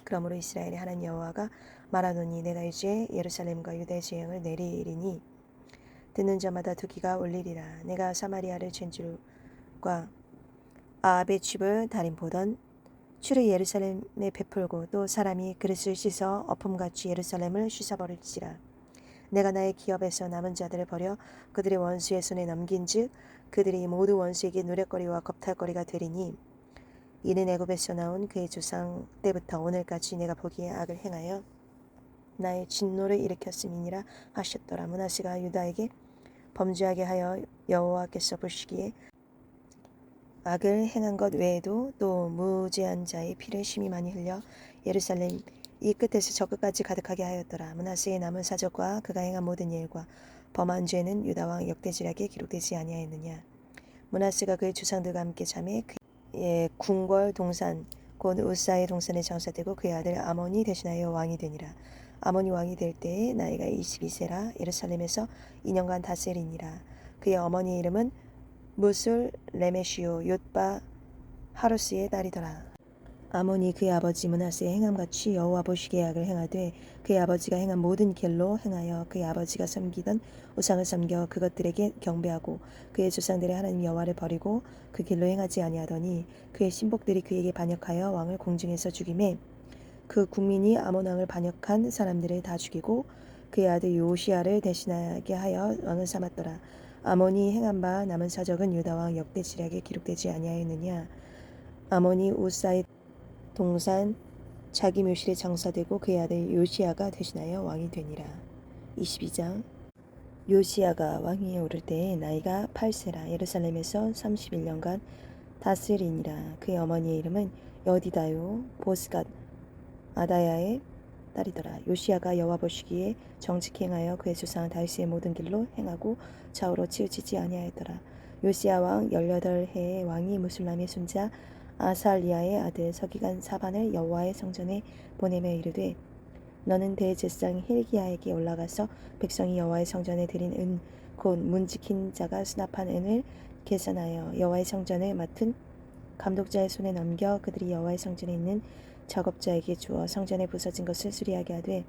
그러므로 이스라엘의 하나님 여호와가 말하노니 내가 이제 예루살렘과 유다의 재앙을 내리리니 듣는 자마다 두기가 울리리라. 내가 사마리아를 젠줄과 아합의 칩을 달인 보던 추를 예루살렘에 베풀고 또 사람이 그릇을 씻어 어품같이 예루살렘을 씻어버릴지라. 내가 나의 기업에서 남은 자들을 버려 그들의 원수의 손에 넘긴즉 그들이 모두 원수에게 누렛거리와 겁탈거리가 되리니 이는 애굽에서 나온 그의 조상 때부터 오늘까지 내가 보기에 악을 행하여 나의 진노를 일으켰음이니라 하셨더라. 므낫세가 유다에게 범죄하게 하여 여호와께서 보시기에 악을 행한 것 외에도 또 무죄한 자의 피를 심히 많이 흘려 예루살렘 이 끝에서 저 끝까지 가득하게 하였더라. 므낫세의 남은 사적과 그가 행한 모든 일과 범한 죄는 유다 왕 역대지략에 기록되지 아니하였느냐. 므낫세가 그의 조상들과 함께 잠에 그의 궁궐 동산 곧 우사의 동산에 장사되고 그의 아들 아몬이 대신하여 왕이 되니라. 아몬이 왕이 될 때에 나이가 22세라 예루살렘에서 2년간 다스리니라. 그의 어머니의 이름은 무술 레메시오 옅바 하루스의 딸이더라. 아몬이 그의 아버지 므낫세의 행함같이 여호와 보시기에 악을 행하되 그의 아버지가 행한 모든 길로 행하여 그의 아버지가 섬기던 우상을 섬겨 그것들에게 경배하고 그의 조상들의 하나님 여호와를 버리고 그 길로 행하지 아니하더니 그의 신복들이 그에게 반역하여 왕을 공중에서 죽이매 그 국민이 아몬 왕을 반역한 사람들을 다 죽이고 그의 아들 요시야를 대신하게 하여 왕을 삼았더라. 아몬이 행한 바 남은 사적은 유다 왕 역대지략에 기록되지 아니하였느냐. 아몬이 우사의 동산 자기 묘실에 장사되고 그의 아들 요시야가 대신하여 왕이 되니라. 22장. 요시야가 왕위에 오를 때에 나이가 8세라 예루살렘에서 31년간 다스리니라. 그의 어머니의 이름은 여디다요 보스갓 아다야의 딸이더라. 요시야가 여호와 보시기에 정직히 행하여 그의 조상 다윗의 모든 길로 행하고 좌우로 치우치지 아니하였더라. 요시야 왕 18해의 왕이 무술람의 손자 아살리아의 아들 서기관 사반을 여호와의 성전에 보내며 이르되 너는 대제사장 힐기야에게 올라가서 백성이 여호와의 성전에 드린 은 곧 문 지킨 자가 수납한 은을 계산하여 여호와의 성전을 맡은 감독자의 손에 넘겨 그들이 여호와의 성전에 있는 작업자에게 주어 성전에 부서진 것을 수리하게 하되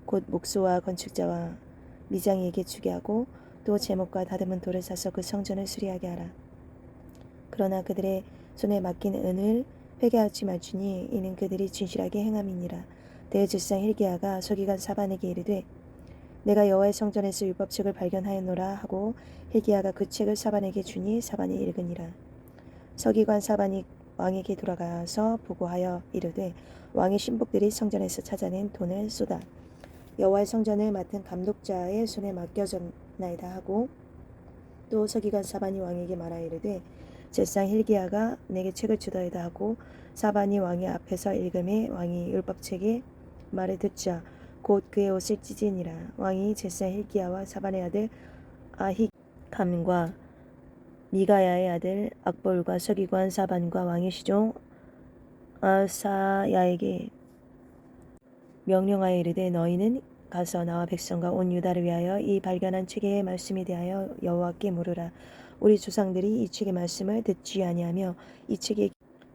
곧 목수와 건축자와 미장이에게 주게 하고 또 제목과 다듬은 돌을 사서 그 성전을 수리하게 하라. 그러나 그들의 손에 맡긴 은을 회개하지 말지니 이는 그들이 진실하게 행함이니라. 대제사장 힐기야가 서기관 사반에게 이르되 내가 여호와의 성전에서 율법책을 발견하였노라 하고 힐기야가 그 책을 사반에게 주니 사반이 읽으니라. 서기관 사반이 왕에게 돌아가서 보고하여 이르되 왕의 신복들이 성전에서 찾아낸 돈을 쏟아 여호와의 성전을 맡은 감독자의 손에 맡겨졌나이다 하고 또 서기관 사반이 왕에게 말하여 이르되 제사장 hil기야가 내게 책을 주더이다 하고 사반이 왕의 앞에서 읽음에 왕이 율법책의 말을 듣자 곧 그의 옷을 찢으니라. 왕이 제사장 hil기야와 사반의 아들 아히감과 미가야의 아들 악볼과 서기관 사반과 왕의 시종 아사야에게 명령하여 이르되 너희는 가서 나와 백성과 온 유다를 위하여 이 발견한 책의 말씀에 대하여 여호와께 물으라. 우리 조상들이 이 책의 말씀을 듣지 아니하며 이 책에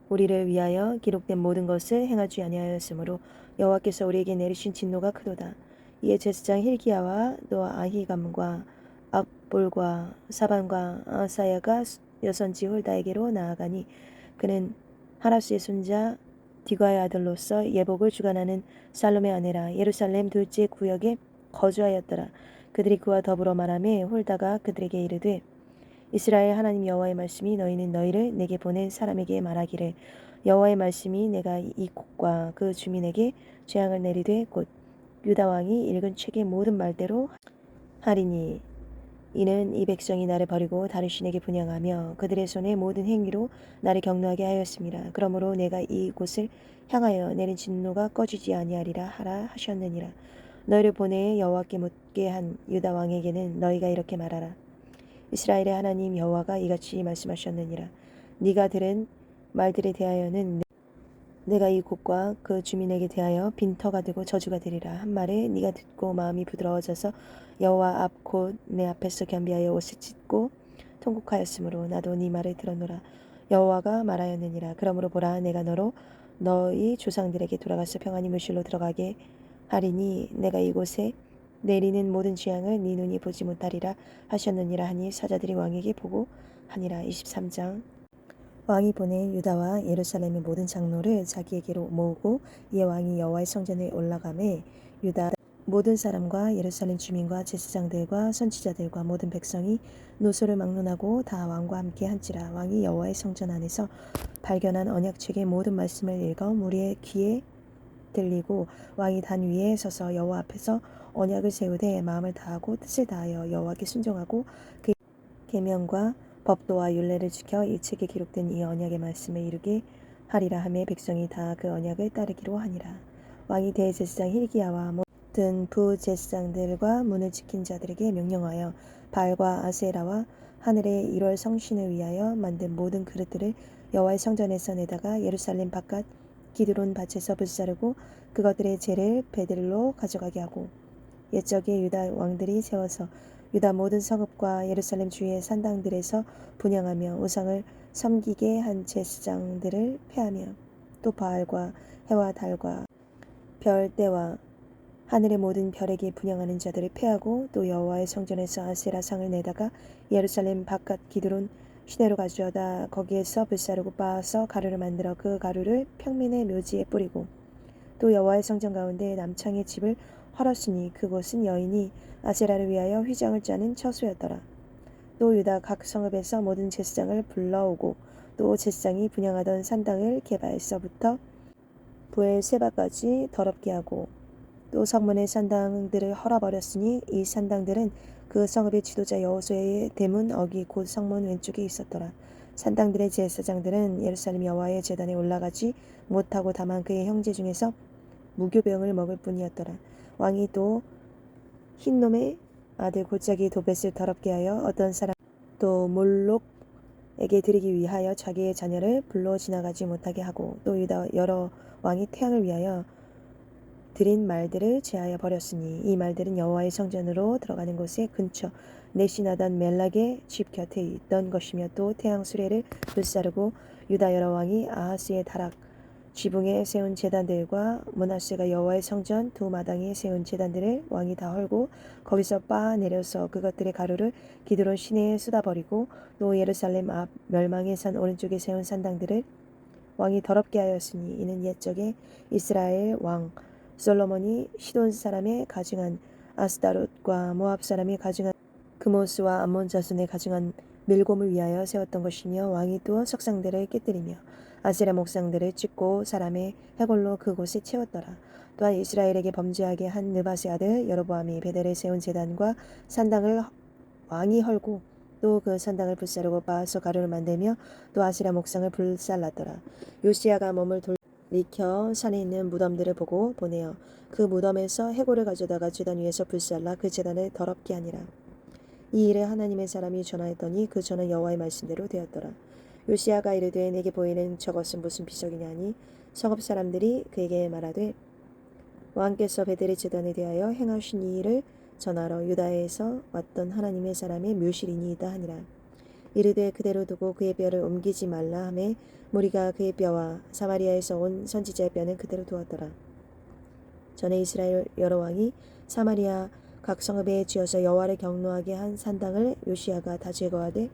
우리를 위하여 기록된 모든 것을 행하지 아니하였으므로 여호와께서 우리에게 내리신 진노가 크도다. 이에 제사장 hil기야와 또 아히감과 악볼과 사반과 아사야가 여선지 홀다에게로 나아가니 그는 하라스의 손자 디과의 아들로서 예복을 주관하는 살롬의 아내라. 예루살렘 둘째 구역에 거주하였더라. 그들이 그와 더불어 말하며 홀다가 그들에게 이르되 이스라엘 하나님 여호와의 말씀이 너희는 너희를 내게 보낸 사람에게 말하기를 여호와의 말씀이 내가 이 곳과 그 주민에게 재앙을 내리되 곧 유다 왕이 읽은 책의 모든 말대로 하리니 이는 이 백성이 나를 버리고 다른 신에게 분향하며 그들의 손의 모든 행위로 나를 경노하게 하였습니다. 그러므로 내가 이 곳을 향하여 내린 진노가 꺼지지 아니하리라 하라 하셨느니라. 너희를 보내 여호와께 묻게 한 유다 왕에게는 너희가 이렇게 말하라. 이스라엘의 하나님 여호와가 이같이 말씀하셨느니라. 네가 들은 말들에 대하여는 내가 이 곳과 그 주민에게 대하여 빈터가 되고 저주가 되리라. 한 말에 네가 듣고 마음이 부드러워져서 여호와 앞 곧 내 앞에서 겸비하여 옷을 찢고 통곡하였으므로 나도 네 말을 들었노라. 여호와가 말하였느니라. 그러므로 보라 내가 너로 너희 조상들에게 돌아가서 평안히 무실로 들어가게 하리니 내가 이곳에 내리는 모든 재앙을 네 눈이 보지 못하리라 하셨느니라 하니 사자들이 왕에게 보고 하니라. 23장 왕이 보낸 유다와 예루살렘의 모든 장로를 자기에게로 모으고 이에 왕이 여호와의 성전에 올라가매 유다 모든 사람과 예루살렘 주민과 제사장들과 선지자들과 모든 백성이 노소를 막론하고 다 왕과 함께 한지라. 왕이 여호와의 성전 안에서 발견한 언약책의 모든 말씀을 읽어 무리의 귀에 들리고 왕이 단 위에 서서 여호와 앞에서 언약을 세우되 마음을 다하고 뜻을 다하여 여호와께 순종하고 그 계명과 법도와 율례를 지켜 이 책에 기록된 이 언약의 말씀을 이루게 하리라 하며 백성이 다 그 언약을 따르기로 하니라. 왕이 대제사장 hil기야와 모든 부제사장들과 문을 지킨 자들에게 명령하여 바알과 아세라와 하늘의 1월 성신을 위하여 만든 모든 그릇들을 여호와의 성전에서 내다가 예루살렘 바깥 기드론 밭에서 불사르고 그것들의 재를 베들로 가져가게 하고 옛적에 유다 왕들이 세워서 유다 모든 성읍과 예루살렘 주위의 산당들에서 분향하며 우상을 섬기게 한 제사장들을 패하며 또 바알과 해와 달과 별대와 하늘의 모든 별에게 분향하는 자들을 패하고 또 여호와의 성전에서 아세라 상을 내다가 예루살렘 바깥 기드론 시내로 가져다 거기에서 불사르고 빻아서 가루를 만들어 그 가루를 평민의 묘지에 뿌리고 또 여호와의 성전 가운데 남창의 집을 헐었으니 그곳은 여인이 아세라를 위하여 휘장을 짜는 처소였더라. 또 유다 각 성읍에서 모든 제사장을 불러오고 또 제사장이 분향하던 산당을 게바에서부터 부엘세바까지 더럽게 하고 또 성문의 산당들을 헐어버렸으니 이 산당들은 그 성읍의 지도자 여호수아의 대문 어기 곧 성문 왼쪽에 있었더라. 산당들의 제사장들은 예루살렘 여호와의 제단에 올라가지 못하고 다만 그의 형제 중에서 무교병을 먹을 뿐이었더라. 왕이 또 흰놈의 아들 골짜기 도벳을 더럽게 하여 어떤 사람 또 몰록에게 드리기 위하여 자기의 자녀를 불러 지나가지 못하게 하고 또 유다 여러 왕이 태양을 위하여 드린 말들을 제하여 버렸으니 이 말들은 여호와의 성전으로 들어가는 곳의 근처 네시나단 멜락의 집 곁에 있던 것이며 또 태양 수레를 불사르고 유다 여러 왕이 아하스의 다락 지붕에 세운 제단들과 므낫세가 여호와의 성전 두 마당에 세운 제단들을 왕이 다 헐고 거기서 빻아 내려서 그것들의 가루를 기드론 시내에 쏟아버리고 또 예루살렘 앞 멸망의 산 오른쪽에 세운 산당들을 왕이 더럽게 하였으니 이는 옛적에 이스라엘 왕 솔로몬이 시돈 사람의 가증한 아스다롯과 모압 사람이 가증한 그모스와 암몬 자손의 가증한 밀곰을 위하여 세웠던 것이며 왕이 또 석상들을 깨뜨리며 아세라 목상들을 찢고 사람의 해골로 그곳에 채웠더라. 또한 이스라엘에게 범죄하게 한 느밧의 아들 여로보암이 베델에 세운 제단과 산당을 왕이 헐고 또 그 산당을 불사르고 바아서 가루를 만들며 또 아세라 목상을 불살랐더라. 요시야가 몸을 돌이켜 산에 있는 무덤들을 보고 보내어 그 무덤에서 해골을 가져다가 제단 위에서 불살라 그 제단을 더럽게 하니라. 이 일을 하나님의 사람이 전하였더니 그 전은 여호와의 말씀대로 되었더라. 요시야가 이르되 내게 보이는 저것은 무슨 비석이냐니 성읍 사람들이 그에게 말하되 왕께서 베델의 제단에 대하여 행하신 이 일을 전하러 유다에서 왔던 하나님의 사람의 묘실이니이다 하니라. 이르되 그대로 두고 그의 뼈를 옮기지 말라 하매 무리가 그의 뼈와 사마리아에서 온 선지자의 뼈는 그대로 두었더라. 전에 이스라엘 여러 왕이 사마리아 각 성읍에 지어서 여호와를 경노하게 한 산당을 요시야가 다 제거하되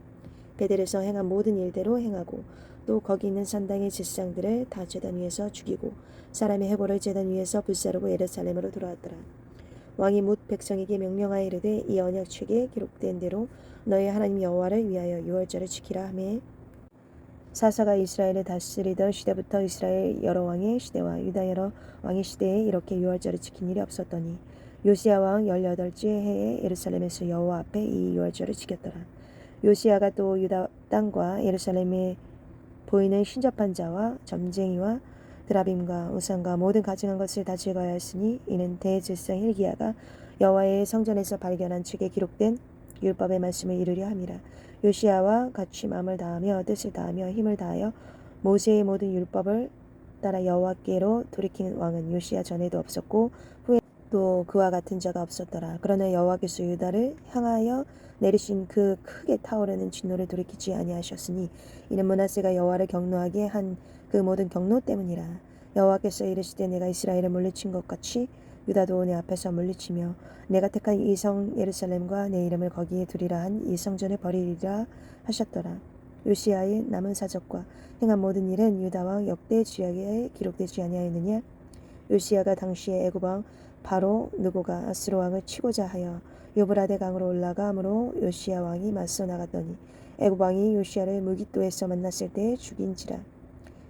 베델에서 행한 모든 일대로 행하고 또 거기 있는 산당의 제사장들을 다 제단 위에서 죽이고 사람의 해골을 제단 위에서 불사르고 예루살렘으로 돌아왔더라. 왕이 뭇 백성에게 명령하여 이르되 이 언약책에 기록된 대로 너희 하나님 여호와를 위하여 유월절을 지키라 하매 사사가 이스라엘을 다스리던 시대부터 이스라엘 여러 왕의 시대와 유다 여러 왕의 시대에 이렇게 유월절을 지킨 일이 없었더니 요시야 왕 18째 해에 예루살렘에서 여호와 앞에 이 유월절을 지켰더라. 요시야가 또 유다 땅과 예루살렘에 보이는 신접한 자와 점쟁이와 드라빔과 우상과 모든 가증한 것을 다 제거하였으니 이는 대제사장 hil기야가 여호와의 성전에서 발견한 책에 기록된 율법의 말씀을 이루려 함이라. 요시야와 같이 마음을 다하며 뜻을 다하며 힘을 다하여 모세의 모든 율법을 따라 여호와께로 돌이킨 왕은 요시야 전에도 없었고 후에 또 그와 같은 자가 없었더라. 그러나 여호와께서 유다를 향하여 내리신 그 크게 타오르는 진노를 돌이키지 아니하셨으니 이는 므낫세가 여호와를 경노하게 한 그 모든 경노 때문이라. 여호와께서 이르시되 내가 이스라엘을 물리친 것 같이 유다도 내 앞에서 물리치며 내가 택한 이 성 예루살렘과 내 이름을 거기에 두리라 한 이 성전을 버리리라 하셨더라. 요시야의 남은 사적과 행한 모든 일은 유다 왕 역대 지역에 기록되지 아니하였느냐. 요시야가 당시에 애굽 왕 바로 느고가 아스로 왕을 치고자 하여 유브라데 강으로 올라가므로 요시야 왕이 맞서 나갔더니 애굽 왕이 요시야를 무깃도에서 만났을 때 죽인지라.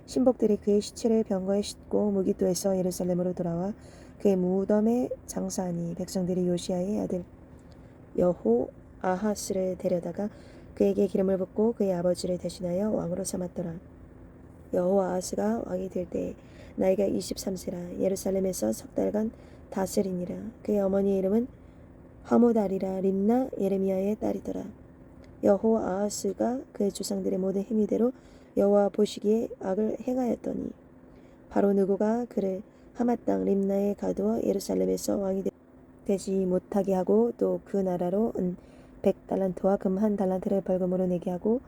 신복들이 그의 시체를 병거에 싣고 무깃도에서 예루살렘으로 돌아와 그의 무덤에 장사하니 백성들이 요시야의 아들 여호 아하스를 데려다가 그에게 기름을 붓고 그의 아버지를 대신하여 왕으로 삼았더라. 여호 아하스가 왕이 될 때에 나이가 23세라 예루살렘에서 석 달간 다스리니라. 그의 어머니의 이름은 하무달이라 림나 예레미야의 딸이더라. 여호 아하스가 그의 조상들의 모든 행위대로 여호와 보시기에 악을 행하였더니 바로 느고가 그를 하맛 땅 림나에 가두어 예루살렘에서 왕이 되지 못하게 하고 또 그 나라로 은 100달란트와 금 1달란트를 벌금으로 내게 하고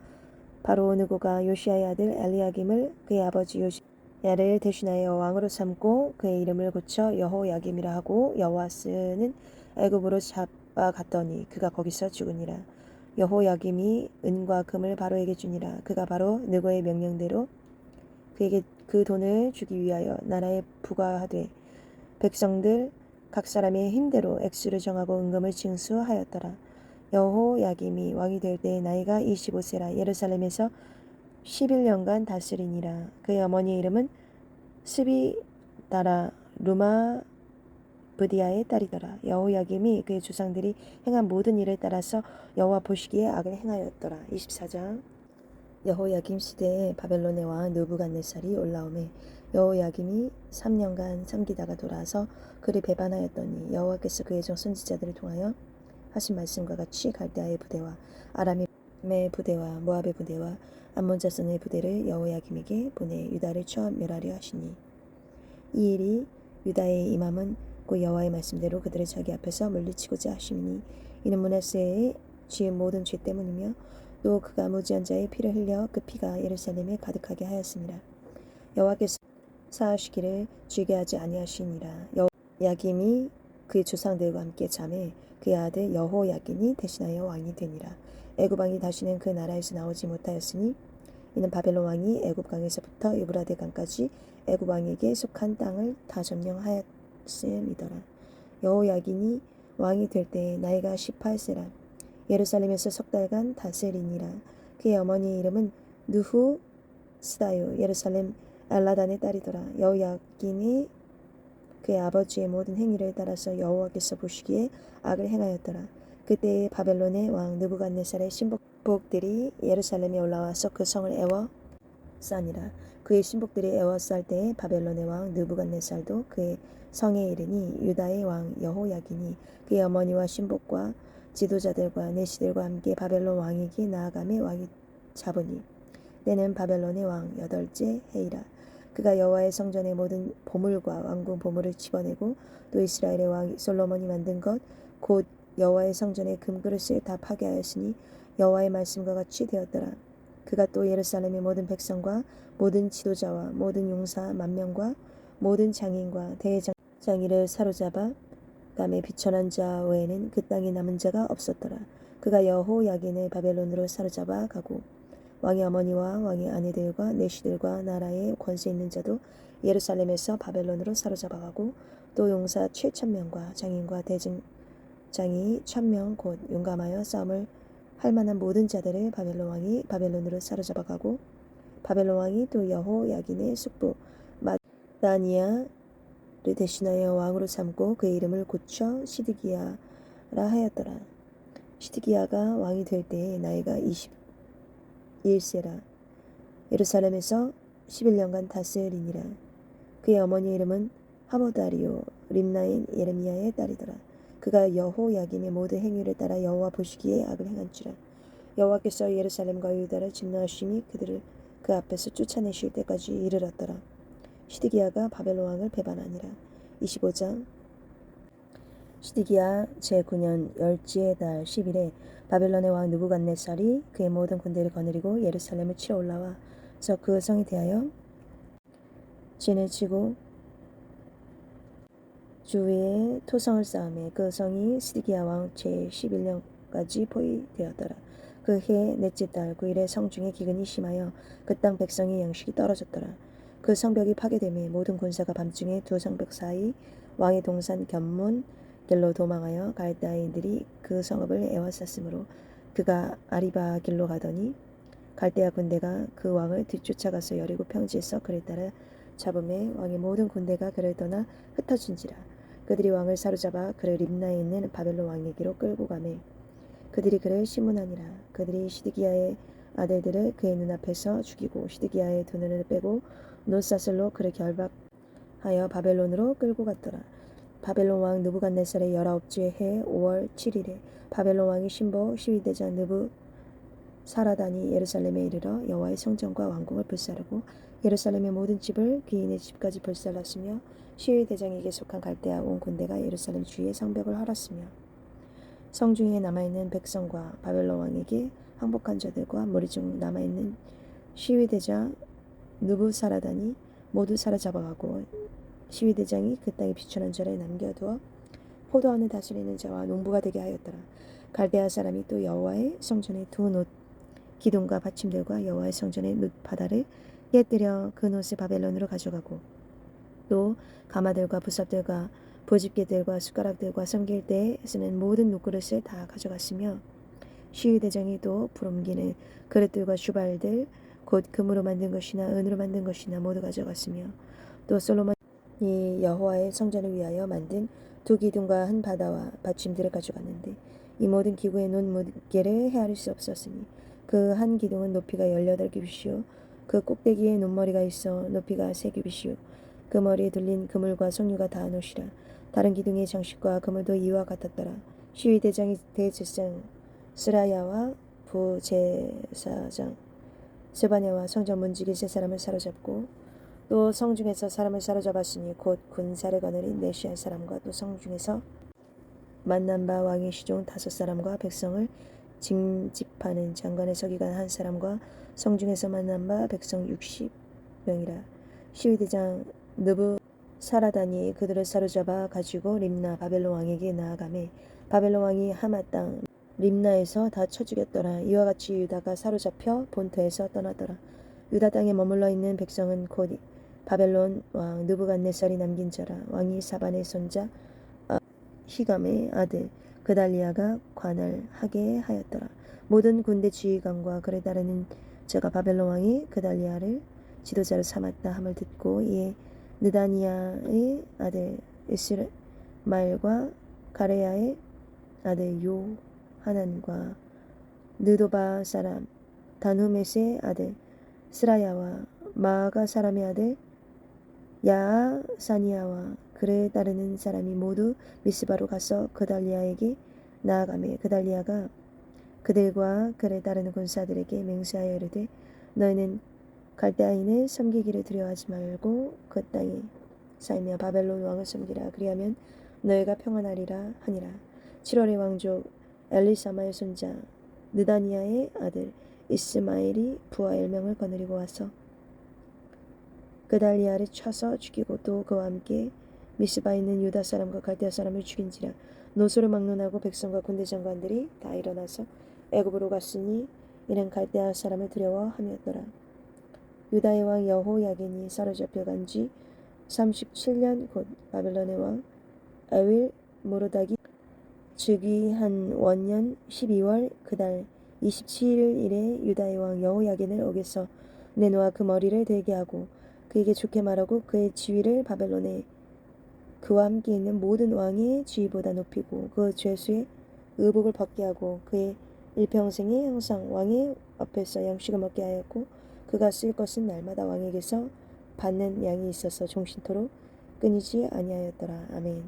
바로 느고가 요시야의 아들 엘리야김을 그의 아버지 요시야를 대신하여 왕으로 삼고 그의 이름을 고쳐 여호야김이라 하고 여호아스는 애굽으로 잡아갔더니 그가 거기서 죽으니라. 여호야김이 은과 금을 바로에게 주니라. 그가 바로 느고의 명령대로 그에게 그 돈을 주기 위하여 나라에 부과하되 백성들 각 사람의 힘대로 액수를 정하고 은금을 징수하였더라. 여호야김이 왕이 될 때 나이가 25세라 예루살렘에서 11년간 다스리니라. 그의 어머니의 이름은 스비다라 루마 브디아의 딸이더라. 여호야김이 그의 조상들이 행한 모든 일을 따라서 여호와 보시기에 악을 행하였더라. 24장 여호야김 시대에 바벨론의 왕 느부갓네살이 올라오매 여호야김이 3년간 섬기다가 돌아와서 그를 배반하였더니 여호와께서 그의 종 선지자들을 통하여 하신 말씀과 같이 갈대아의 부대와 아람의 부대와 모압의 부대와 암몬 자손의 부대를 여호야김에게 보내 유다를 쳐 멸하려 하시니 이 일이 유다의 임함은 곧 여호와의 말씀대로 그들을 자기 앞에서 물리치고자 하심이니 이는 므낫세의 지은 모든 죄 때문이며 또 그가 무지한 자의 피를 흘려 그 피가 예루살렘에 가득하게 하였습니다. 여호와께서 사하시기를 즐겨 하지 아니하시니라. 여호야김이 그의 조상들과 함께 잠에 그의 아들 여호야긴이 대신하여 왕이 되니라. 애굽 왕이 다시는 그 나라에서 나오지 못하였으니 이는 바벨론 왕이 애굽 강에서부터 유브라데 강까지 애굽 왕에게 속한 땅을 다 점령하였음이더라. 여호야긴이 왕이 될 때 나이가 18세라 예루살렘에서 석 달간 다스리니라. 그의 어머니의 이름은 느후 스다요 예루살렘 엘라단의 딸이더라. 여호야긴이 그의 아버지의 모든 행위를 따라서 여호와께서 보시기에 악을 행하였더라. 그때에 바벨론의 왕 느부갓네살의 신복들이 예루살렘에 올라와서 그 성을 에워싸니라. 그의 신복들이 에워쌀 때에 바벨론의 왕 느부갓네살도 그의 성에 이르니 유다의 왕 여호야긴이 그의 어머니와 신복과 지도자들과 내시들과 함께 바벨론 왕에게 나아가매 왕이 잡으니 때는 바벨론의 왕 8째 해이라. 그가 여호와의 성전의 모든 보물과 왕궁 보물을 집어내고 또 이스라엘의 왕 솔로몬이 만든 것 곧 여호와의 성전의 금그릇을 다 파괴하였으니 여호와의 말씀과 같이 되었더라. 그가 또 예루살렘의 모든 백성과 모든 지도자와 모든 용사 만명과 모든 장인과 대장이를 사로잡아 감에 비천한 자 외에는 그 땅에 남은 자가 없었더라. 그가 여호야긴을 바벨론으로 사로잡아 가고 왕의 어머니와 왕의 아내들과 내시들과 나라의 권세 있는 자도 예루살렘에서 바벨론으로 사로잡아가고 또 용사 7,000명과 장인과 대장이 1,000명 곧 용감하여 싸움을 할 만한 모든 자들을 바벨론 왕이 바벨론으로 사로잡아가고 바벨론 왕이 또 여호야긴의 숙부 마다니아를 대신하여 왕으로 삼고 그의 이름을 고쳐 시드기야라 하였더라. 시드기야가 왕이 될 때에 나이가 21세라. 예루살렘에서 11년간 다스리니라. 그의 어머니 이름은 하모다리오 림나인 예레미야의 딸이더라. 그가 여호야김의 모든 행위를 따라 여호와 보시기에 악을 행한지라. 여호와께서 예루살렘과 유다를 진노하심이 그들을 그 앞에서 쫓아내실 때까지 이르렀더라. 시드기야가 바벨론 왕을 배반하니라. 25장. 시드기야 제9년 열째 달 10일에 바벨론의 왕 느부갓네살이 그의 모든 군대를 거느리고 예루살렘을 치러 올라와서 그 성에 대하여 진을 치고 주위에 토성을 쌓음에 그 성이 시드기야 왕 제11년까지 포위되었더라. 그 해 넷째 달 9일에 성중에 기근이 심하여 그 땅 백성의 양식이 떨어졌더라. 그 성벽이 파괴되매 모든 군사가 밤중에 두 성벽 사이 왕의 동산 견문 길로 도망하여 갈대아인들이 그 성읍을 에워쌌으므로 그가 아리바 길로 가더니 갈대아 군대가 그 왕을 뒤쫓아가서 여리고 평지에서 그를 따라 잡음에 왕의 모든 군대가 그를 떠나 흩어진지라. 그들이 왕을 사로잡아 그를 림나에 있는 바벨론 왕에게로 끌고 가매 그들이 그를 심문하니라. 그들이 시드기야의 아들들을 그의 눈앞에서 죽이고 시드기야의 두 눈을 빼고 노사슬로 그를 결박하여 바벨론으로 끌고 갔더라. 바벨론 왕 느부갓네살의 19째 해 5월 7일에 바벨론 왕이 신복 시위대장 느부사라단이 예루살렘에 이르러 여호와의 성전과 왕궁을 불사르고 예루살렘의 모든 집을 귀인의 집까지 불살랐으며 시위대장에게 속한 갈대아 온 군대가 예루살렘 주위의 성벽을 헐었으며 성중에 남아있는 백성과 바벨론 왕에게 항복한 자들과 무리 중 남아있는 시위대장 느부사라단이 모두 사로잡아가고 시위대장이 그 땅에 비천한 자를 남겨두어 포도원을 다스리는 자와 농부가 되게 하였더라. 갈대아 사람이 또 여호와의 성전의 두 놋 기둥과 받침들과 여호와의 성전의 놋 바다를 깨뜨려 그 놋을 바벨론으로 가져가고 또 가마들과 부삽들과 보집게들과 숟가락들과 섬길 때에 쓰는 모든 놋그릇을 다 가져갔으며 시위대장이 또 부름기는 그릇들과 슈발들 곧 금으로 만든 것이나 은으로 만든 것이나 모두 가져갔으며 또 솔로몬이 여호와의 성전을 위하여 만든 두 기둥과 한 바다와 받침들을 가져갔는데 이 모든 기구의 놋 무게를 헤아릴 수 없었으니 그 한 기둥은 높이가 18규빗이요 그 꼭대기에 놋머리가 있어 높이가 3규빗이요 그 머리에 둘린 그물과 석류가 다 놋이라. 다른 기둥의 장식과 그물도 이와 같았더라. 시위대장이 대제사장 스라야와 부제사장 스바냐와 성전 문지기 세 사람을 사로잡고 또 성중에서 사람을 사로잡았으니 곧 군사를 거느린 네시아 사람과 또 성중에서 만난 바 왕의 시종 5사람과 백성을 징집하는 장관의 서기관 1사람과 성중에서 만난 바 백성 60명이라. 시위대장 느부사라단이 그들을 사로잡아 가지고 림나 바벨론 왕에게 나아가매 바벨론 왕이 하마 땅 림나에서 다 쳐 죽였더라. 이와 같이 유다가 사로잡혀 본토에서 떠나더라. 유다 땅에 머물러 있는 백성은 곧 바벨론 왕 느부갓네살이 남긴 자라. 왕이 사반의 손자 히감의 아들 그달리아가 관할하게 하였더라. 모든 군대 지휘관과 그를 따르는 자가 바벨론 왕이 그달리아를 지도자로 삼았다 함을 듣고 이에 느다니아의 아들 이스마엘과 가레야의 아들 요하난과 느도바 사람 단후메스의 아들 스라야와 마아가 사람의 아들 야사니아와 그를 따르는 사람이 모두 미스바로 가서 그달리아에게 나아가매 그달리아가 그들과 그를 따르는 군사들에게 맹세하여 이르되 너희는 갈대아인을 섬기기를 두려워하지 말고 그 땅에 살며 바벨론 왕을 섬기라. 그리하면 너희가 평안하리라 하니라. 7월의 왕족 엘리사마의 손자 느다니아의 아들 이스마엘이 부하 10명을 거느리고 와서 그달리아를 쳐서 죽이고 또 그와 함께 미스바에 있는 유다 사람과 갈대아 사람을 죽인지라. 노소를 막론하고 백성과 군대 장관들이 다 일어나서 애굽으로 갔으니 이는 갈대아 사람을 두려워함이었더라. 유다의 왕 여호야긴이 사로잡혀 간 지 37년 곧 바벨론의 왕 에윌 모로닥이 즉위한 원년 12월 그달 27일 이래 유다의 왕 여호야긴을 옥에서 내놓아 그 머리를 들게 하고 그에게 좋게 말하고 그의 지위를 바벨론에 그와 함께 있는 모든 왕의 지위보다 높이고 그 죄수의 의복을 벗게 하고 그의 일평생에 항상 왕의 앞에서 양식을 먹게 하였고 그가 쓸 것은 날마다 왕에게서 받는 양이 있어서 종신토록 끊이지 아니하였더라. 아멘.